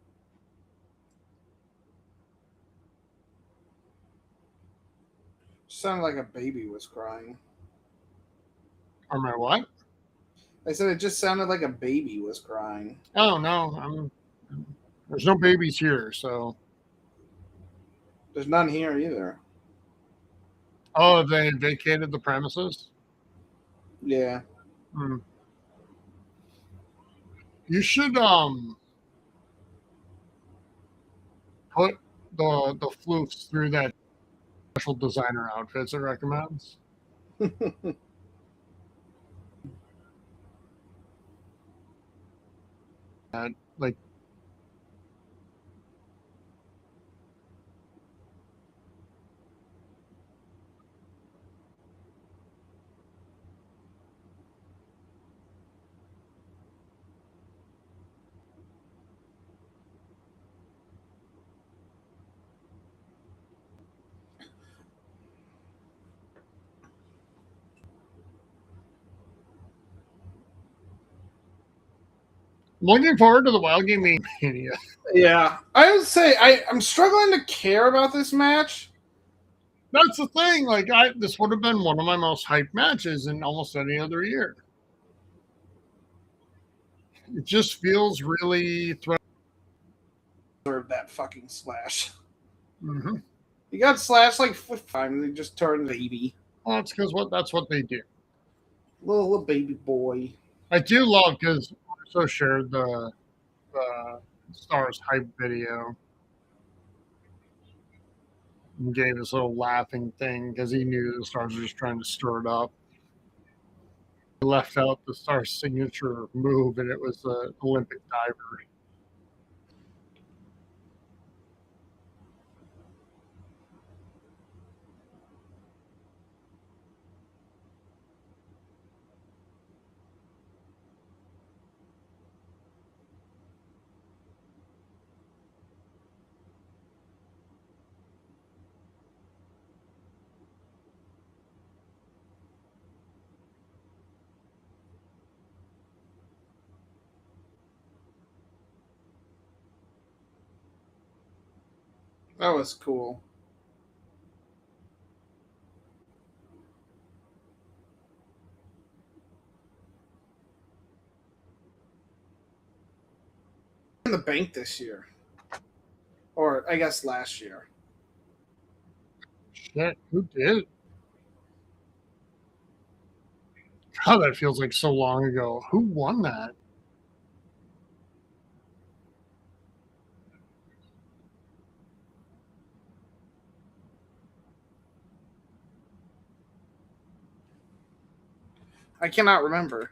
Speaker 2: sounded like a baby was crying.
Speaker 1: Am I what?
Speaker 2: I said it just sounded like a baby was crying.
Speaker 1: Oh no, there's no babies here, so
Speaker 2: there's none here either.
Speaker 1: Oh, they vacated the premises?
Speaker 2: Yeah.
Speaker 1: Hmm. You should put the floofs through that special designer outfits it recommends. Like, looking forward to the Wild Game Mania.
Speaker 2: Yeah. I would say I'm struggling to care about this match.
Speaker 1: That's the thing. Like, this would have been one of my most hyped matches in almost any other year. It just feels really
Speaker 2: Deserve that fucking slash.
Speaker 1: Mm-hmm.
Speaker 2: He got slashed like 5 times and he just turned baby.
Speaker 1: Well, it's because that's what they do.
Speaker 2: Little baby boy.
Speaker 1: I do love because also shared the Stars hype video and gave this little laughing thing because he knew the Stars were just trying to stir it up. He left out the Stars' signature move, and it was the Olympic diver.
Speaker 2: That was cool. In the bank this year. Or I guess last year.
Speaker 1: Shit, who did? God, that feels like so long ago. Who won that?
Speaker 2: I cannot remember.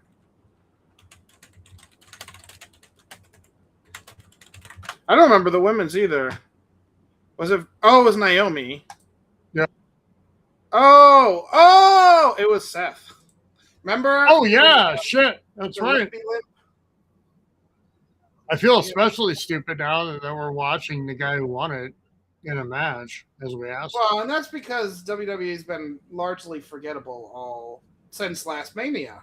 Speaker 2: I don't remember the women's either. Was it? Oh, it was Naomi.
Speaker 1: Yeah.
Speaker 2: Oh, it was Seth. Remember?
Speaker 1: Oh yeah, shit. That's right. I feel especially stupid now that we're watching the guy who won it in a match as we asked.
Speaker 2: Well, and that's because WWE's been largely forgettable all since last Mania.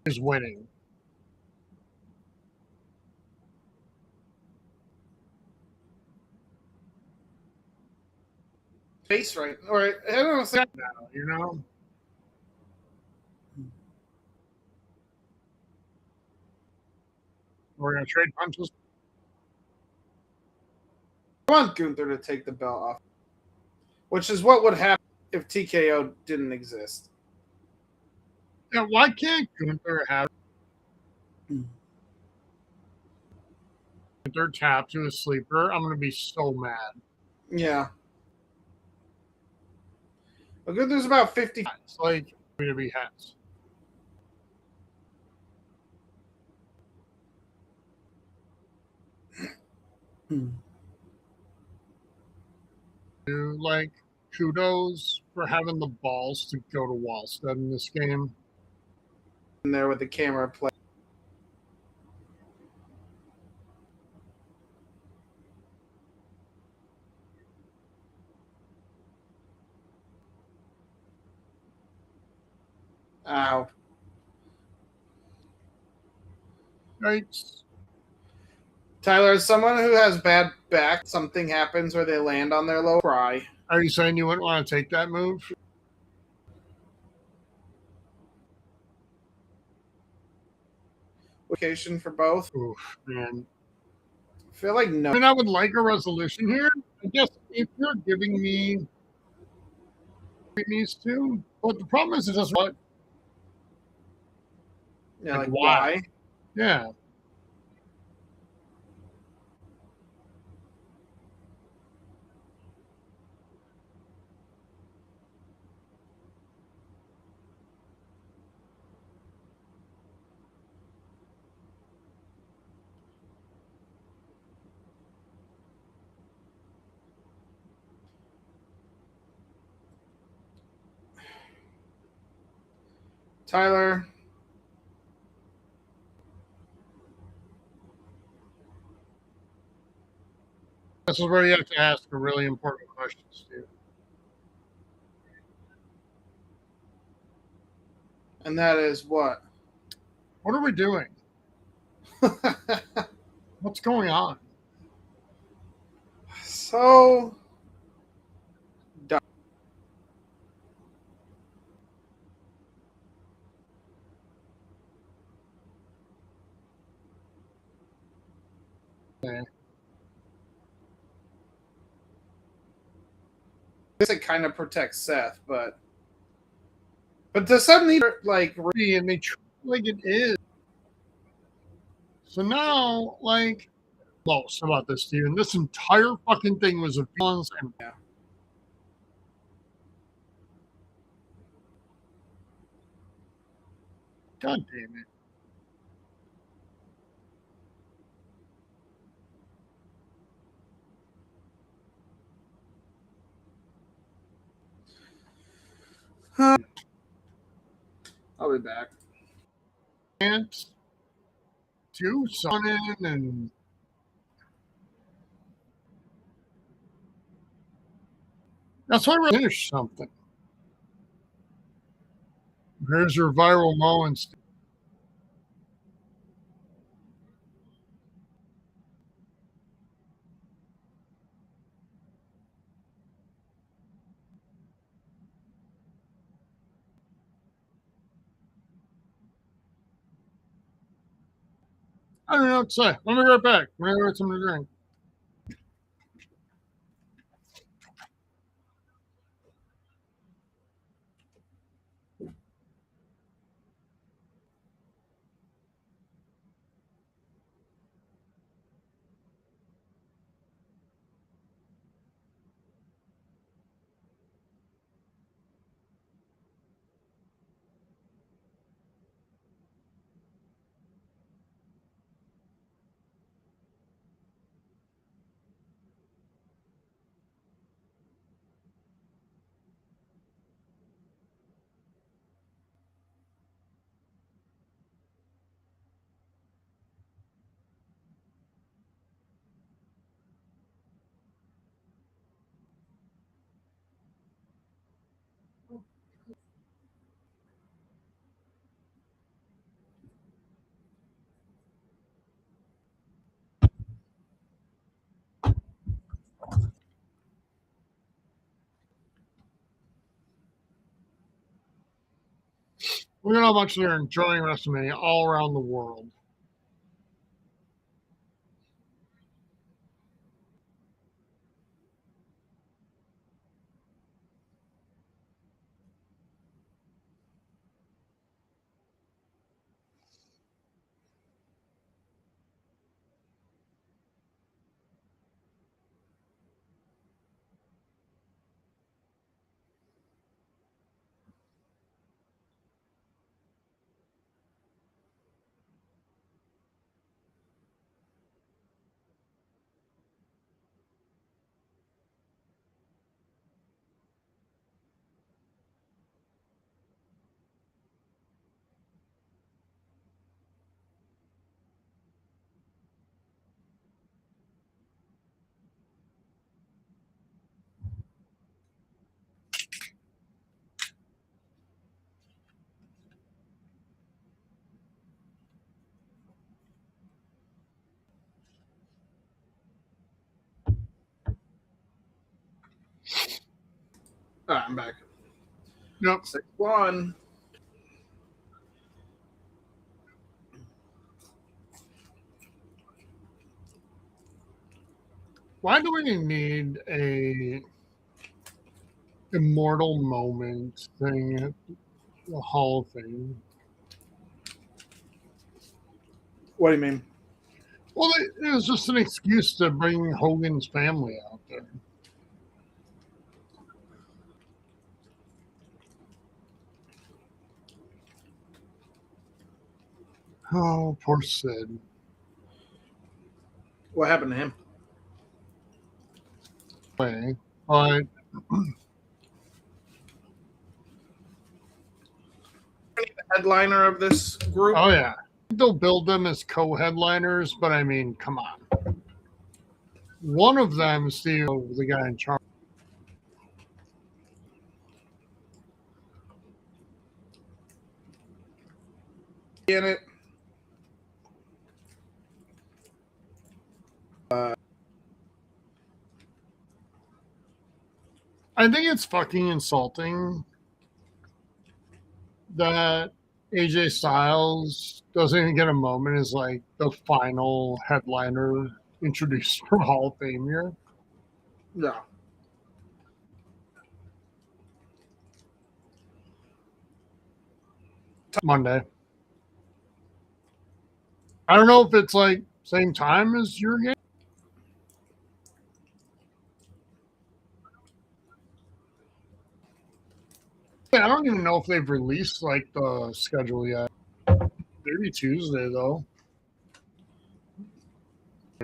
Speaker 1: Is winning.
Speaker 2: Face right, or I don't know.
Speaker 1: Now, you know. We're gonna trade punches.
Speaker 2: I want Gunther to take the belt off, which is what would happen if TKO didn't exist.
Speaker 1: Yeah, why can't Gunther have Gunther tap to a sleeper? I'm gonna be so mad.
Speaker 2: Yeah. Well, Gunther's about 50.
Speaker 1: It's like WWE has. Like, kudos for having the balls to go to Wallstead in this game.
Speaker 2: In there with the camera play. Ow.
Speaker 1: Yikes.
Speaker 2: Tyler, as someone who has bad back, something happens where they land on their low cry.
Speaker 1: Are you saying you wouldn't want to take that move?
Speaker 2: Vacation for both.
Speaker 1: Oof, man.
Speaker 2: I feel like no.
Speaker 1: I mean, I would like a resolution here. I guess if you're giving me these two, but the problem is just what?
Speaker 2: Yeah, like why?
Speaker 1: Yeah.
Speaker 2: Tyler.
Speaker 1: This is where you have to ask a really important question, Steve.
Speaker 2: And that is what?
Speaker 1: What are we doing? What's going on?
Speaker 2: So dumb.
Speaker 1: Okay.
Speaker 2: It kind of protects Seth, but does Seth need like
Speaker 1: And they treat it like it is. So now, like, most about this, Steven. This entire fucking thing was a villains and
Speaker 2: yeah.
Speaker 1: God damn it.
Speaker 2: I'll be back.
Speaker 1: Can't do something and that's why we're finish something. Here's your viral moments. I don't know what to say. Let me be right back. I'm going to get something to drink. Look at how much they're enjoying WrestleMania all around the world.
Speaker 2: All right, I'm back.
Speaker 1: Yep.
Speaker 2: 6-1.
Speaker 1: Why do we need a immortal moment thing at the Hall of Fame?
Speaker 2: What do you mean?
Speaker 1: Well, it was just an excuse to bring Hogan's family out there. Oh, poor Sid.
Speaker 2: What happened to him?
Speaker 1: But the
Speaker 2: Headliner of this group?
Speaker 1: oh yeah, they'll build them as co-headliners, but I mean, come on. One of them is the guy in charge.
Speaker 2: In it.
Speaker 1: I think it's fucking insulting that AJ Styles doesn't even get a moment as like the final headliner introduced for Hall of Fame here.
Speaker 2: No.
Speaker 1: Monday. I don't know if it's like same time as your game. I don't even know if they've released like the schedule yet. Maybe Tuesday though.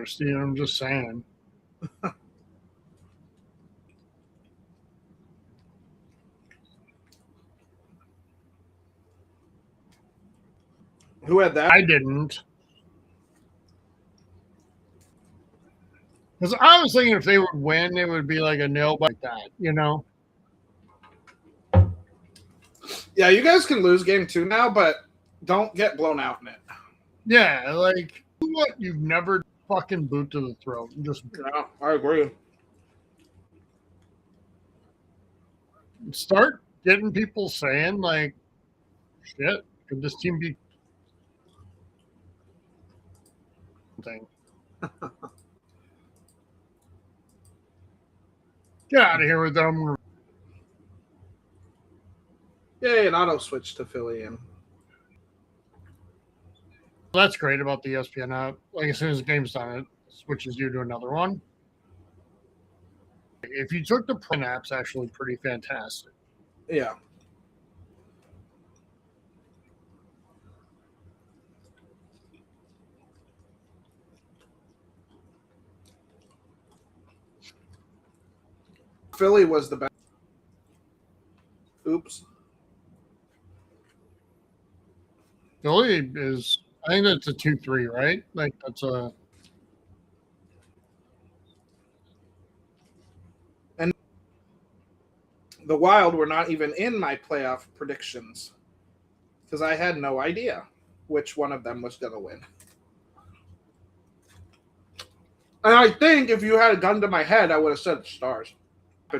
Speaker 1: Steve, I'm just saying.
Speaker 2: Who had that?
Speaker 1: I didn't. Because I was thinking if they would win, it would be like a nail like that, you know?
Speaker 2: Yeah, you guys can lose game 2 now, but don't get blown out in it.
Speaker 1: Yeah, like what you've never fucking boot to the throat. Just
Speaker 2: Yeah, I agree.
Speaker 1: start getting people saying like, shit, could this team be thing? Get out of here with them.
Speaker 2: Yay, an auto switch to Philly in.
Speaker 1: That's great about the ESPN app. Like as soon as the game's done, it switches you to another one. If you took the print app's actually pretty fantastic.
Speaker 2: Yeah. Philly was the best. Oops.
Speaker 1: Philly is, I think that's a 2-3, right? Like that's a.
Speaker 2: And the Wild were not even in my playoff predictions because I had no idea which one of them was going to win. And I think if you had a gun to my head, I would have said Stars.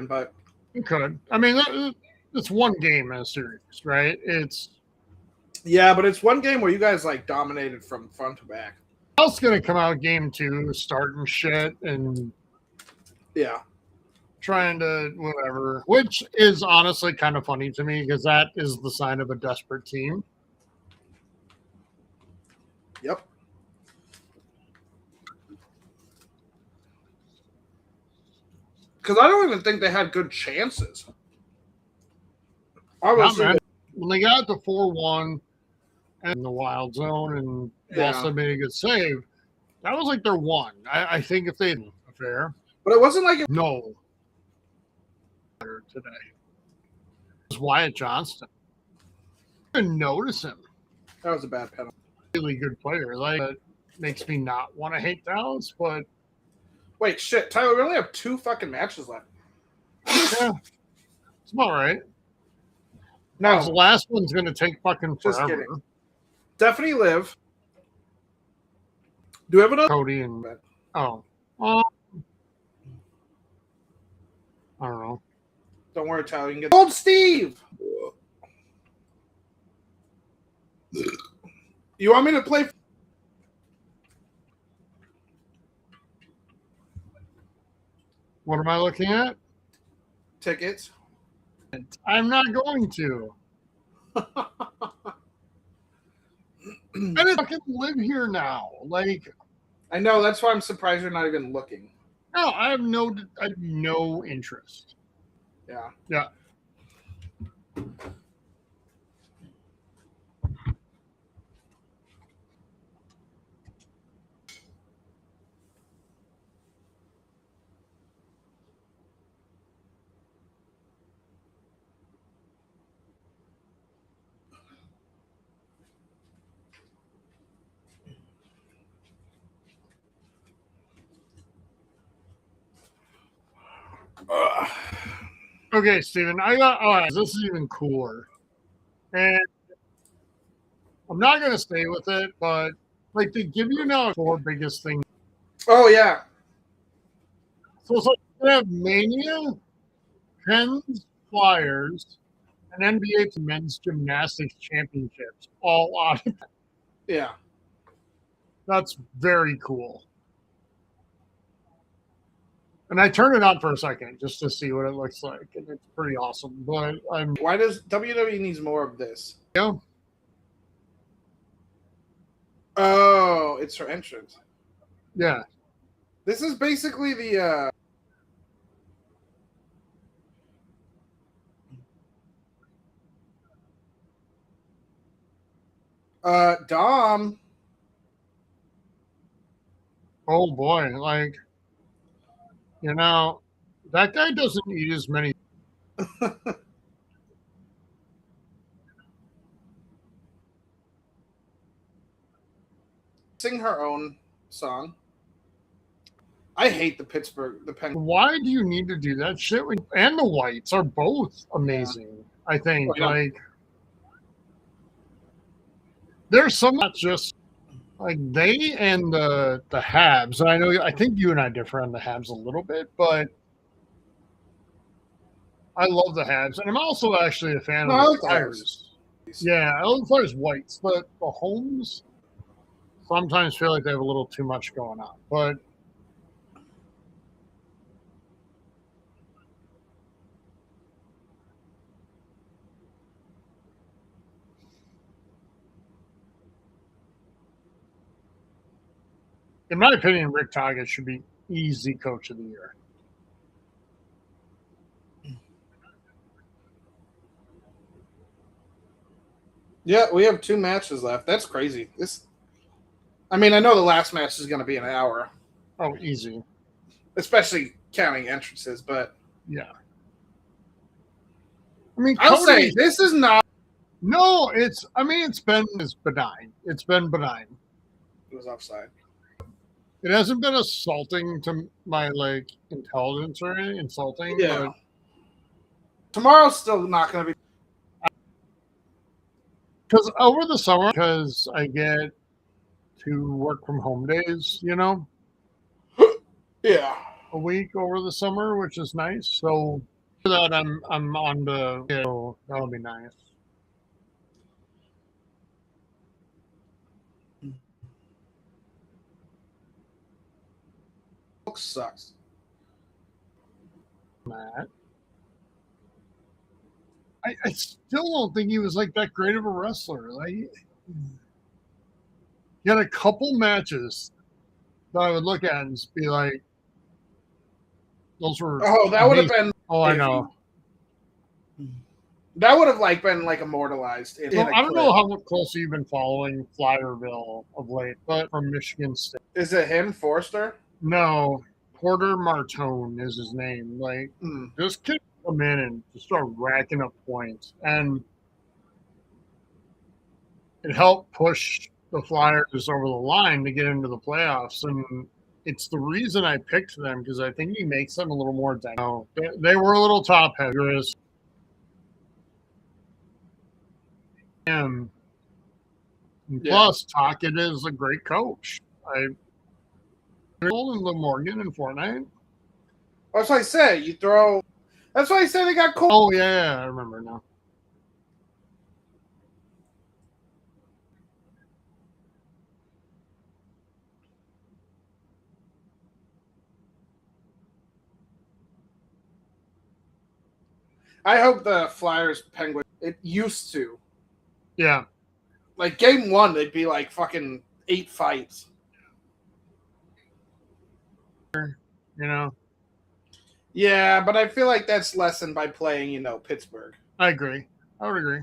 Speaker 2: But
Speaker 1: You could. I mean, it's one game in a series, right? It's.
Speaker 2: Yeah, but it's one game where you guys like dominated from front to back.
Speaker 1: Else going to come out game 2, starting shit and
Speaker 2: Yeah.
Speaker 1: trying to whatever, which is honestly kind of funny to me because that is the sign of a desperate team.
Speaker 2: Yep. Because I don't even think they had good chances. Obviously,
Speaker 1: when they got to 4-1 in the Wild Zone and also made a good save, that was like their one. I think if they fair,
Speaker 2: but it wasn't like
Speaker 1: no. Today it was Wyatt Johnston. I didn't notice him.
Speaker 2: That was a bad penalty.
Speaker 1: Really good player. Like that makes me not want to hate Dallas, but
Speaker 2: wait, shit, Tyler, we only have 2 fucking matches left.
Speaker 1: Yeah, it's all right.
Speaker 2: No,
Speaker 1: the last one's going to take fucking forever.
Speaker 2: Just kidding. Stephanie Liv. Do we have another?
Speaker 1: Cody and I don't know.
Speaker 2: Don't worry, Tyler. You can get Old Steve. You want me to play?
Speaker 1: What am I looking at?
Speaker 2: Tickets.
Speaker 1: I'm not going to. I just fucking live here now. Like,
Speaker 2: I know, that's why I'm surprised you're not even looking.
Speaker 1: no, I have no interest.
Speaker 2: Yeah.
Speaker 1: Yeah. Okay, Steven, all right, this is even cooler. And I'm not going to stay with it, but like they give you now 4 biggest things.
Speaker 2: Oh, yeah.
Speaker 1: So it's like you have Mania, Pens, Flyers, and NBA Men's Gymnastics Championships all on it.
Speaker 2: Yeah.
Speaker 1: That's very cool. And I turned it on for a second just to see what it looks like, and it's pretty awesome. But
Speaker 2: why does WWE needs more of this?
Speaker 1: Yeah.
Speaker 2: Oh, it's her entrance.
Speaker 1: Yeah.
Speaker 2: This is basically the Dom.
Speaker 1: Oh boy, like, you know, that guy doesn't eat as many.
Speaker 2: Sing her own song. I hate the Penguins.
Speaker 1: Why do you need to do that shit? And the Whites are both amazing. Yeah. I think like there's some not just like they and the Habs. And I think you and I differ on the Habs a little bit, but I love the Habs, and I'm also actually a fan of the Flyers. Yeah, I love the Flyers Whites, but the Homes sometimes feel like they have a little too much going on. But in my opinion, Rick Tocchet should be easy Coach of the Year.
Speaker 2: Yeah, we have 2 matches left. That's crazy. I mean, I know the last match is going to be an hour.
Speaker 1: Oh, easy.
Speaker 2: Especially counting entrances, but
Speaker 1: yeah. I mean,
Speaker 2: I'll say this is not.
Speaker 1: No, it's benign. It's been benign.
Speaker 2: It was offside.
Speaker 1: It hasn't been assaulting to my like intelligence or anything. Insulting.
Speaker 2: Yeah.
Speaker 1: But
Speaker 2: tomorrow's still not going to be.
Speaker 1: Because over the summer, because I get to work from home days, you know.
Speaker 2: Yeah.
Speaker 1: A week over the summer, which is nice. So for that I'm on the that'll be nice.
Speaker 2: Sucks.
Speaker 1: Matt. I still don't think he was like that great of a wrestler. Like he had a couple matches that I would look at and just be like, those were.
Speaker 2: Oh, that would have been.
Speaker 1: Oh, I know.
Speaker 2: That would have been immortalized.
Speaker 1: I don't know how close you've been following Flyerville of late, but from Michigan State.
Speaker 2: Is it him, Forster?
Speaker 1: No, Porter Martone is his name. Like this kid come in and just start racking up points, and it helped push the Flyers over the line to get into the playoffs. And it's the reason I picked them because I think he makes them a little more dynamic. They were a little top heavy. And plus, Tocchet is a great coach. In the Morgan in Fortnite.
Speaker 2: That's what I said. You throw That's why I said they got Cody.
Speaker 1: Oh, yeah, I remember now.
Speaker 2: I hope the Flyers Penguins. It used to.
Speaker 1: Yeah.
Speaker 2: Like game 1, they'd be like fucking 8 fights.
Speaker 1: You know.
Speaker 2: Yeah, but I feel like that's lessened by playing, Pittsburgh.
Speaker 1: I agree. I would agree.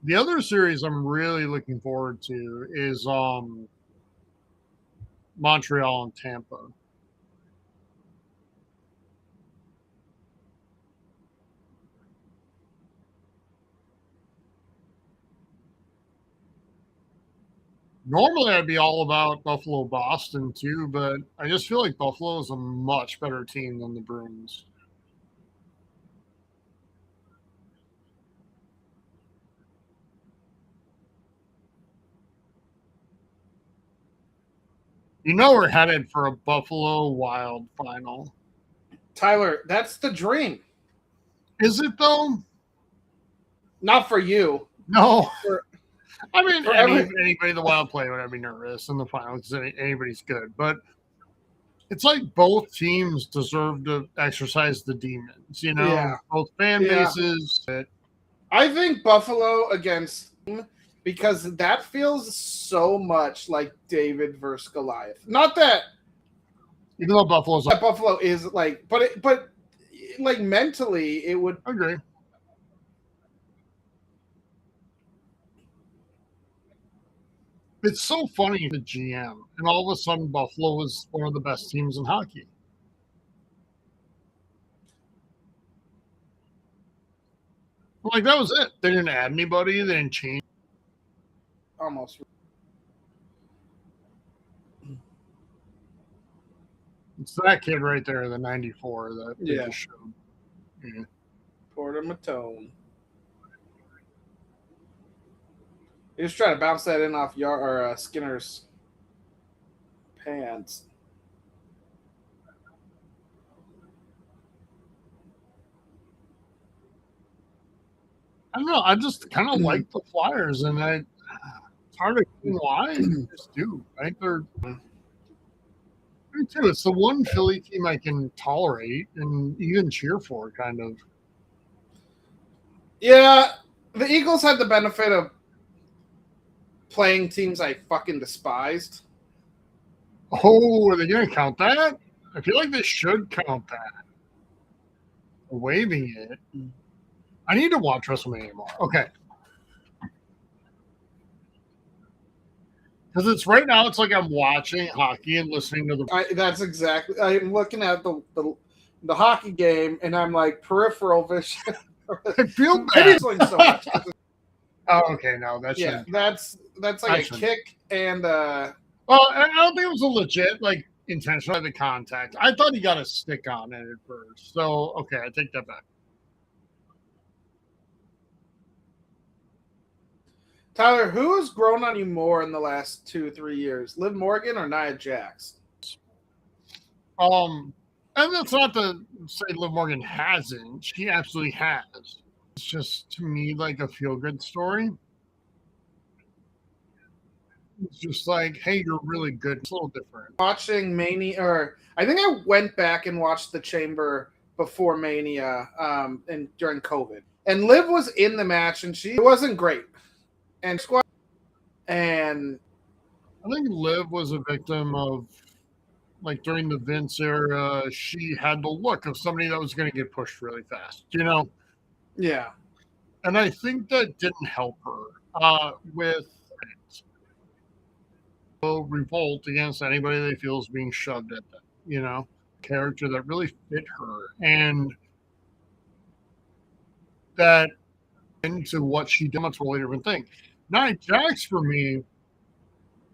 Speaker 1: The other series I'm really looking forward to is Montreal and Tampa. Normally, I'd be all about Buffalo Boston too, but I just feel like Buffalo is a much better team than the Bruins. We're headed for a Buffalo Wild final.
Speaker 2: Tyler, that's the dream.
Speaker 1: Is it though?
Speaker 2: Not for you.
Speaker 1: No. I mean,
Speaker 2: For
Speaker 1: anybody the Wild play would I'd be nervous in the final because anybody's good. But it's like both teams deserve to exercise the demons,
Speaker 2: Yeah.
Speaker 1: Both fan bases.
Speaker 2: I think Buffalo against, because that feels so much like David versus Goliath. Not that,
Speaker 1: even though
Speaker 2: Buffalo is like, but like mentally, it would.
Speaker 1: I agree. It's so funny, the GM, and all of a sudden Buffalo was one of the best teams in hockey. Like, that was it. They didn't add anybody. They didn't change.
Speaker 2: Almost.
Speaker 1: It's that kid right there, the 94 that they just showed. Yeah.
Speaker 2: Porter Matone. He was trying to bounce that in off Skinner's pants.
Speaker 1: I don't know. I just kind of like the Flyers, and it's hard to explain why. I just do. I think they're. Me too. It's the one Philly team I can tolerate and even cheer for, kind of.
Speaker 2: Yeah, the Eagles had the benefit of playing teams I fucking despised.
Speaker 1: Oh, are they going to count that? I feel like they should count that. Waving it. I need to watch WrestleMania more. Okay. Because it's right now, it's like I'm watching hockey and listening to the.
Speaker 2: That's exactly. I'm looking at the hockey game, and I'm like peripheral vision.
Speaker 1: I feel bad.
Speaker 2: So much.
Speaker 1: Oh, okay. No, that's
Speaker 2: that's like a kick and.
Speaker 1: Well, I don't think it was a legit intentional the contact. I thought he got a stick on it at first. So okay, I take that back.
Speaker 2: Tyler, who has grown on you more in the last 2-3 years? Liv Morgan or Nia Jax?
Speaker 1: And that's not to say Liv Morgan hasn't. She absolutely has. It's just, to me, like a feel-good story. It's just like, hey, you're really good. It's a little different.
Speaker 2: Watching Mania, I think I went back and watched the Chamber before Mania and during COVID. And Liv was in the match, and she wasn't great. And I
Speaker 1: think Liv was a victim of, during the Vince era, she had the look of somebody that was going to get pushed really fast,
Speaker 2: Yeah.
Speaker 1: And I think that didn't help her with revolt against anybody they feel is being shoved at them, character that really fit her. And that into what she did, that's a really different thing. Nia Jax, for me,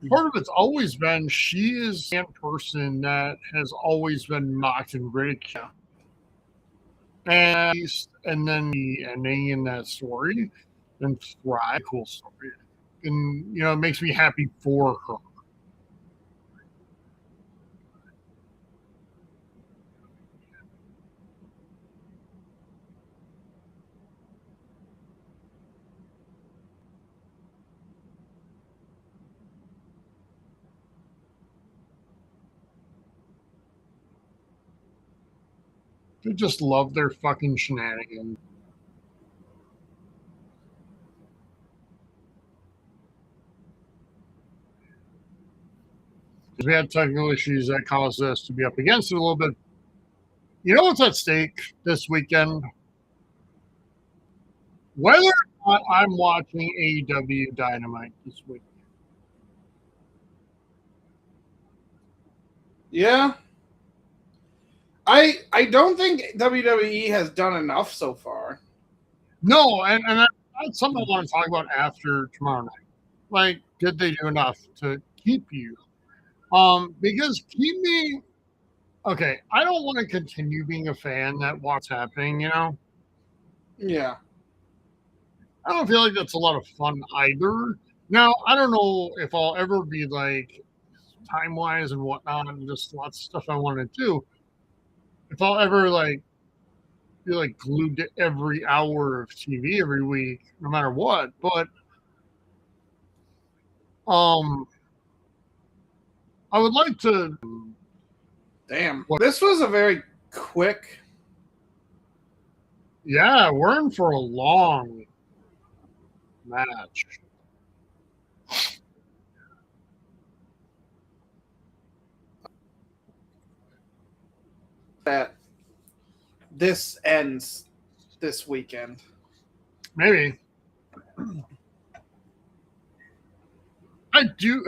Speaker 1: part of it's always been she is a person that has always been mocked and ridiculed. And then the ending in that story and thrive, cool story. And, it makes me happy for her. They just love their fucking shenanigans. We had technical issues that caused us to be up against it a little bit. You know what's at stake this weekend? Whether or not I'm watching AEW Dynamite this week.
Speaker 2: Yeah. I don't think WWE has done enough so far.
Speaker 1: No, and that's something I want to talk about after tomorrow night. Like, did they do enough to keep you? Because keep me okay. I don't want to continue being a fan that what's happening.
Speaker 2: Yeah.
Speaker 1: I don't feel like that's a lot of fun either. Now, I don't know if I'll ever be like time wise and whatnot, and just lots of stuff I want to do. If I'll ever like be like glued to every hour of TV every week, no matter what. But I would like to.
Speaker 2: Damn. This was a very quick.
Speaker 1: Yeah, we're in for a long match.
Speaker 2: That this ends this weekend.
Speaker 1: Maybe. I do.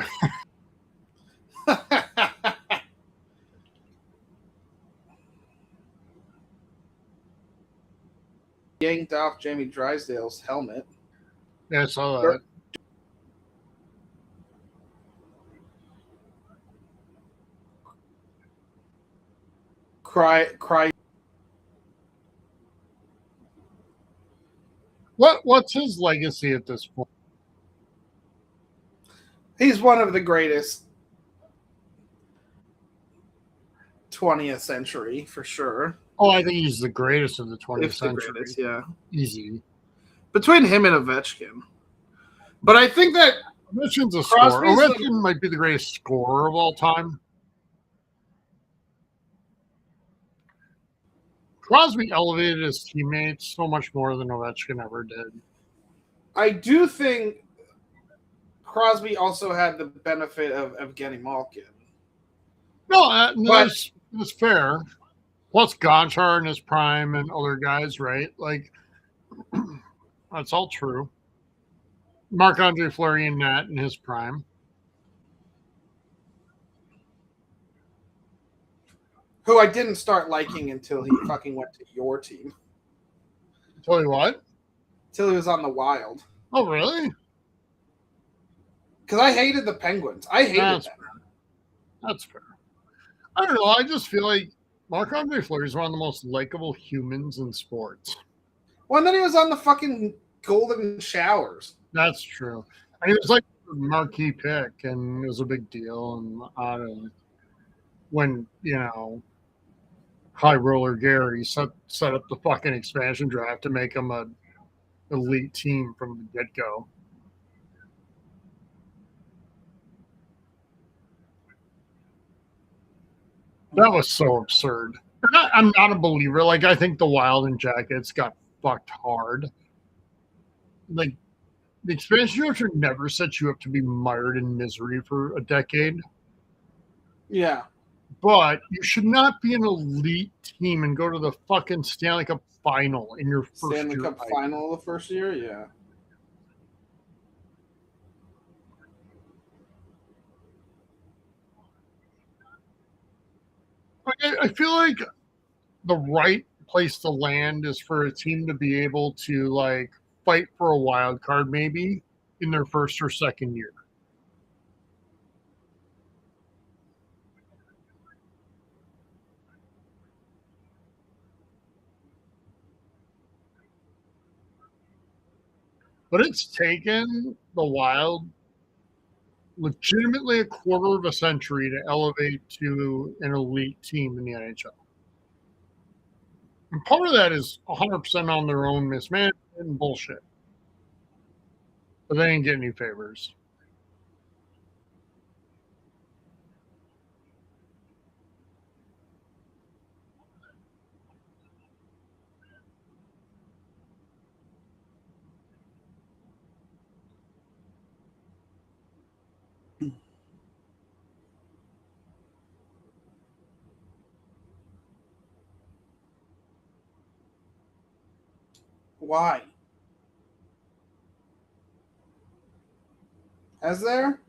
Speaker 2: Yanked off Jamie Drysdale's helmet.
Speaker 1: Yeah, I saw that.
Speaker 2: Cry.
Speaker 1: What's his legacy at this point?
Speaker 2: He's one of the greatest 20th century for sure.
Speaker 1: Oh, I think he's the greatest of the 20th century.
Speaker 2: The greatest, yeah.
Speaker 1: Easy.
Speaker 2: Between him and Ovechkin. But I think that
Speaker 1: Ovechkin's a scorer. Ovechkin might be the greatest scorer of all time. Crosby elevated his teammates so much more than Ovechkin ever did.
Speaker 2: I do think Crosby also had the benefit of getting Malkin.
Speaker 1: No, that's fair. Plus Gonchar in his prime and other guys, right? Like, that's all true. Marc-Andre Fleury and Nat in his prime.
Speaker 2: Who I didn't start liking until he fucking went to your team.
Speaker 1: Tell you what?
Speaker 2: Until he was on the Wild.
Speaker 1: Oh, really?
Speaker 2: Because I hated the Penguins. I hated them.
Speaker 1: That's fair. I don't know. I just feel like Marc-Andre Fleury is one of the most likable humans in sports.
Speaker 2: Well, and then he was on the fucking Golden Showers.
Speaker 1: That's true. And he was like a marquee pick, and it was a big deal. And I don't know. When, High Roller Gary set up the fucking expansion draft to make him an elite team from the get-go. That was so absurd. I'm not a believer. Like, I think the Wild and Jackets got fucked hard. Like, the expansion draft should never set you up to be mired in misery for a decade.
Speaker 2: Yeah.
Speaker 1: But you should not be an elite team and go to the fucking Stanley Cup final in your first
Speaker 2: Stanley
Speaker 1: year.
Speaker 2: Cup final the first year? Yeah.
Speaker 1: I feel like the right place to land is for a team to be able to, like, fight for a wild card maybe in their first or second year. But it's taken the Wild legitimately a quarter of a century to elevate to an elite team in the NHL. And part of that is 100% on their own mismanagement and bullshit. But they didn't get any favors.
Speaker 2: Why? Has there?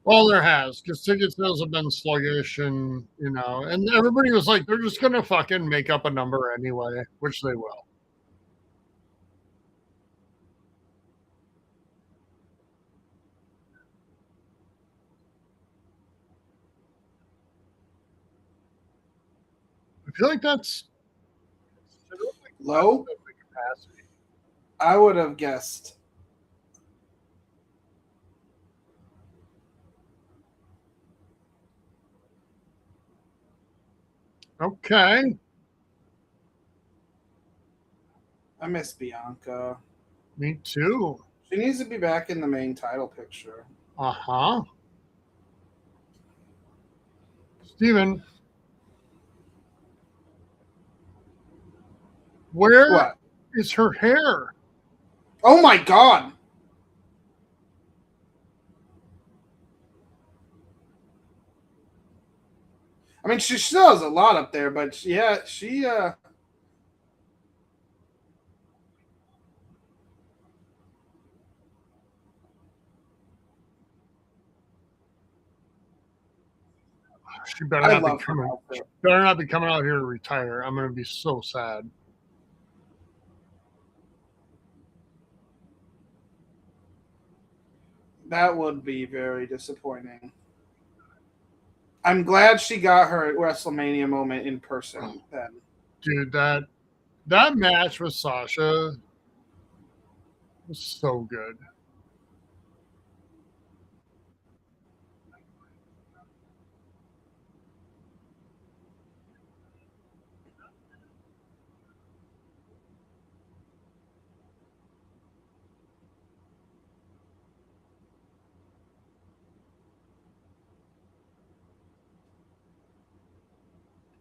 Speaker 1: Well, there has, because ticket sales have been sluggish, and and everybody was like, they're just gonna fucking make up a number anyway, which they will. I feel like that's
Speaker 2: Low? I would have guessed.
Speaker 1: Okay.
Speaker 2: I miss Bianca.
Speaker 1: Me too.
Speaker 2: She needs to be back in the main title picture.
Speaker 1: Uh-huh. Steven, where is her hair?
Speaker 2: Oh my god! I mean, she still has a lot up there, but yeah, she
Speaker 1: She better not be coming. She better not be coming out here to retire. I'm gonna be so sad.
Speaker 2: That would be very disappointing. I'm glad she got her WrestleMania moment in person then.
Speaker 1: Dude, that match with Sasha was so good.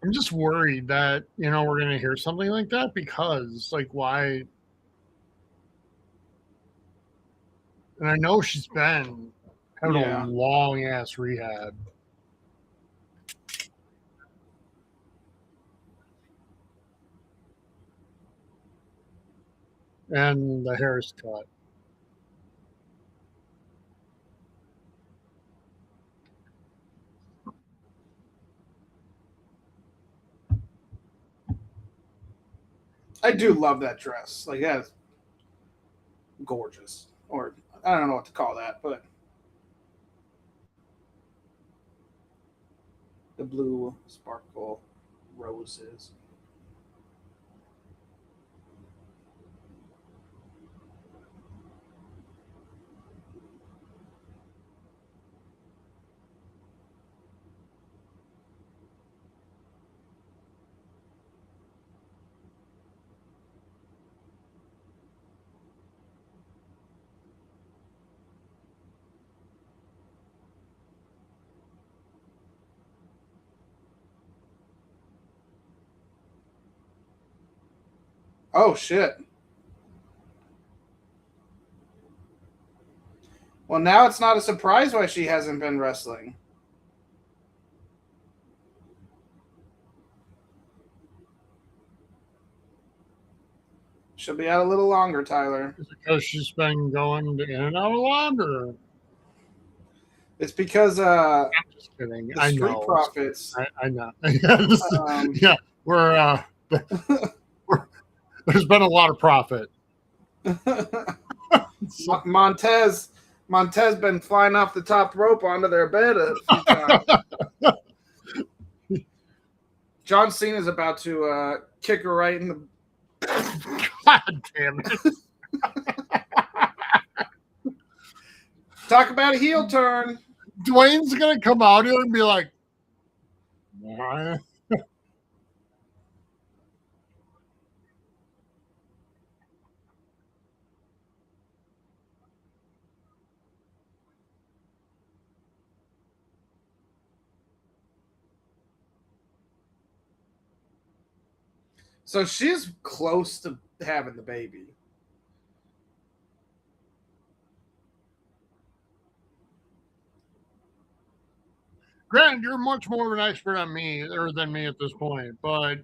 Speaker 1: I'm just worried that, we're going to hear something like that because, like, why? And I know she's been having a long ass rehab. And the hair is cut.
Speaker 2: I do love that dress. Like, that's gorgeous. Or, I don't know what to call that, but the blue sparkle roses. Oh, shit. Well, now it's not a surprise why she hasn't been wrestling. She'll be out a little longer, Tyler.
Speaker 1: Is it because she's been going in and out a lot, or?
Speaker 2: It's because
Speaker 1: I'm just kidding.
Speaker 2: The Street Profits.
Speaker 1: I know. Yeah, there's been a lot of profit.
Speaker 2: Montez been flying off the top rope onto their bed a few times. John Cena's about to kick her right in the.
Speaker 1: God damn it!
Speaker 2: Talk about a heel turn.
Speaker 1: Dwayne's gonna come out here and be like, "What?"
Speaker 2: So she's close to having the baby.
Speaker 1: Grant, you're much more of an expert on me or than me at this point, but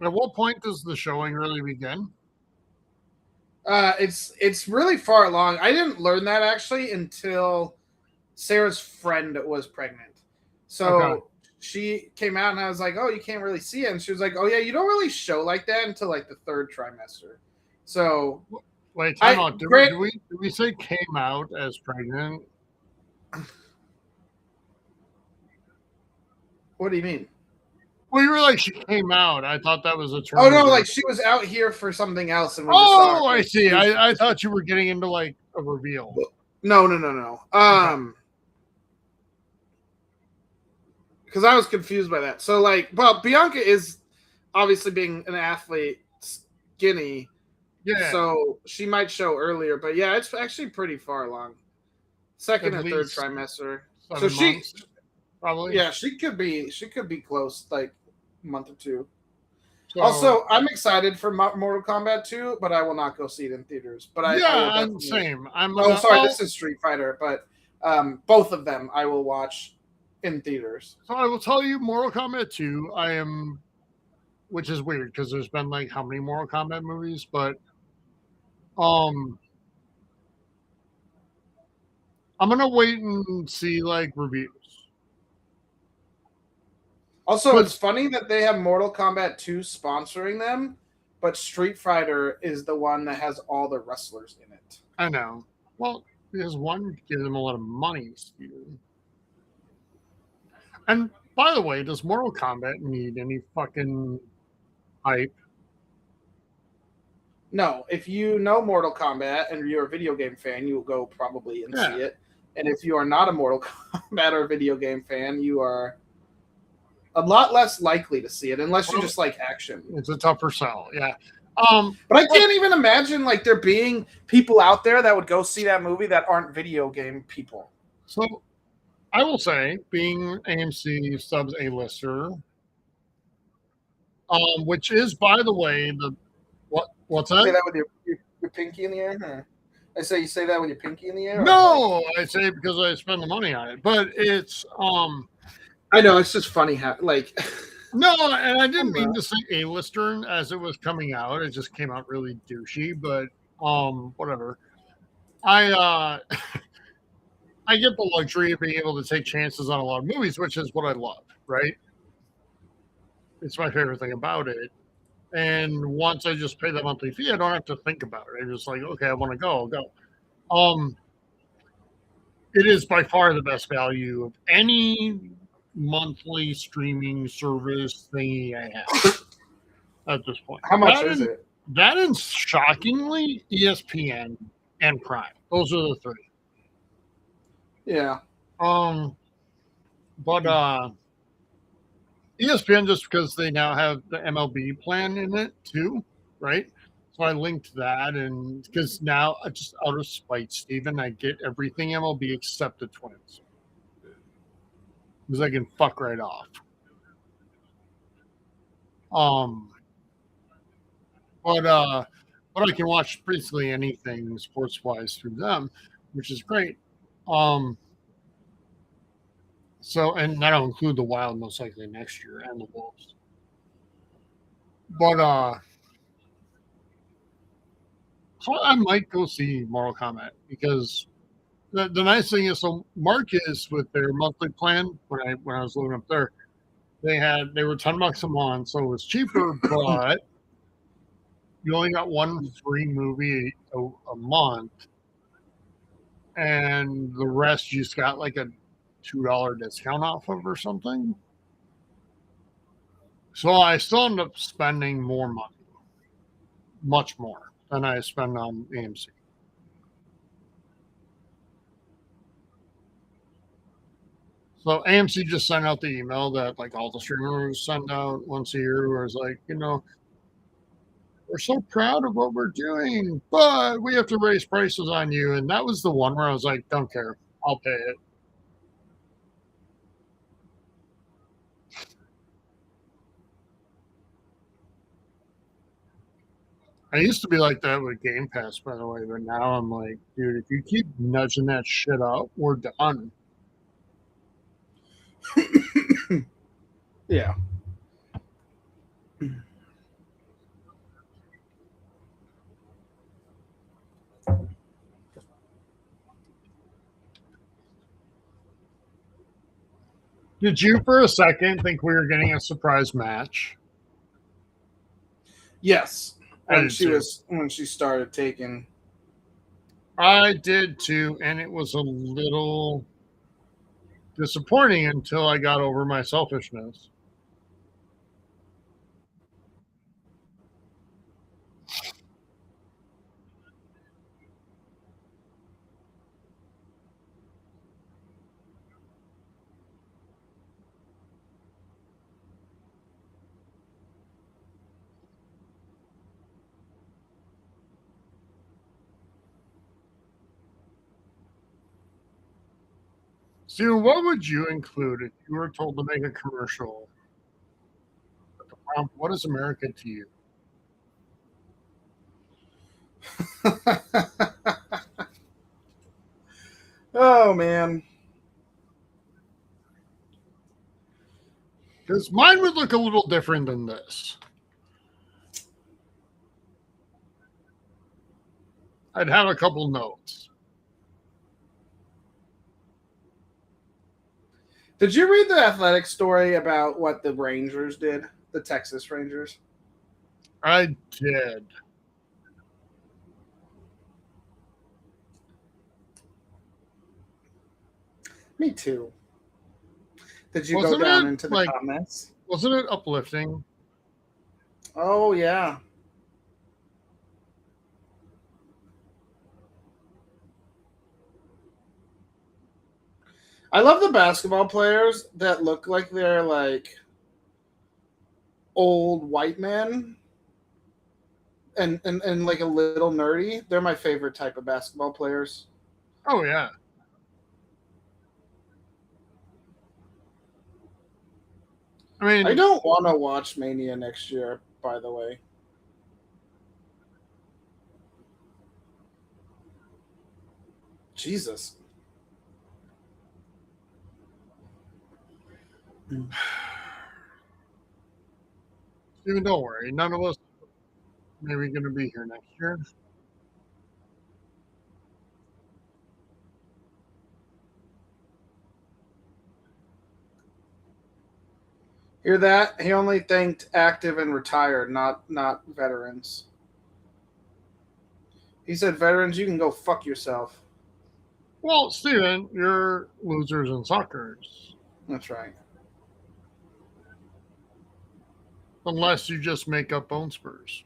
Speaker 1: at what point does the showing really begin?
Speaker 2: It's really far along. I didn't learn that actually until Sarah's friend was pregnant. So she came out and I was like, "Oh, you can't really see it." And she was like, "Oh yeah, you don't really show like that until like the third trimester." So
Speaker 1: wait, time out. Did we say came out as pregnant?
Speaker 2: What do you mean?
Speaker 1: Well, you were like she came out. I thought that was a term.
Speaker 2: Oh no, like she was out here for something else, and we
Speaker 1: just
Speaker 2: saw her.
Speaker 1: I see. I thought you were getting into like a reveal.
Speaker 2: No. Because I was confused by that. So like, well, Bianca is obviously being an athlete, skinny. Yeah. So she might show earlier, but yeah, it's actually pretty far along. Second or third trimester. So she probably. Yeah, she could be close, like a month or two. So, also, I'm excited for Mortal Kombat 2, but I will not go see it in theaters. But
Speaker 1: I'm same.
Speaker 2: This is Street Fighter, but both of them I will watch in theaters.
Speaker 1: So I will tell you, Mortal Kombat 2, which is weird because there's been like how many Mortal Kombat movies, but I'm gonna wait and see like reviews.
Speaker 2: Also, it's funny that they have Mortal Kombat 2 sponsoring them, but Street Fighter is the one that has all the wrestlers in it.
Speaker 1: I know. Well, because one gives them a lot of money, Steven. And by the way, does Mortal Kombat need any fucking hype?
Speaker 2: No. If you know Mortal Kombat and you're a video game fan, you will go probably and see it. And if you are not a Mortal Kombat or video game fan, you are a lot less likely to see it unless you just like action.
Speaker 1: It's a tougher sell, yeah.
Speaker 2: But I can't even imagine like there being people out there that would go see that movie that aren't video game people.
Speaker 1: So I will say, being AMC subs A-lister, which is, by the way, what's that?
Speaker 2: Say that with your pinky in the air? Huh? I say you say that with your pinky in the air?
Speaker 1: No, I say it because I spend the money on it. But it's
Speaker 2: I know, it's just funny how like
Speaker 1: no, and I didn't mean to say A-lister as it was coming out. It just came out really douchey, but whatever. I get the luxury of being able to take chances on a lot of movies, which is what I love, right? It's my favorite thing about it. And once I just pay the monthly fee, I don't have to think about it. I'm just like, okay, I want to go, I'll go. It is by far the best value of any monthly streaming service thingy I have at this point.
Speaker 2: How much is it?
Speaker 1: That is shockingly ESPN and Prime. Those are the three.
Speaker 2: Yeah.
Speaker 1: But ESPN, just because they now have the MLB plan in it too, right? So I linked that, and because now, just out of spite, Steven, I get everything MLB except the Twins. Because I can fuck right off. But I can watch basically anything sports-wise through them, which is great. So, and that'll include the Wild most likely next year and the Wolves. But so I might go see Mortal Kombat because the nice thing is, so Marcus with their monthly plan when I was living up there, they were $10 a month, so it was cheaper, but you only got one free movie a month, and the rest you just got like a $2 discount off of or something. So I still end up spending more money, much more than I spend on AMC. So AMC just sent out the email that like all the streamers send out once a year, where it's like, we're so proud of what we're doing, but we have to raise prices on you. And that was the one where I was like, don't care, I'll pay it. I used to be like that with Game Pass, by the way, but now I'm like, dude, if you keep nudging that shit up, we're done.
Speaker 2: Yeah.
Speaker 1: Did you, for a second, think we were getting a surprise match?
Speaker 2: Yes.
Speaker 1: I did too.
Speaker 2: When she started taking.
Speaker 1: I did too, and it was a little disappointing until I got over my selfishness. Steven, what would you include if you were told to make a commercial? What is America to you?
Speaker 2: Oh man.
Speaker 1: Because mine would look a little different than this. I'd have a couple notes.
Speaker 2: Did you read the athletic story about what the Rangers did? The Texas Rangers?
Speaker 1: I did.
Speaker 2: Me too. Did you go down into the comments?
Speaker 1: Wasn't it uplifting?
Speaker 2: Oh, yeah. I love the basketball players that look like they're like old white men and like a little nerdy. They're my favorite type of basketball players.
Speaker 1: Oh, yeah. I mean,
Speaker 2: I don't want to watch Mania next year, by the way. Jesus.
Speaker 1: Steven, don't worry. None of us maybe going to be here next year.
Speaker 2: Hear that? He only thanked active and retired, not veterans. He said, veterans, you can go fuck yourself.
Speaker 1: Well, Steven, you're losers and suckers.
Speaker 2: That's right.
Speaker 1: Unless you just make up bone spurs.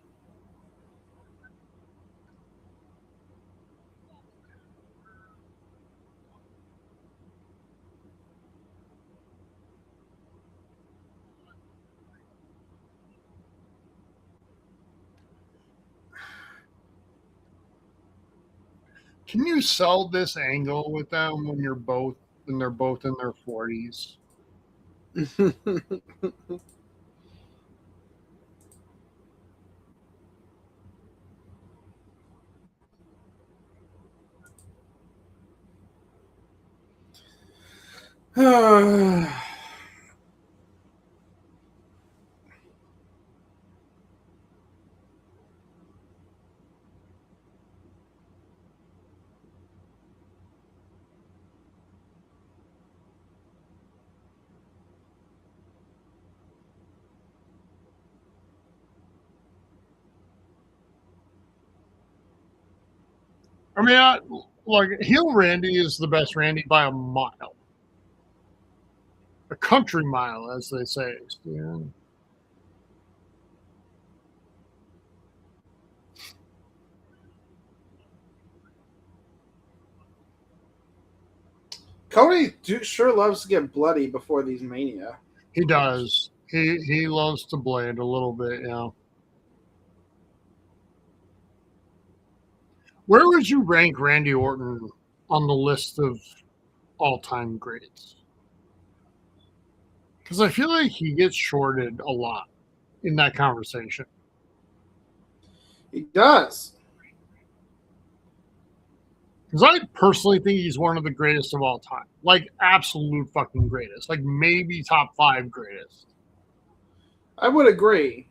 Speaker 1: Can you sell this angle with them when they're both in their 40s? I mean, like heel Randy is the best Randy by a mile, a country mile, as they say. Yeah.
Speaker 2: Cody sure loves to get bloody before these Mania.
Speaker 1: He does. He loves to blade a little bit, yeah. Where would you rank Randy Orton on the list of all-time greats? Because I feel like he gets shorted a lot in that conversation.
Speaker 2: He does.
Speaker 1: Because I personally think he's one of the greatest of all time. Like, absolute fucking greatest. Like, maybe top 5 greatest.
Speaker 2: I would agree.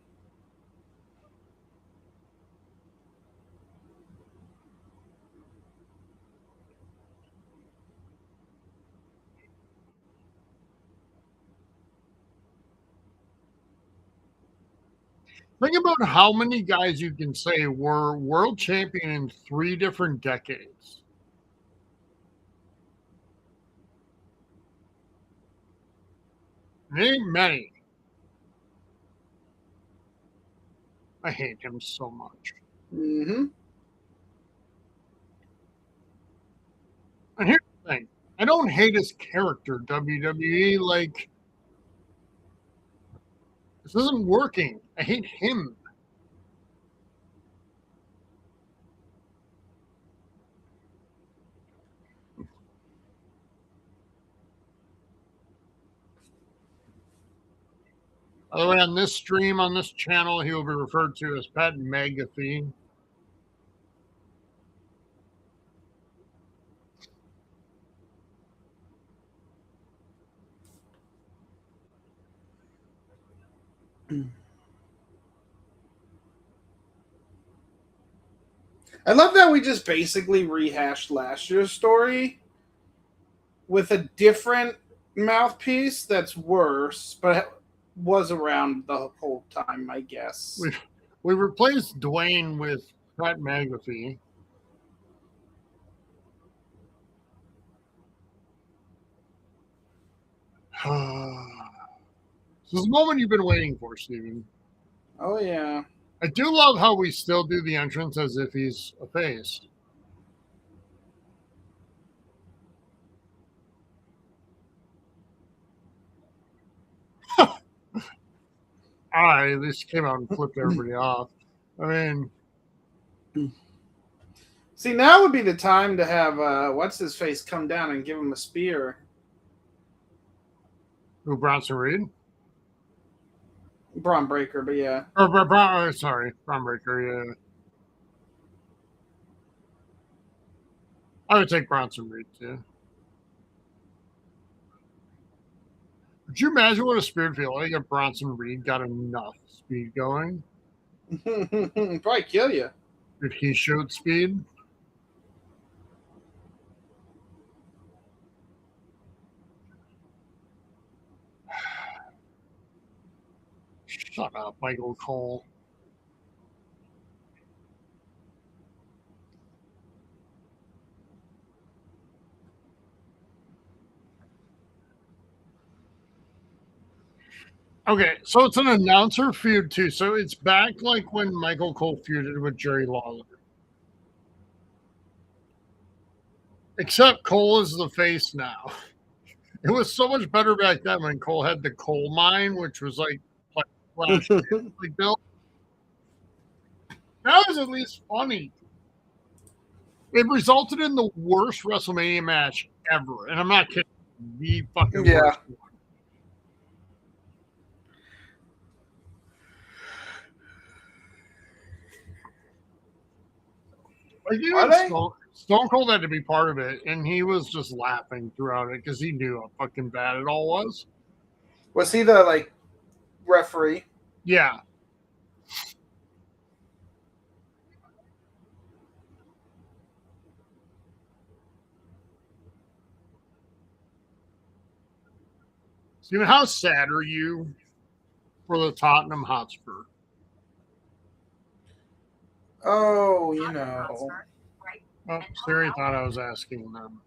Speaker 1: Think about how many guys you can say were world champion in 3 different decades. There ain't many. I hate him so much.
Speaker 2: Mm-hmm.
Speaker 1: And here's the thing. I don't hate his character, WWE. Like, this isn't working. I hate him. By the way, on this stream, on this channel, he will be referred to as Pat McAfee.
Speaker 2: I love that we just basically rehashed last year's story with a different mouthpiece that's worse, but was around the whole time, I guess.
Speaker 1: We replaced Dwayne with Pat McAfee. This is the moment you've been waiting for, Steven.
Speaker 2: Oh, yeah.
Speaker 1: I do love how we still do the entrance as if he's a face. At least came out and flipped everybody off. I mean,
Speaker 2: see, now would be the time to have what's his face come down and give him a spear.
Speaker 1: who, Bronson Reed?
Speaker 2: Braun Breaker, but yeah.
Speaker 1: Sorry, Braun Breaker, yeah. I would take Bronson Reed, too. Could you imagine what a spear would feel like if Bronson Reed got enough speed going?
Speaker 2: Probably kill you.
Speaker 1: If he showed speed? Shut up, Michael Cole. Okay, so it's an announcer feud too. So it's back like when Michael Cole feuded with Jerry Lawler. Except Cole is the face now. It was so much better back then when Cole had the coal mine, which was like Flash Bill. That was at least funny. It resulted in the worst WrestleMania match ever. And I'm not kidding. The fucking worst one. Like, even Stone Cold had to be part of it, and he was just laughing throughout it because he knew how fucking bad it all was.
Speaker 2: Was he the referee?
Speaker 1: Yeah. Steven, how sad are you for the Tottenham Hotspur?
Speaker 2: Oh, you know.
Speaker 1: Oh, Siri thought I was asking them.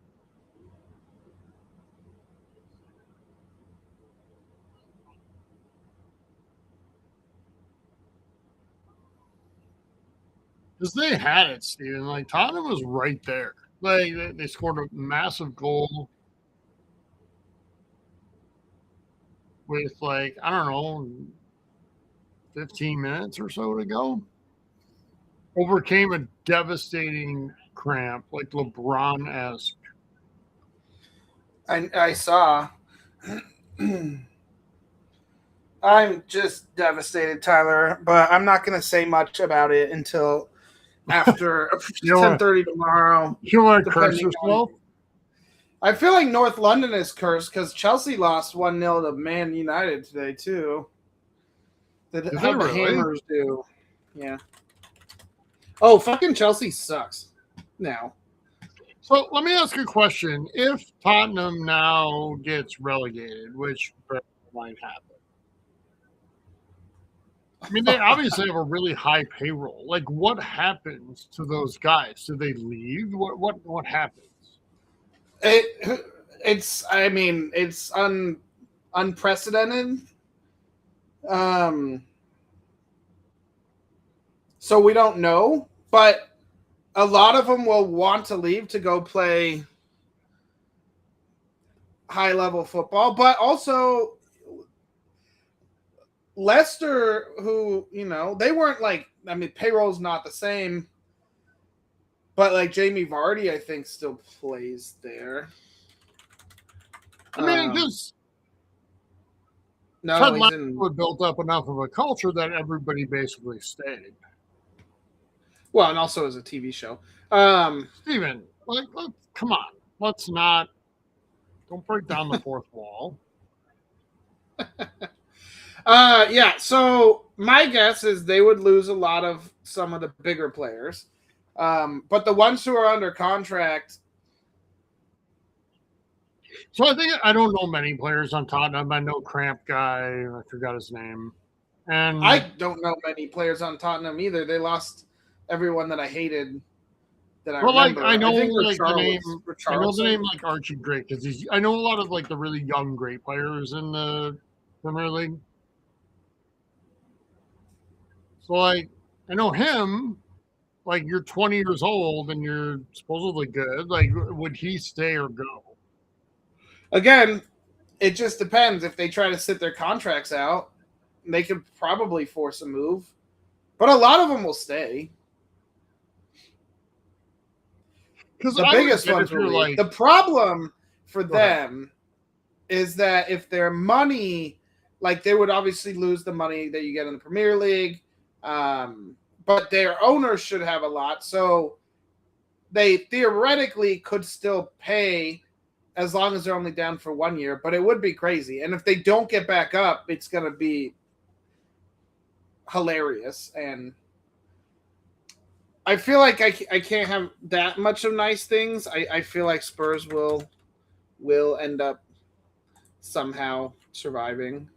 Speaker 1: Because they had it, Steven. Like, Tottenham was right there. Like, they scored a massive goal with, like, I don't know, 15 minutes or so to go. Overcame a devastating cramp, like LeBron-esque.
Speaker 2: I saw. I'm just devastated, Tyler, but I'm not going to say much about it until after 10:30 tomorrow.
Speaker 1: You want to curse yourself?
Speaker 2: I feel like North London is cursed because Chelsea lost 1-0 to Man United today, too. How the Hammers do. Yeah. Oh, fucking Chelsea sucks now.
Speaker 1: So let me ask you a question. If Tottenham now gets relegated, which might happen, I mean, they obviously have a really high payroll. Like, what happens to those guys? Do they leave? What happens?
Speaker 2: It's unprecedented. So we don't know, but a lot of them will want to leave to go play high-level football, but also Leicester, who, they weren't payroll's not the same, but like Jamie Vardy, I think, still plays there.
Speaker 1: I mean, because Ted Lasso built up enough of a culture that everybody basically stayed.
Speaker 2: Well, and also as a TV show.
Speaker 1: Steven, come on. Let's not. Don't break down the fourth wall.
Speaker 2: Yeah, so my guess is they would lose a lot of some of the bigger players. But the ones who are under contract.
Speaker 1: So I don't know many players on Tottenham. I know Cramp guy. I forgot his name. And
Speaker 2: I don't know many players on Tottenham either. They lost everyone that I hated. That I remember.
Speaker 1: I know the name like Archie Gray because I know a lot of like the really young great players in the Premier League. So I know him. Like, you're 20 years old and you're supposedly good. Like, would he stay or go?
Speaker 2: Again, it just depends. If they try to sit their contracts out, they could probably force a move. But a lot of them will stay. Because the biggest ones will leave. The problem for them is that if their money, they would obviously lose the money that you get in the Premier League. But their owners should have a lot. So they theoretically could still pay as long as they're only down for 1 year. But it would be crazy. And if they don't get back up, it's going to be hilarious. And I feel like I can't have that much of nice things. I feel like Spurs will end up somehow surviving.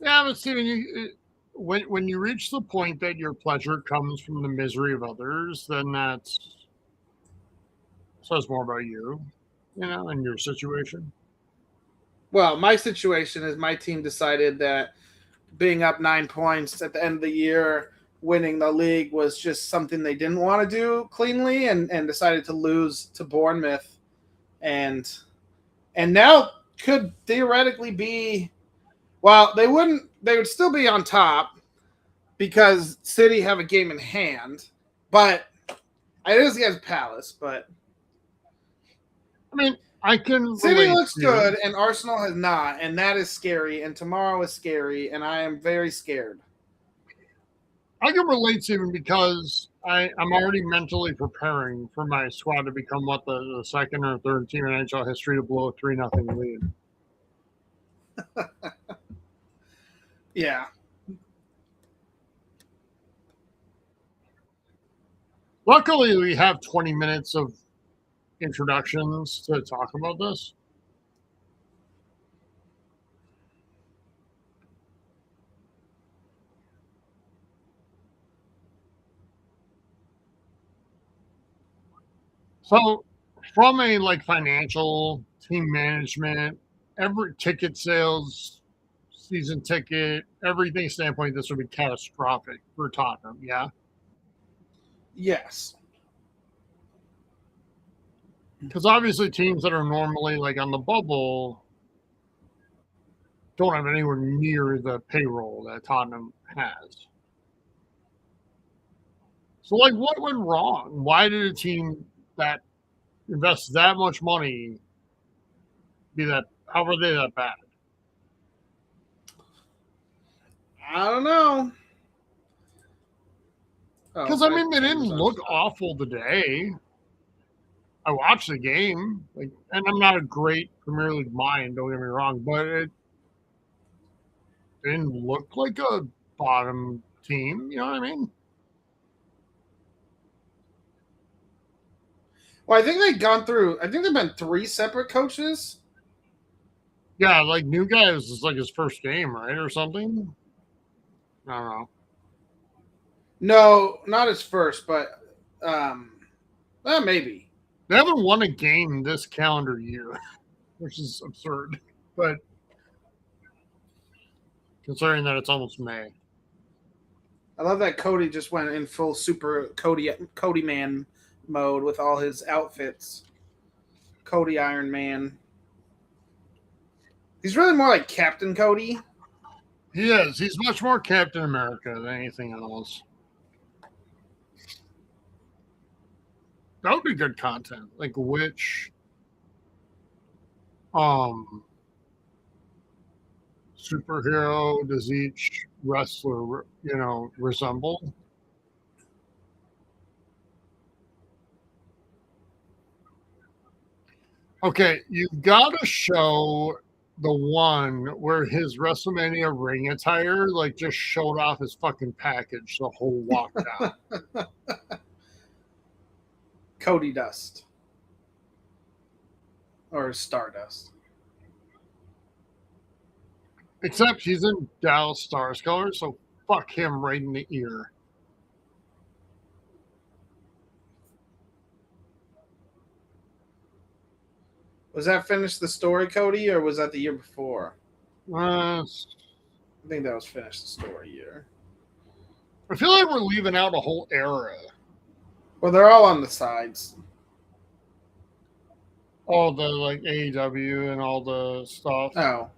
Speaker 1: Yeah, but Steven, when you reach the point that your pleasure comes from the misery of others, then that says more about you, and your situation.
Speaker 2: Well, my situation is my team decided that being up 9 points at the end of the year, winning the league was just something they didn't want to do cleanly and decided to lose to Bournemouth. And now could theoretically be, well, they would still be on top because City have a game in hand, but it is against Palace, but
Speaker 1: I mean, I can
Speaker 2: City looks good and Arsenal has not, and that is scary, and tomorrow is scary, and I am very scared.
Speaker 1: I can relate to him because I'm already mentally preparing for my squad to become the second or third team in NHL history to blow a 3-0 lead.
Speaker 2: Yeah.
Speaker 1: Luckily, we have 20 minutes of introductions to talk about this. So, from a financial, team management, every ticket sales, season ticket, everything standpoint, this would be catastrophic for Tottenham. Yeah.
Speaker 2: Yes.
Speaker 1: Because obviously, teams that are normally on the bubble don't have anywhere near the payroll that Tottenham has. So, what went wrong? Why did a team that invests that much money how were they that bad?
Speaker 2: I don't know.
Speaker 1: Because, I mean, they didn't look awful today. I watched the game, and I'm not a great Premier League mind, don't get me wrong, but it didn't look like a bottom team. You know what I mean?
Speaker 2: Well, I think they've gone through. I think there've been 3 separate coaches.
Speaker 1: Yeah, like new guy is like his first game, right, or something. I don't know.
Speaker 2: No, not his first, but maybe.
Speaker 1: They haven't won a game this calendar year, which is absurd. But considering that it's almost May.
Speaker 2: I love that Cody just went in full super Cody man mode with all his outfits. Cody Iron Man. He's really more like Captain Cody.
Speaker 1: He is. He's much more Captain America than anything else. That would be good content. Like which superhero does each wrestler, resemble? Okay, you've got to show the one where his WrestleMania ring attire just showed off his fucking package the whole walk down.
Speaker 2: Cody Dust. Or Stardust.
Speaker 1: Except he's in Dallas Stars colors, so fuck him right in the ear.
Speaker 2: Was that Finish the Story, Cody, or was that the year before? I think that was Finish the Story year.
Speaker 1: I feel like we're leaving out a whole era.
Speaker 2: Well, they're all on the sides.
Speaker 1: All the AEW and all the stuff.
Speaker 2: Oh.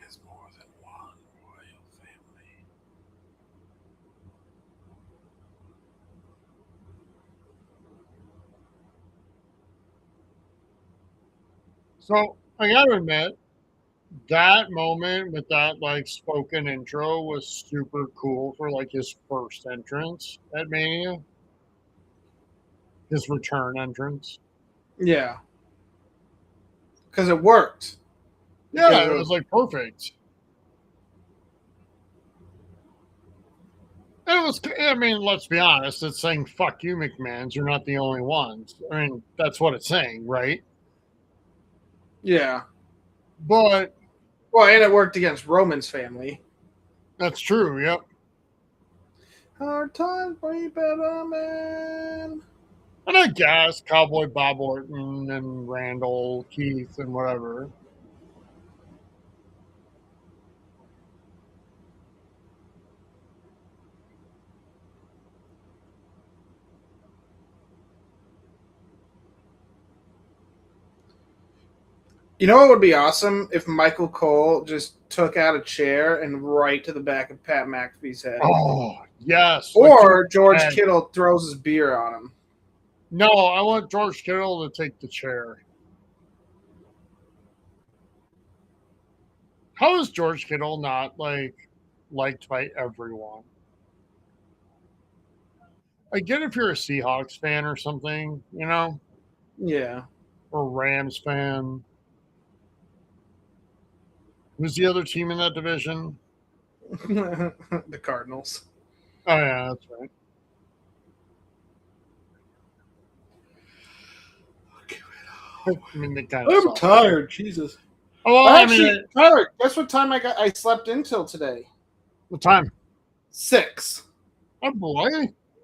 Speaker 2: Is more than one royal family.
Speaker 1: So I gotta admit, that moment with that spoken intro was super cool for his first entrance at Mania. His return entrance.
Speaker 2: Yeah. Because it worked.
Speaker 1: Yeah, it was perfect. And it was, I mean, let's be honest, it's saying fuck you, McMahons, you're not the only ones. I mean, that's what it's saying, right?
Speaker 2: Yeah.
Speaker 1: But
Speaker 2: well, and it worked against Roman's family.
Speaker 1: That's true, yep.
Speaker 2: Hard times, way better, man.
Speaker 1: And I guess Cowboy Bob Orton and Randall, Keith, and whatever.
Speaker 2: You know what would be awesome if Michael Cole just took out a chair and right to the back of Pat McAfee's head.
Speaker 1: Oh, yes.
Speaker 2: Or George Kittle throws his beer on him.
Speaker 1: No, I want George Kittle to take the chair. How is George Kittle not liked by everyone? I get if you're a Seahawks fan or something, you know?
Speaker 2: Yeah.
Speaker 1: Or Rams fan. Who's the other team in that division?
Speaker 2: The Cardinals.
Speaker 1: Oh, yeah, that's right. I mean,
Speaker 2: I'm tired. Jesus.
Speaker 1: Oh, well, actually,
Speaker 2: Tyler, guess what time I slept until today?
Speaker 1: What time?
Speaker 2: 6.
Speaker 1: Oh boy,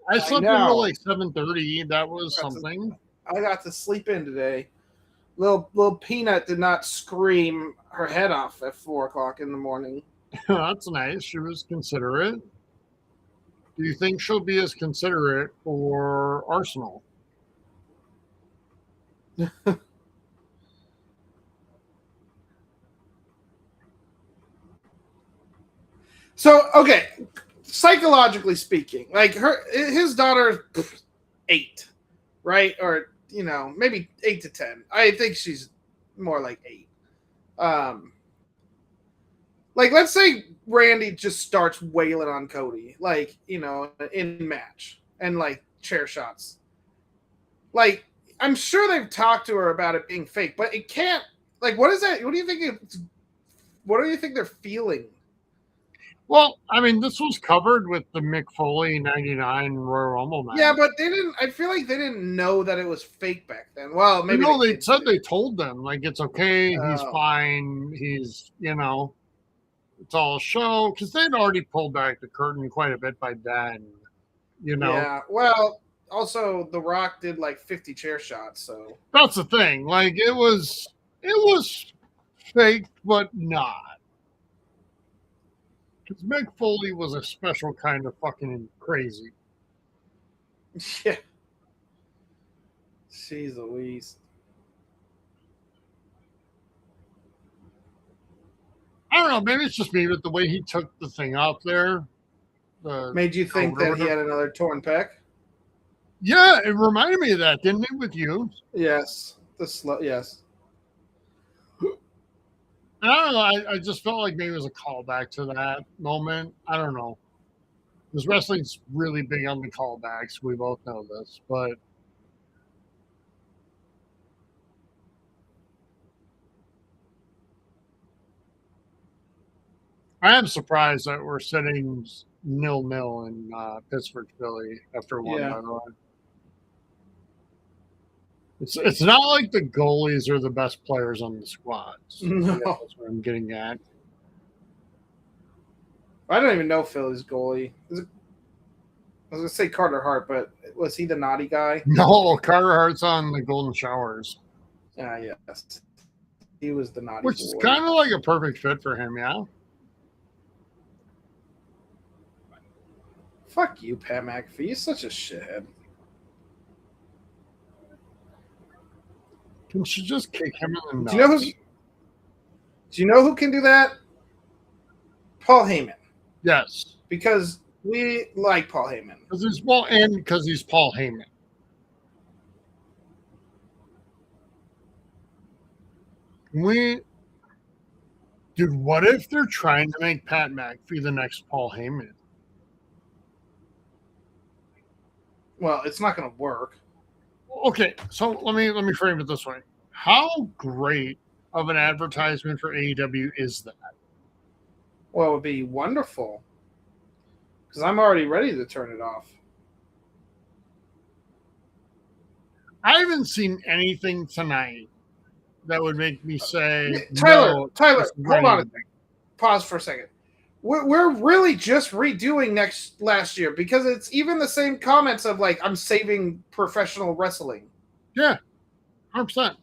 Speaker 1: I slept until 7:30. That was something.
Speaker 2: I got to sleep in today. Little Peanut did not scream her head off at 4:00 in the morning.
Speaker 1: That's nice. She was considerate. Do you think she'll be as considerate for Arsenal?
Speaker 2: So, okay, psychologically speaking, like his daughter, 8, right? Or, maybe 8 to 10. I think she's more like 8. Like, let's say Randy just starts wailing on Cody, like, in match and like chair shots. Like, I'm sure they've talked to her about it being fake, but it can't. Like, what is that? What do you think? What do you think they're feeling?
Speaker 1: Well, I mean, this was covered with the Mick Foley '99 Royal Rumble match.
Speaker 2: Yeah, but they didn't. I feel like they didn't know that it was fake back then. Well, maybe
Speaker 1: they said they told them like it's okay, he's fine, he's it's all a show because they'd already pulled back the curtain quite a bit by then.
Speaker 2: Yeah. Well, also The Rock did like 50 chair shots, so
Speaker 1: that's the thing. Like it was fake, but not. Because Mick Foley was a special kind of fucking crazy.
Speaker 2: Yeah. Jeez Louise.
Speaker 1: I don't know. Maybe it's just me, but the way he took the thing up there
Speaker 2: made you think that he had another torn pec.
Speaker 1: Yeah, it reminded me of that, didn't it, with you?
Speaker 2: Yes. Yes.
Speaker 1: I don't know. I just felt like maybe it was a callback to that moment. I don't know. Because wrestling's really big on the callbacks. We both know this, but I am surprised that we're sitting 0-0 in Pittsburgh, Philly after one. By the way, it's not like the goalies are the best players on the squads.
Speaker 2: No.
Speaker 1: That's what I'm getting at.
Speaker 2: I don't even know Philly's goalie. I was going to say Carter Hart, but was he the naughty guy?
Speaker 1: No, Carter Hart's on the Golden Showers.
Speaker 2: Yes. He was the naughty
Speaker 1: Which
Speaker 2: boy.
Speaker 1: is kind of like a perfect fit for him, yeah?
Speaker 2: Fuck you, Pat McAfee. You're such a shithead.
Speaker 1: Can she just kick him in the
Speaker 2: nuts? Do you know who can do that? Paul Heyman.
Speaker 1: Yes.
Speaker 2: Because we like Paul Heyman.
Speaker 1: Because he's Paul Heyman. Dude, what if they're trying to make Pat McAfee the next Paul Heyman?
Speaker 2: Well, it's not going to work.
Speaker 1: Okay, so let me frame it this way. How great of an advertisement for AEW is that?
Speaker 2: Well, it would be wonderful. Because I'm already ready to turn it off.
Speaker 1: I haven't seen anything tonight that would make me say,
Speaker 2: Tyler,
Speaker 1: no,
Speaker 2: hold on. Pause for a second. We're really just redoing last year because it's even the same comments of like, I'm saving professional wrestling.
Speaker 1: Yeah, 100%.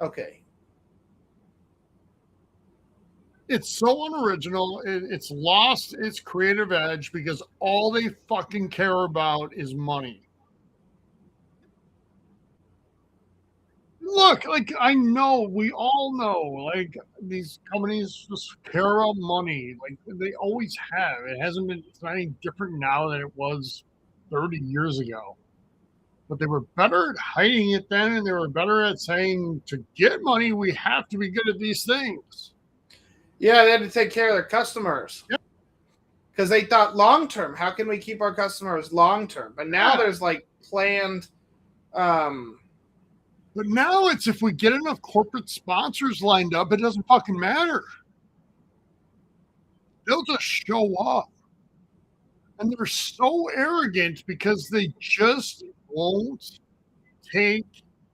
Speaker 2: Okay.
Speaker 1: It's so unoriginal. It's lost its creative edge because all they fucking care about is money. Look, like, I know, we all know, like, these companies just care about money. Like, they always have. It's not any different now than it was 30 years ago. But they were better at hiding it then, and they were better at saying, to get money, we have to be good at these things.
Speaker 2: Yeah, they had to take care of their customers.
Speaker 1: Yep.
Speaker 2: Because they thought long-term, how can we keep our customers long-term? But now there's, like, planned...
Speaker 1: But now it's if we get enough corporate sponsors lined up, it doesn't fucking matter. They'll just show up. And they're so arrogant because they just won't take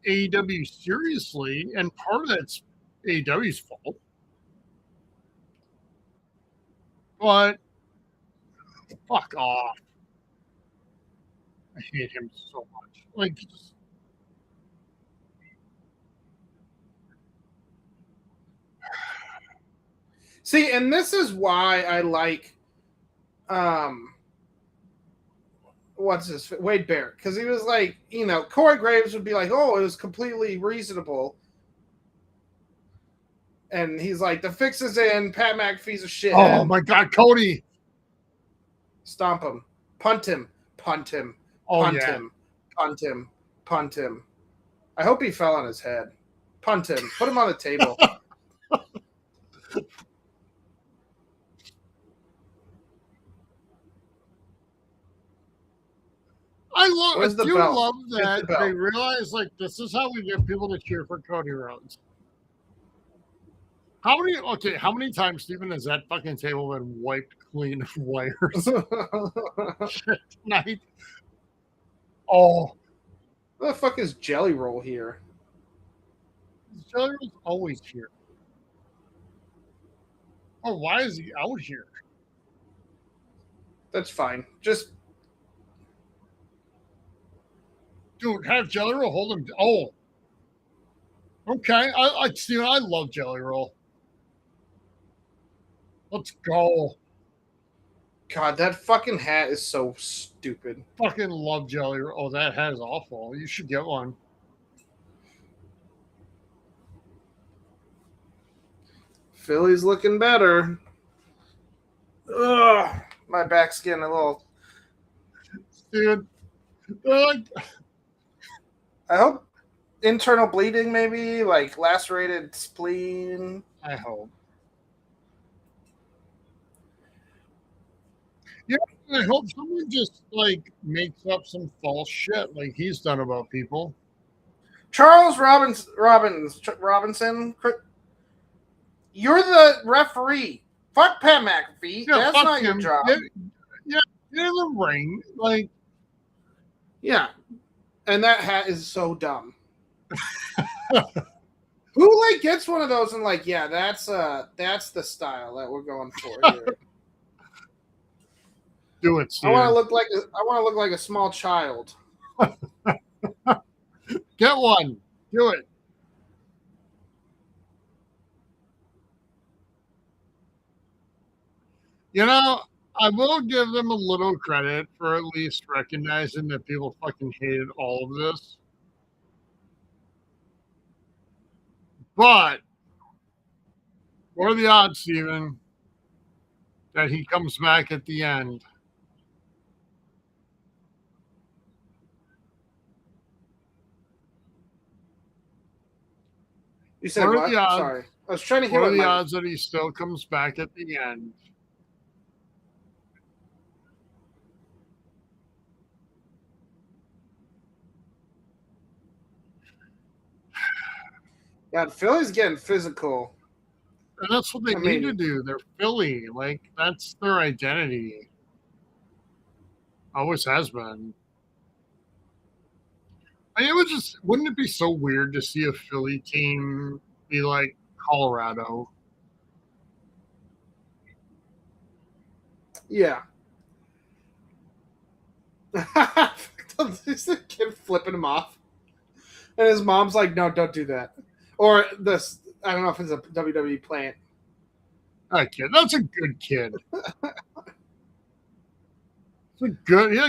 Speaker 1: AEW seriously. And part of that's AEW's fault. But fuck off. I hate him so much. Like, just...
Speaker 2: See, and this is why I like, Wade Barrett, because he was like, Corey Graves would be like, oh, it was completely reasonable. And he's like, the fix is in. Pat McAfee's a shithead.
Speaker 1: Oh my God, Cody!
Speaker 2: Stomp him, punt him, punt him, punt him, punt him, punt him. I hope he fell on his head. Punt him. Put him on the table.
Speaker 1: I love that they realize, like, this is how we get people to cheer for Cody Rhodes. How many times, Stephen, has that fucking table been wiped clean of wires tonight? Oh.
Speaker 2: What the fuck is Jelly Roll here?
Speaker 1: Jelly Roll's always here. Oh, why is he out here?
Speaker 2: That's fine. Just...
Speaker 1: Dude, have Jelly Roll hold him. Oh. Okay. I love Jelly Roll. Let's go.
Speaker 2: God, that fucking hat is so stupid.
Speaker 1: Fucking love Jelly Roll. Oh, that hat is awful. You should get one.
Speaker 2: Philly's looking better. Ugh, my back's getting a little...
Speaker 1: Dude.
Speaker 2: I hope internal bleeding, maybe, like lacerated spleen.
Speaker 1: I hope. Yeah, I hope someone just like makes up some false shit like he's done about people.
Speaker 2: Charles Robinson, you're the referee. Fuck Pat McAfee. Yeah, that's not your job.
Speaker 1: Get in the ring, like.
Speaker 2: Yeah, and that hat is so dumb. Who like gets one of those and like, yeah, that's the style that we're going for here.
Speaker 1: Do it, Steve.
Speaker 2: I want to look like a small child.
Speaker 1: Get one. Do it. I will give them a little credit for at least recognizing that people fucking hated all of this. But what are the odds, Steven, that he comes back at the end?
Speaker 2: You said what? Sorry. I was trying to hear
Speaker 1: what are the odds that he still comes back at the end?
Speaker 2: God, Philly's getting physical.
Speaker 1: And that's what they need to do. They're Philly. Like, that's their identity. Always has been. I mean, wouldn't it be so weird to see a Philly team be like Colorado?
Speaker 2: Yeah. Is the kid flipping him off? And his mom's like, no, don't do that. Or this, I don't know if it's a WWE plant.
Speaker 1: That kid, that's a good kid.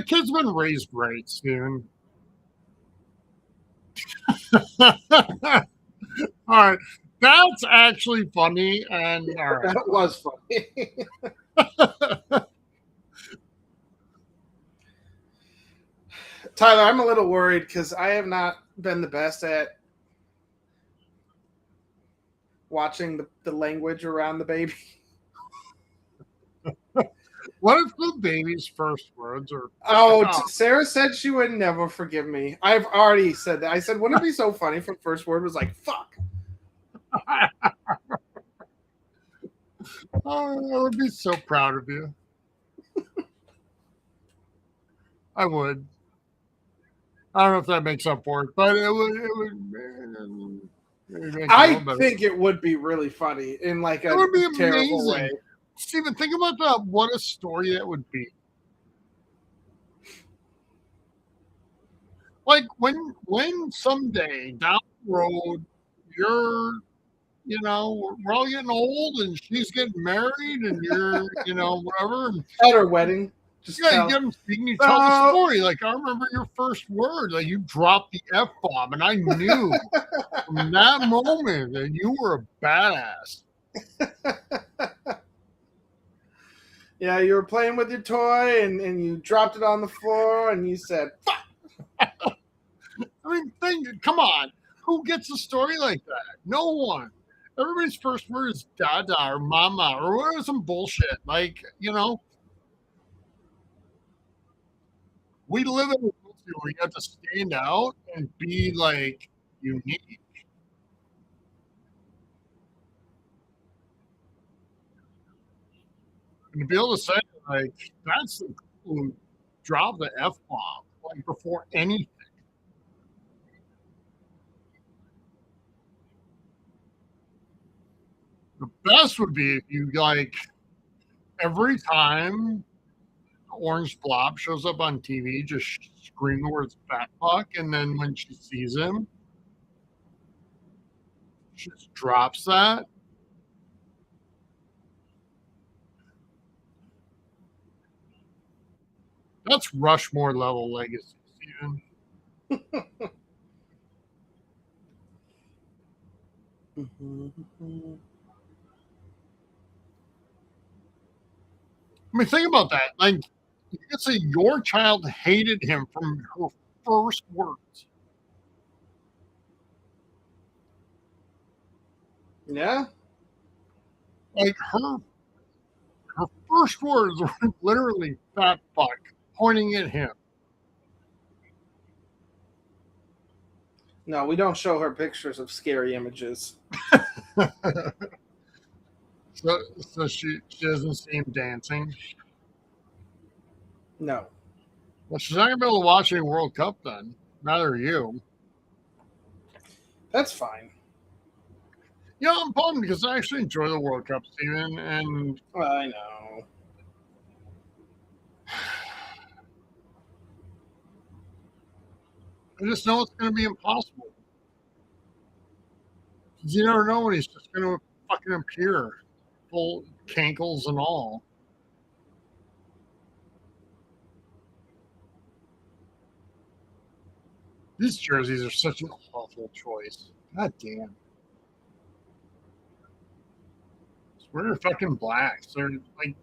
Speaker 1: Kid's been raised right, Steven. All right. That's actually funny. And all right.
Speaker 2: That was funny. Tyler, I'm a little worried because I have not been the best at watching the language around the baby.
Speaker 1: What if the baby's first words are...
Speaker 2: Sarah said she would never forgive me. I've already said that. I said, wouldn't it be so funny if the first word was like, fuck?
Speaker 1: Oh, I would be so proud of you. I would. I don't know if that makes up for it, but it would
Speaker 2: I think it would be really funny in like a terrible way.
Speaker 1: Steven, think about what a story that would be. Like when someday down the road you're we're all getting old and she's getting married and you're, whatever.
Speaker 2: At her wedding.
Speaker 1: You get them speaking, you tell the story. Like, I remember your first word, like you dropped the F-bomb, and I knew from that moment that you were a badass.
Speaker 2: Yeah, you were playing with your toy and you dropped it on the floor and you said, fuck.
Speaker 1: I mean, come on. Who gets a story like that? No one. Everybody's first word is dada or mama or whatever, some bullshit. Like, we live in a world where we have to stand out and be like unique. And to be able to say, like, that's the who dropped the F-bomb, like, before anything. The best would be if you, like, every time Orange Blob shows up on TV, just scream the words fat fuck, and then when she sees him, she just drops that. That's Rushmore level legacy, Steven. I mean, think about that. Like, you could say your child hated him from her first words.
Speaker 2: Yeah.
Speaker 1: Like, her first words were literally fat fuck, pointing at him.
Speaker 2: No, we don't show her pictures of scary images.
Speaker 1: So she doesn't see him dancing.
Speaker 2: No.
Speaker 1: Well, she's not gonna be able to watch any World Cup then. Neither are you.
Speaker 2: That's fine.
Speaker 1: Yeah, I'm bummed because I actually enjoy the World Cup, Steven, and
Speaker 2: I know.
Speaker 1: I just know it's gonna be impossible. Because you never know when he's just gonna fucking appear. Full cankles and all. These jerseys are such an awful choice. God damn. We're fucking blacks. They're like.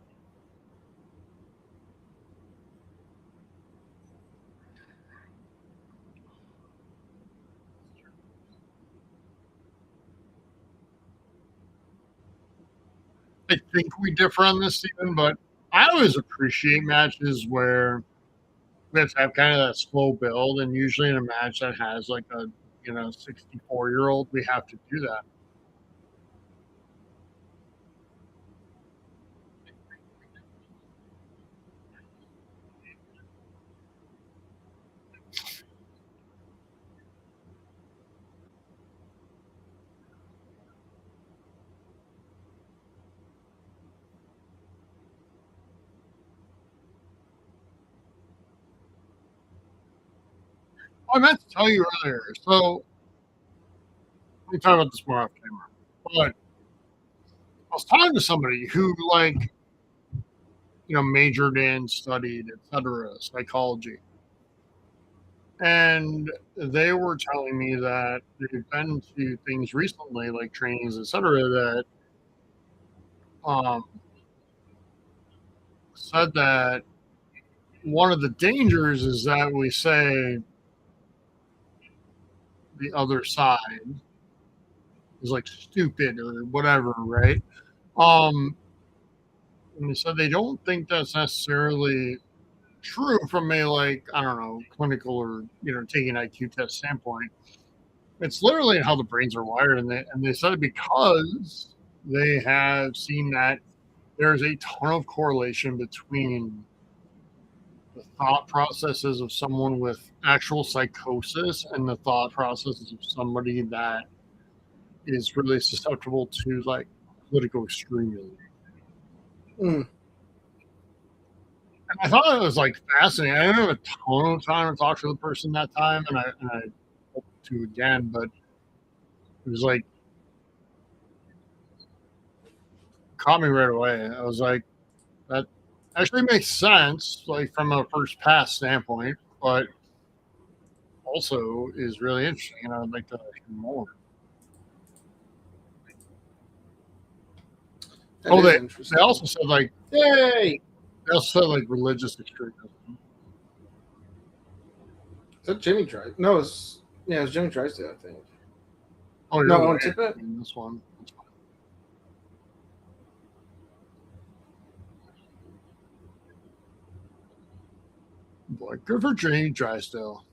Speaker 1: I think we differ on this, Stephen, but I always appreciate matches where we have to have kind of that slow build, and usually in a match that has like a 64-year-old, we have to do that. I meant to tell you earlier, so let me talk about this more off camera. But I was talking to somebody who, like, majored in, studied, etc., psychology. And they were telling me that they've been to things recently, like trainings, etc., that said that one of the dangers is that we say the other side is like stupid or whatever, right? And they said they don't think that's necessarily true from a, like, I don't know, clinical or taking IQ test standpoint. It's literally how the brains are wired, and they said because they have seen that there's a ton of correlation between the thought processes of someone with actual psychosis and the thought processes of somebody that is really susceptible to, like, political extremism. And I thought it was, like, fascinating. I didn't have a ton of time to talk to the person that time, and I hope to again, but it was like caught me right away. I was like, that actually makes sense, like from a first pass standpoint, but also is really interesting, and I would like to hear more. They also said like,
Speaker 2: yay!
Speaker 1: They also said like religious extremism.
Speaker 2: Is that Jimmy Drysdale? No, it's Jimmy Drysdale, I think.
Speaker 1: Oh,
Speaker 2: no, Owen Tippett.
Speaker 1: This one. Boy, good for Jimmy Drysdale.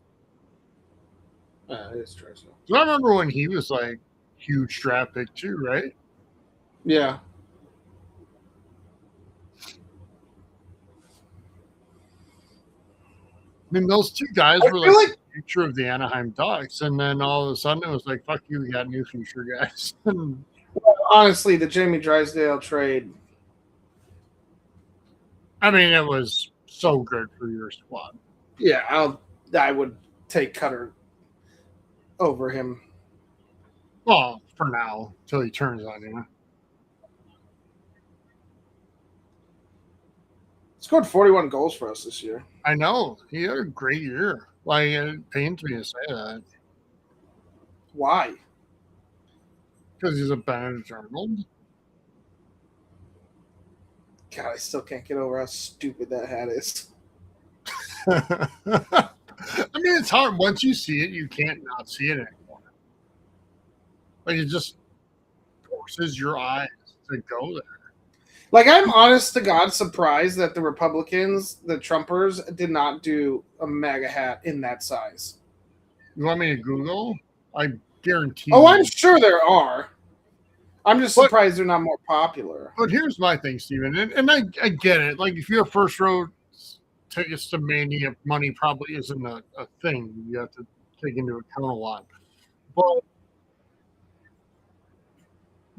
Speaker 2: It is Drysdale.
Speaker 1: I remember when he was like huge draft pick too, right?
Speaker 2: Yeah.
Speaker 1: I mean, those two guys were like the future of the Anaheim Ducks, and then all of a sudden it was like, "Fuck you, we got new future guys."
Speaker 2: Well, honestly, the Jamie Drysdale trade.
Speaker 1: I mean, it was so good for your squad.
Speaker 2: Yeah, I would take Cutter over him.
Speaker 1: Well, for now, till he turns on you.
Speaker 2: Scored 41 goals for us this year.
Speaker 1: I know. He had a great year. Like, it pains me to say that.
Speaker 2: Why?
Speaker 1: Because he's a Benedict Arnold.
Speaker 2: God, I still can't get over how stupid that hat is.
Speaker 1: I mean, it's hard. Once you see it, you can't not see it anymore. Like, it just forces your eyes to go there.
Speaker 2: Like, I'm honest to God surprised that the Republicans, the Trumpers, did not do a MAGA hat in that size.
Speaker 1: You want me to Google? I guarantee.
Speaker 2: Oh, I'm sure there are. I'm just surprised they're not more popular.
Speaker 1: But here's my thing, Steven, and I get it. Like, if you're first row tickets to Mania, money probably isn't a thing you have to take into account a lot. But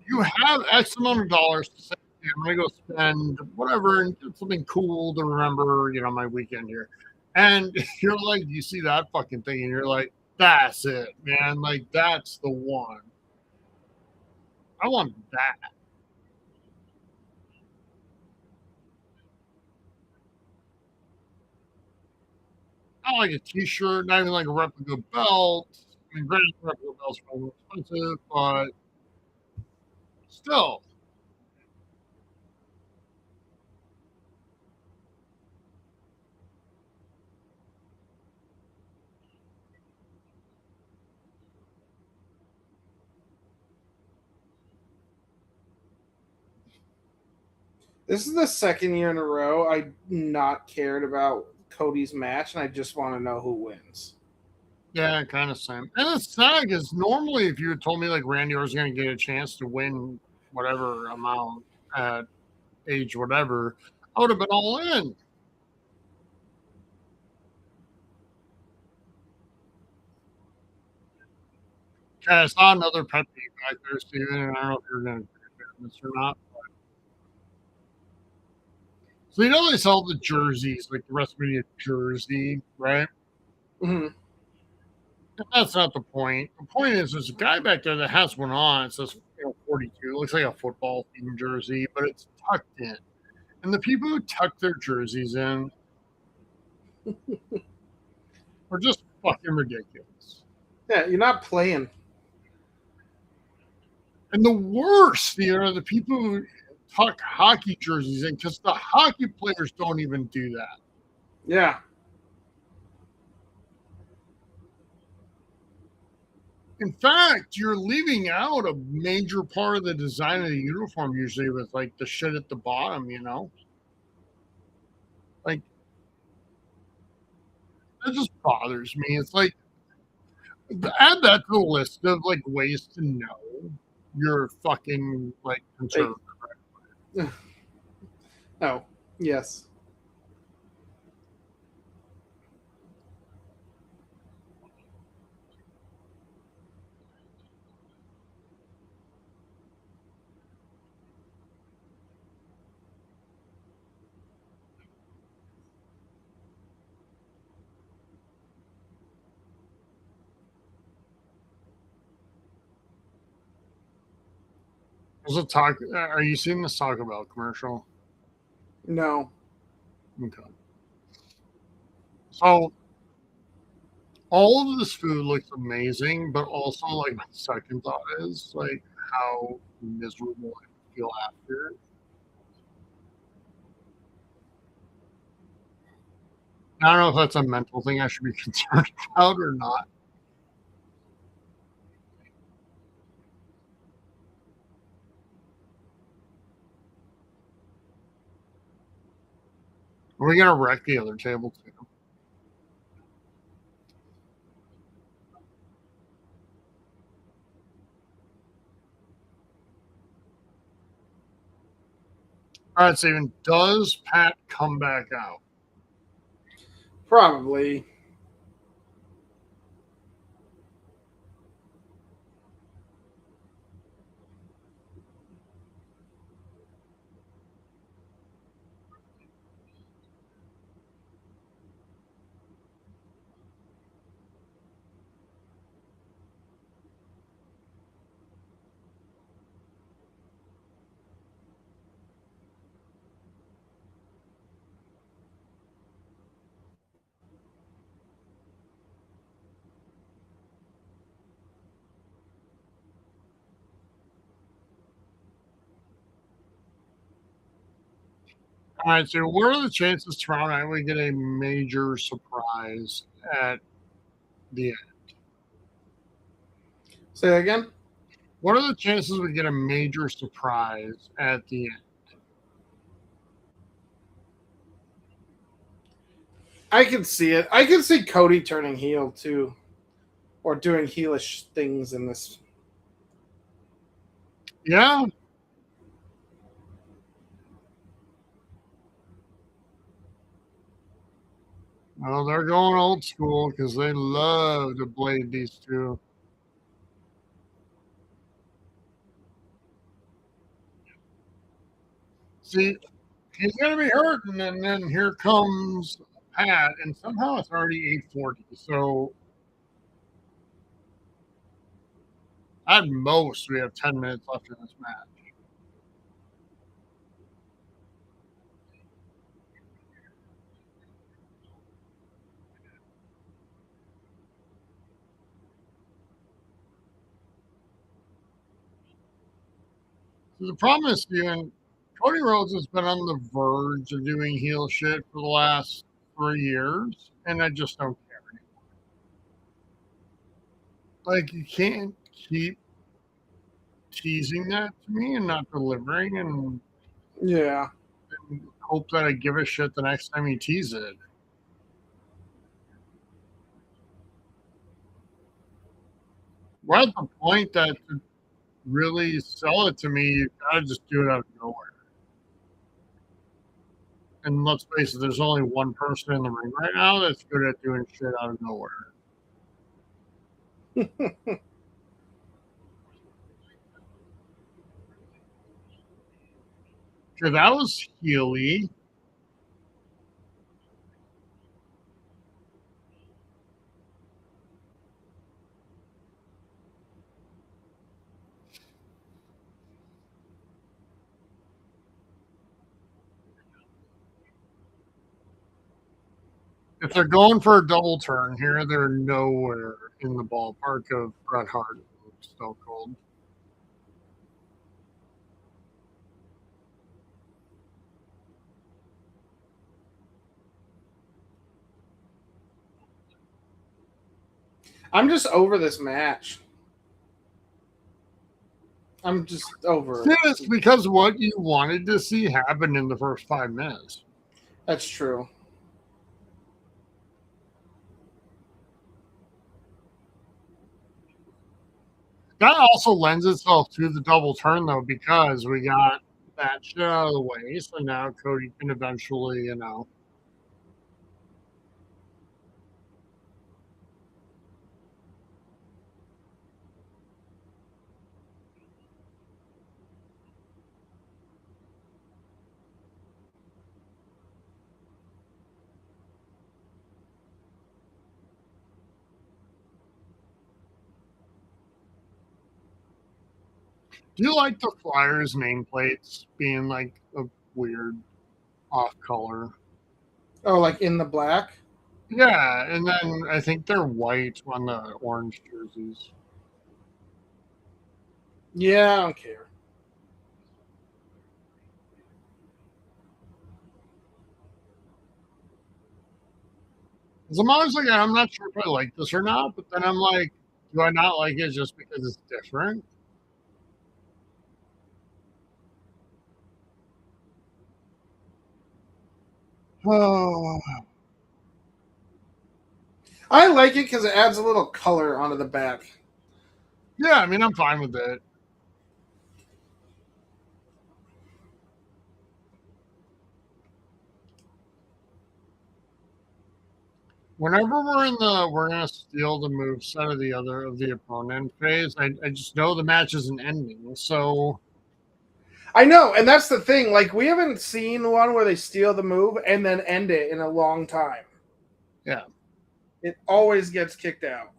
Speaker 1: you have X amount of dollars to say, I'm going to go spend whatever and do something cool to remember, my weekend here. And you're like, you see that fucking thing and you're like, that's it, man. Like, that's the one. I want that. I like a t-shirt, not even like a replica belt. I mean, granted, replica belts are more expensive, but still.
Speaker 2: This is the second year in a row I not cared about Cody's match, and I just want to know who wins.
Speaker 1: Yeah, kind of same. And the sad is normally if you had told me like Randy Orton's going to get a chance to win whatever amount at age whatever, I would have been all in. Okay, I saw another pet peeve back there, Steven, and I don't know if you're going to agree with this or not. So they sell the jerseys, like the WrestleMania jersey, right?
Speaker 2: Mm-hmm.
Speaker 1: That's not the point. The point is there's a guy back there that has one on. It says 42. It looks like a football themed jersey, but it's tucked in. And the people who tuck their jerseys in are just fucking ridiculous.
Speaker 2: Yeah, you're not playing.
Speaker 1: And the worst, are the people who tuck hockey jerseys in because the hockey players don't even do that.
Speaker 2: Yeah.
Speaker 1: In fact, you're leaving out a major part of the design of the uniform usually with like the shit at the bottom, Like, that just bothers me. It's like, add that to the list of like ways to know you're fucking like conservative.
Speaker 2: Oh, yes.
Speaker 1: There's a talk. Are you seeing this Taco Bell commercial?
Speaker 2: No.
Speaker 1: Okay. So all of this food looks amazing, but also like my second thought is like how miserable I feel after. I don't know if that's a mental thing I should be concerned about or not. Are we gonna wreck the other table too? All right, Steven. Does Pat come back out?
Speaker 2: Probably.
Speaker 1: All right, so what are the chances tomorrow night we get a major surprise at the end?
Speaker 2: Say that again?
Speaker 1: What are the chances we get a major surprise at the end?
Speaker 2: I can see it. I can see Cody turning heel too, or doing heelish things in this.
Speaker 1: Yeah. Well, they're going old school because they love to blade these two. See, he's going to be hurting, and then here comes Pat, and somehow it's already 8:40. So at most, we have 10 minutes left in this match. So the problem is, Steven, Cody Rhodes has been on the verge of doing heel shit for the last 3 years, and I just don't care anymore. Like, you can't keep teasing that to me and not delivering and
Speaker 2: Yeah.
Speaker 1: hope that I give a shit the next time he teases it. We're at the point that to really sell it to me, you gotta just do it out of nowhere. And let's face it, there's only one person in the ring right now that's good at doing shit out of nowhere. Okay, that was Healy. If they're going for a double turn here, they're nowhere in the ballpark of Bret Hart and Stone Cold.
Speaker 2: I'm just over this match. I'm just over it.
Speaker 1: It's because what you wanted to see happen in the first 5 minutes.
Speaker 2: That's true.
Speaker 1: That also lends itself to the double turn, though, because we got that shit out of the way. So now Cody can eventually, Do you like the Flyers nameplates being like a weird off color?
Speaker 2: Oh, like in the black?
Speaker 1: Yeah, and then I think they're white on the orange jerseys.
Speaker 2: Yeah, I don't care.
Speaker 1: As I'm always like, I'm not sure if I like this or not, but then I'm like, do I not like it just because it's different?
Speaker 2: Oh. I like it because it adds a little color onto the back.
Speaker 1: Yeah, I mean, I'm fine with it. Whenever we're gonna steal the move set of the opponent phase, I just know the match isn't ending. So
Speaker 2: I know, and that's the thing. Like, we haven't seen one where they steal the move and then end it in a long time.
Speaker 1: yeah.
Speaker 2: It always gets kicked out.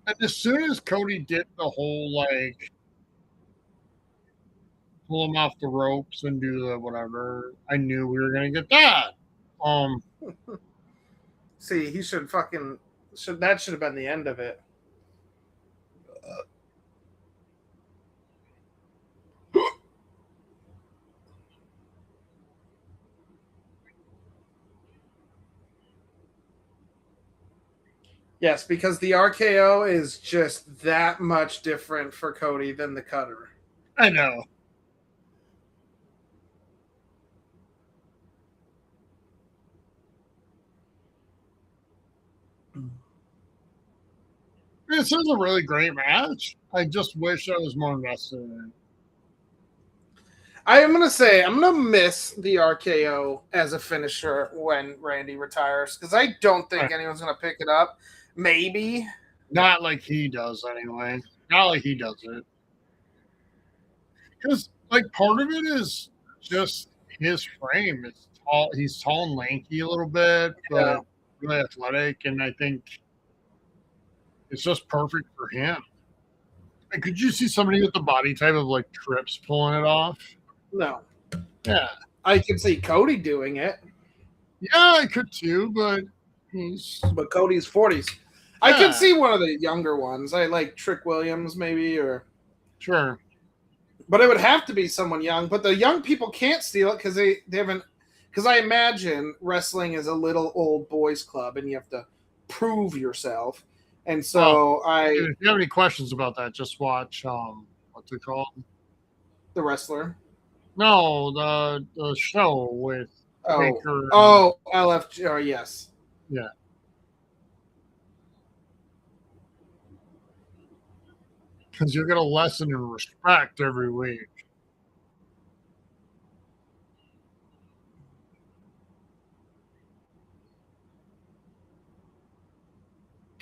Speaker 1: And as soon as Cody did the whole like pull him off the ropes and do the whatever, I knew we were gonna get that. Um
Speaker 2: See, he should fucking that should have been the end of it. Yes, because the RKO is just that much different for Cody than the cutter.
Speaker 1: I know. This is a really great match. I just wish I was more invested in it.
Speaker 2: I'm gonna miss the RKO as a finisher when Randy retires because I don't think anyone's gonna pick it up. Maybe
Speaker 1: not like he does anyway. Not like he does it. Because like part of it is just his frame. It's tall. He's tall and lanky a little bit, but really athletic, and I think it's just perfect for him. And could you see somebody with the body type of like Trips pulling it off?
Speaker 2: no.
Speaker 1: Yeah.
Speaker 2: I could see Cody doing it.
Speaker 1: Yeah, I could too, but
Speaker 2: Cody's 40s. Yeah. I could see one of the younger ones. I like Trick Williams maybe or
Speaker 1: sure.
Speaker 2: But it would have to be someone young. But the young people can't steal it because they haven't. Because I imagine wrestling is a little old boys club, and you have to prove yourself. And so
Speaker 1: if you have any questions about that, just watch what's it called?
Speaker 2: The Wrestler.
Speaker 1: No, the show with Vaquer.
Speaker 2: LFG. Oh, yes.
Speaker 1: Yeah. Because you'll get a lesson in respect every week.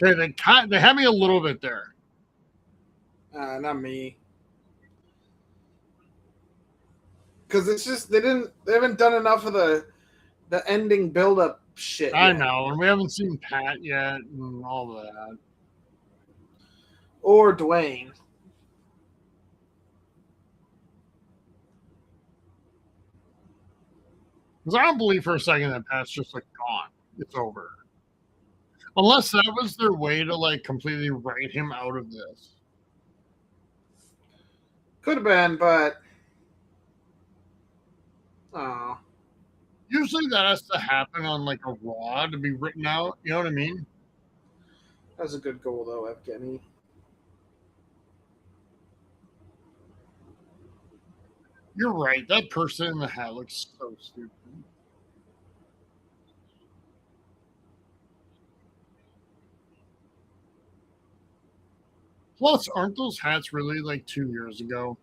Speaker 1: Okay, they had me a little bit there.
Speaker 2: Not me. Because it's just they haven't done enough of the ending build up shit.
Speaker 1: I know, and we haven't seen Pat yet and all that.
Speaker 2: Or Dwayne.
Speaker 1: Because I don't believe for a second that Pat's just like gone. It's over. Unless that was their way to like completely write him out of this.
Speaker 2: Could have been, but
Speaker 1: usually that has to happen on like a Raw to be written out. You know what I mean?
Speaker 2: That's a good goal, though, Evgeny.
Speaker 1: You're right. That person in the hat looks so stupid. Plus, aren't those hats really like 2 years ago?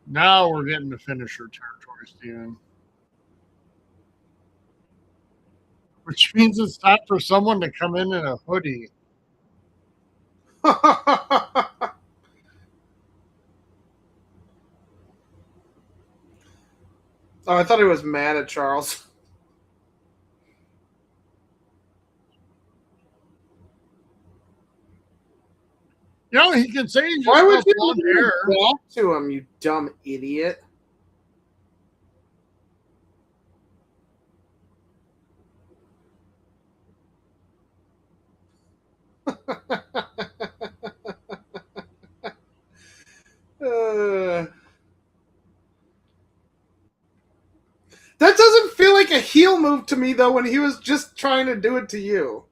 Speaker 1: Now we're getting to finisher territory, Steven. Which means it's time for someone to come in a hoodie.
Speaker 2: Oh, I thought he was mad at Charles.
Speaker 1: You know, he can say he's just
Speaker 2: Why would you
Speaker 1: blonde hair.
Speaker 2: walk to him, you dumb idiot? That doesn't feel like a heel move to me, though, when he was just trying to do it to you.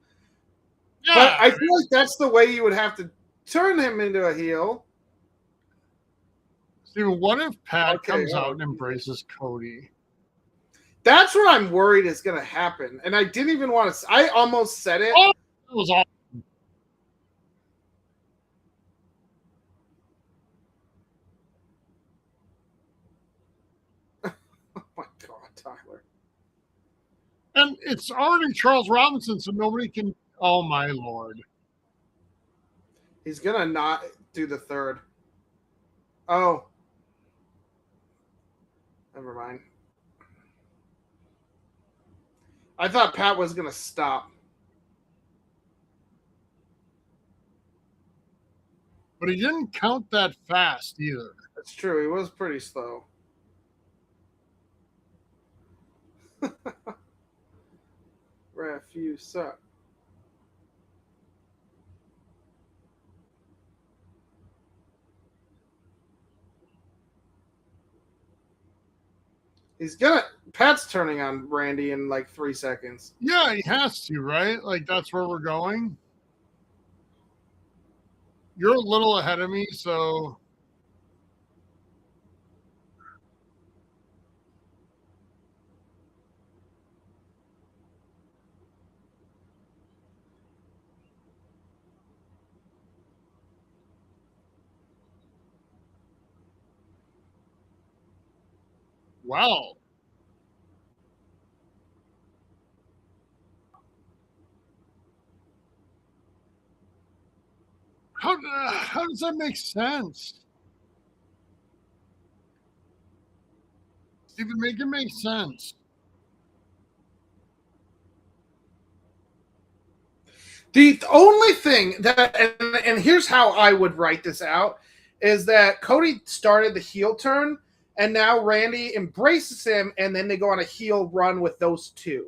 Speaker 2: Yeah, but I feel like that's the way you would have to turn him into a heel.
Speaker 1: See, what if Pat comes out and embraces Cody?
Speaker 2: That's what I'm worried is going to happen. And I didn't even want to. I almost said it.
Speaker 1: Oh, that was awesome.
Speaker 2: Oh my God, Tyler.
Speaker 1: And it's already Charles Robinson, so nobody can. Oh my Lord.
Speaker 2: He's going to not do the third. Oh. Never mind. I thought Pat was going to stop.
Speaker 1: But he didn't count that fast either.
Speaker 2: That's true. He was pretty slow. Ref, you suck. Pat's turning on Randy in like 3 seconds.
Speaker 1: Yeah, he has to, right? Like, that's where we're going. You're a little ahead of me, so. Wow. How does that make sense? Even make it make sense.
Speaker 2: The only thing that, and here's how I would write this out, is that Cody started the heel turn, and now Randy embraces him, and then they go on a heel run with those two.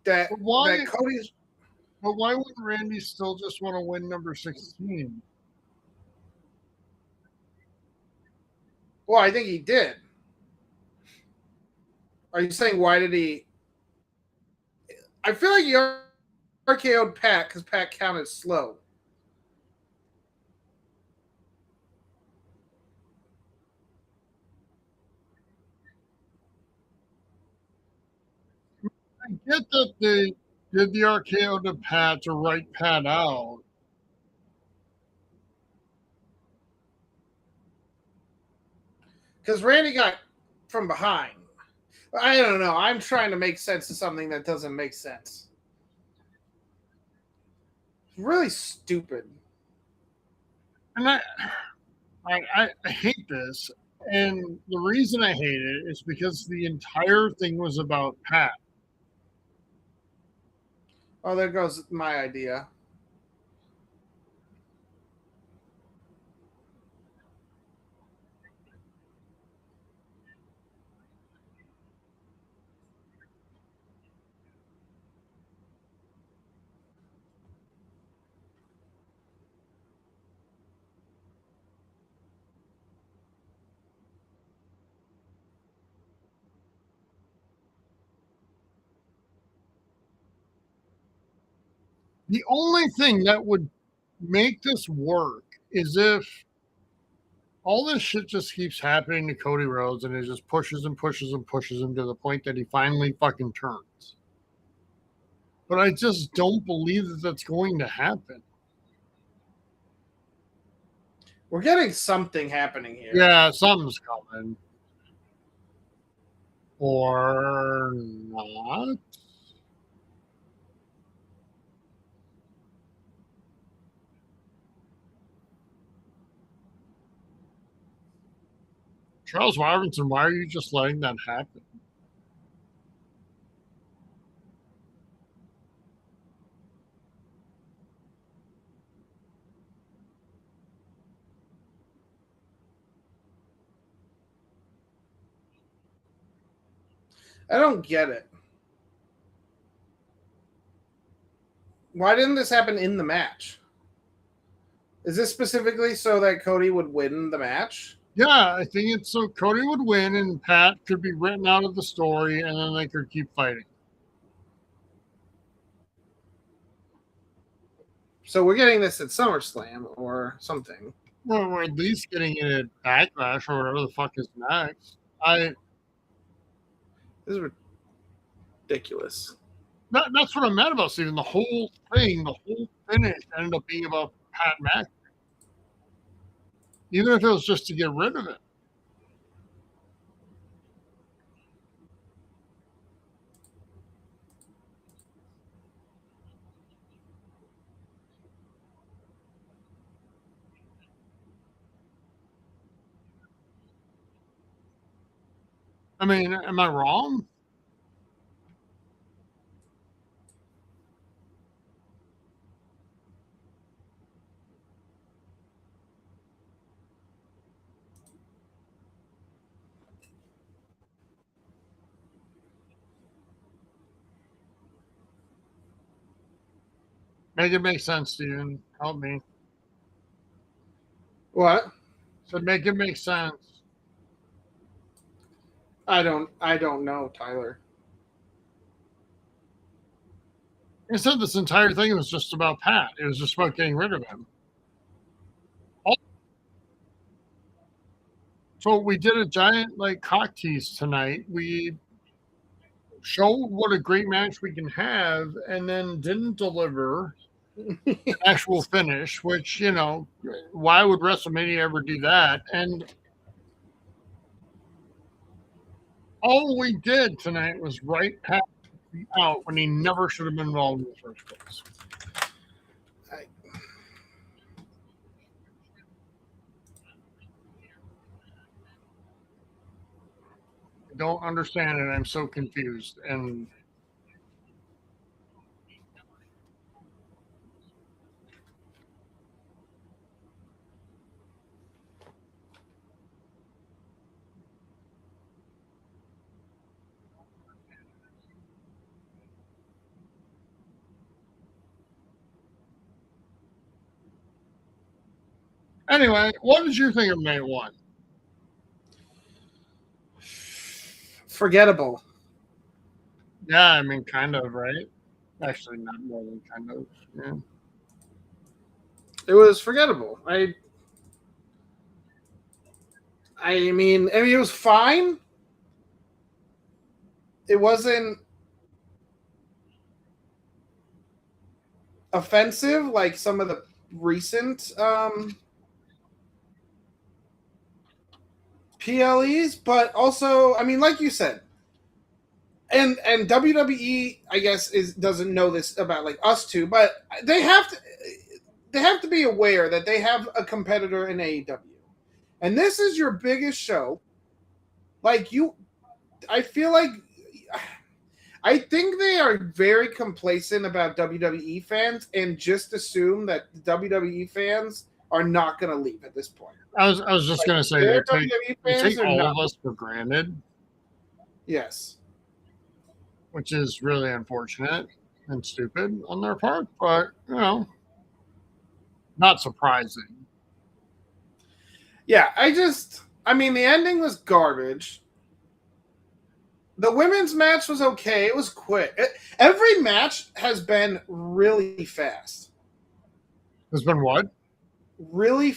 Speaker 2: That Cody's.
Speaker 1: But why wouldn't Randy still just want to win number 16?
Speaker 2: Well, I think he did. Are you saying why did he? I feel like he RKO'd Pat because Pat counted slow.
Speaker 1: I get that they did the RKO to Pat to write Pat out.
Speaker 2: Because Randy got from behind. I don't know. I'm trying to make sense of something that doesn't make sense. It's really stupid.
Speaker 1: And I hate this. And the reason I hate it is because the entire thing was about Pat.
Speaker 2: Oh, there goes my idea.
Speaker 1: The only thing that would make this work is if all this shit just keeps happening to Cody Rhodes and it just pushes and pushes and pushes him to the point that he finally fucking turns. But I just don't believe that that's going to happen.
Speaker 2: We're getting something happening here.
Speaker 1: Yeah, something's coming. Or not. Charles Robinson, why are you just letting that happen?
Speaker 2: I don't get it. Why didn't this happen in the match? Is this specifically so that Cody would win the match?
Speaker 1: Yeah, I think it's so Cody would win and Pat could be written out of the story and then they could keep fighting.
Speaker 2: So we're getting this at SummerSlam or something.
Speaker 1: Well, we're at least getting it at Backlash or whatever the fuck is next.
Speaker 2: This is ridiculous.
Speaker 1: That's what I'm mad about, Steven. The whole thing, the whole finish ended up being about Pat McIntyre. Even if it was just to get rid of it. I mean, am I wrong? Make it make sense, Steven. Help me.
Speaker 2: What?
Speaker 1: So make it make sense.
Speaker 2: I don't know, Tyler.
Speaker 1: I said this entire thing was just about Pat. It was just about getting rid of him. So we did a giant cock tease tonight. We showed what a great match we can have and then didn't deliver an actual finish, which, why would WrestleMania ever do that? And all we did tonight was write Pat out when he never should have been involved in the first place. I don't understand it. I'm so confused. And anyway, what did you think of Night 1?
Speaker 2: Forgettable.
Speaker 1: Yeah, I mean, kind of, right? Actually, not more than kind of. Yeah.
Speaker 2: It was forgettable. I mean, it was fine. It wasn't offensive like some of the recent PLEs, but also, I mean, like you said, and WWE, I guess, doesn't know this about us two, but they have to be aware that they have a competitor in AEW, and this is your biggest show. I think they are very complacent about WWE fans and just assume that WWE fans are not going to leave at this point.
Speaker 1: I was just going to say they take all of us for granted.
Speaker 2: Yes.
Speaker 1: Which is really unfortunate and stupid on their part, but, not surprising.
Speaker 2: Yeah, I mean, the ending was garbage. The women's match was okay. It was quick. Every match has been really fast.
Speaker 1: Has been what?
Speaker 2: Really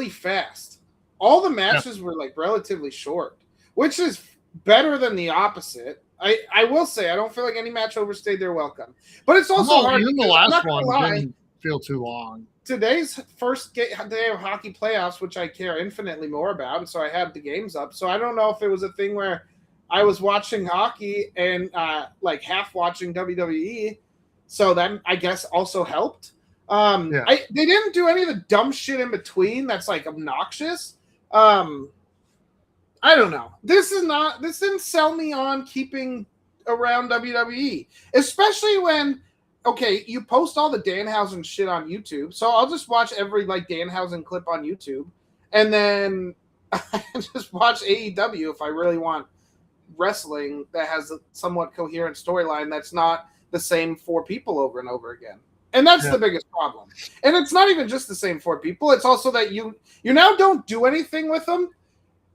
Speaker 2: fast. All the matches were relatively short, which is better than the opposite. I will say I don't feel like any match overstayed their welcome, but it's also hard.
Speaker 1: Even the last one didn't feel too long.
Speaker 2: Today's first day of hockey playoffs, which I care infinitely more about, so I had the games up. So I don't know if it was a thing where I was watching hockey and half watching WWE, so that I guess also helped. They didn't do any of the dumb shit in between that's obnoxious. I don't know. This didn't sell me on keeping around WWE, especially when, okay, you post all the Danhausen shit on YouTube, so I'll just watch every like Danhausen clip on YouTube, and then I just watch AEW if I really want wrestling that has a somewhat coherent storyline that's not the same 4 people over and over again. And that's the biggest problem. And it's not even just the same 4 people. It's also that you now don't do anything with them,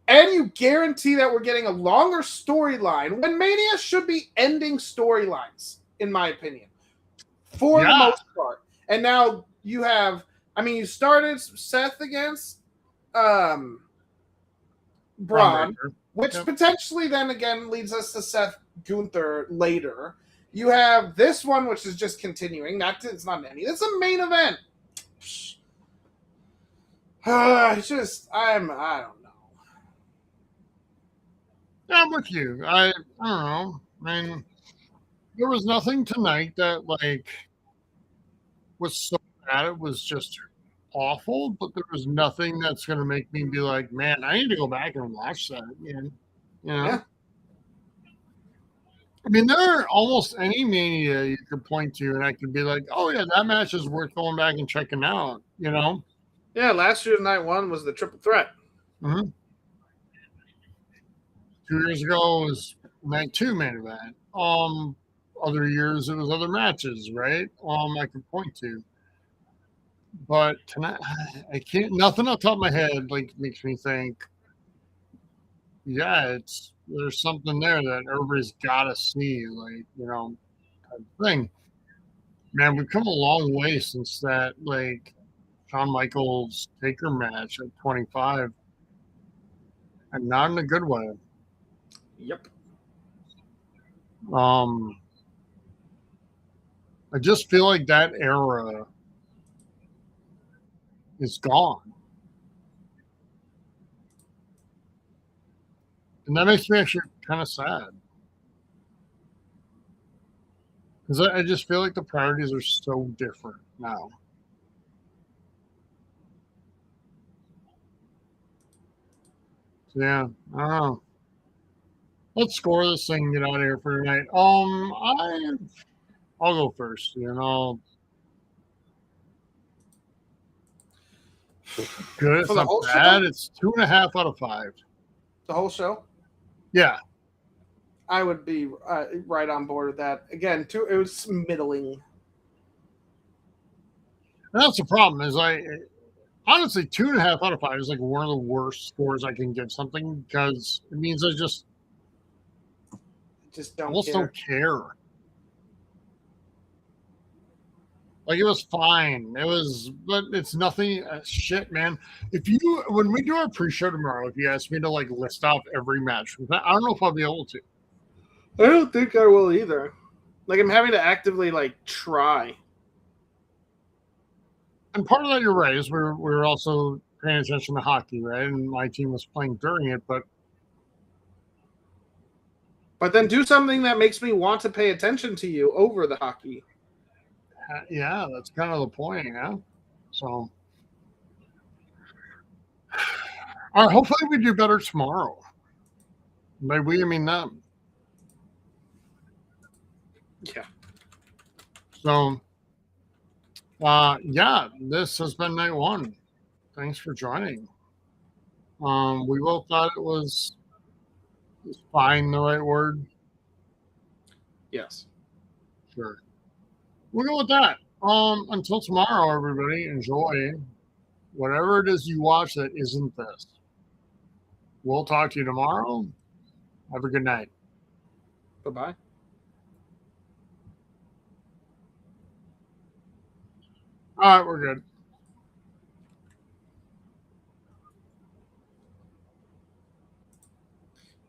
Speaker 2: and you guarantee that we're getting a longer storyline when Mania should be ending storylines, in my opinion, for the most part. And now you have, I mean, you started Seth against Braun, which potentially then again leads us to Seth Gunther later. You have this one, which is just continuing. It's not any. It's a main event. I don't know.
Speaker 1: I'm with you. I don't know. I mean, there was nothing tonight that like was so bad. It was just awful, but there was nothing that's going to make me be like, man, I need to go back and watch that again. You know? Yeah. I mean, there are almost any Mania you could point to, and I could be like, oh, yeah, that match is worth going back and checking out, you know?
Speaker 2: Yeah, last year's night 1 was the triple threat.
Speaker 1: Mm-hmm. 2 years ago was night 2 main event. Other years, it was other matches, right? I could point to. But tonight, I can't, nothing off the top of my head, like, makes me think, yeah, there's something there that everybody's got to see, like, you know, type of thing. Man, we've come a long way since that, like, Shawn Michaels Taker match at 25, and not in a good way.
Speaker 2: Yep.
Speaker 1: I just feel like that era is gone. And that makes me actually kind of sad. Because I just feel like the priorities are so different now. So yeah, I don't know. Let's score this thing and get out of here for tonight. I'll go first. You know, good. It's not bad. Show? It's 2.5 out of 5.
Speaker 2: The whole show?
Speaker 1: Yeah.
Speaker 2: I would be right on board with that. Again, it was middling.
Speaker 1: And that's the problem. Is honestly 2.5 out of 5 is like one of the worst scores I can give something, because it means I just don't care. Like, it was fine. But it's nothing. Shit, man. When we do our pre-show tomorrow, if you ask me to like list off every match, I don't know if I'll be able to.
Speaker 2: I don't think I will either. Like, I'm having to actively like try.
Speaker 1: And part of that, you're right, is we're also paying attention to hockey, right? And my team was playing during it, but
Speaker 2: then do something that makes me want to pay attention to you over the hockey.
Speaker 1: Yeah, that's kind of the point, yeah. So, all right, hopefully we do better tomorrow. By we, I mean them.
Speaker 2: Yeah.
Speaker 1: So, yeah, this has been night 1. Thanks for joining. We both thought it was fine, the right word?
Speaker 2: Yes.
Speaker 1: Sure. We'll go with that. Until tomorrow, everybody, enjoy whatever it is you watch that isn't this. We'll talk to you tomorrow. Have a good night.
Speaker 2: Bye-bye.
Speaker 1: All right, we're good.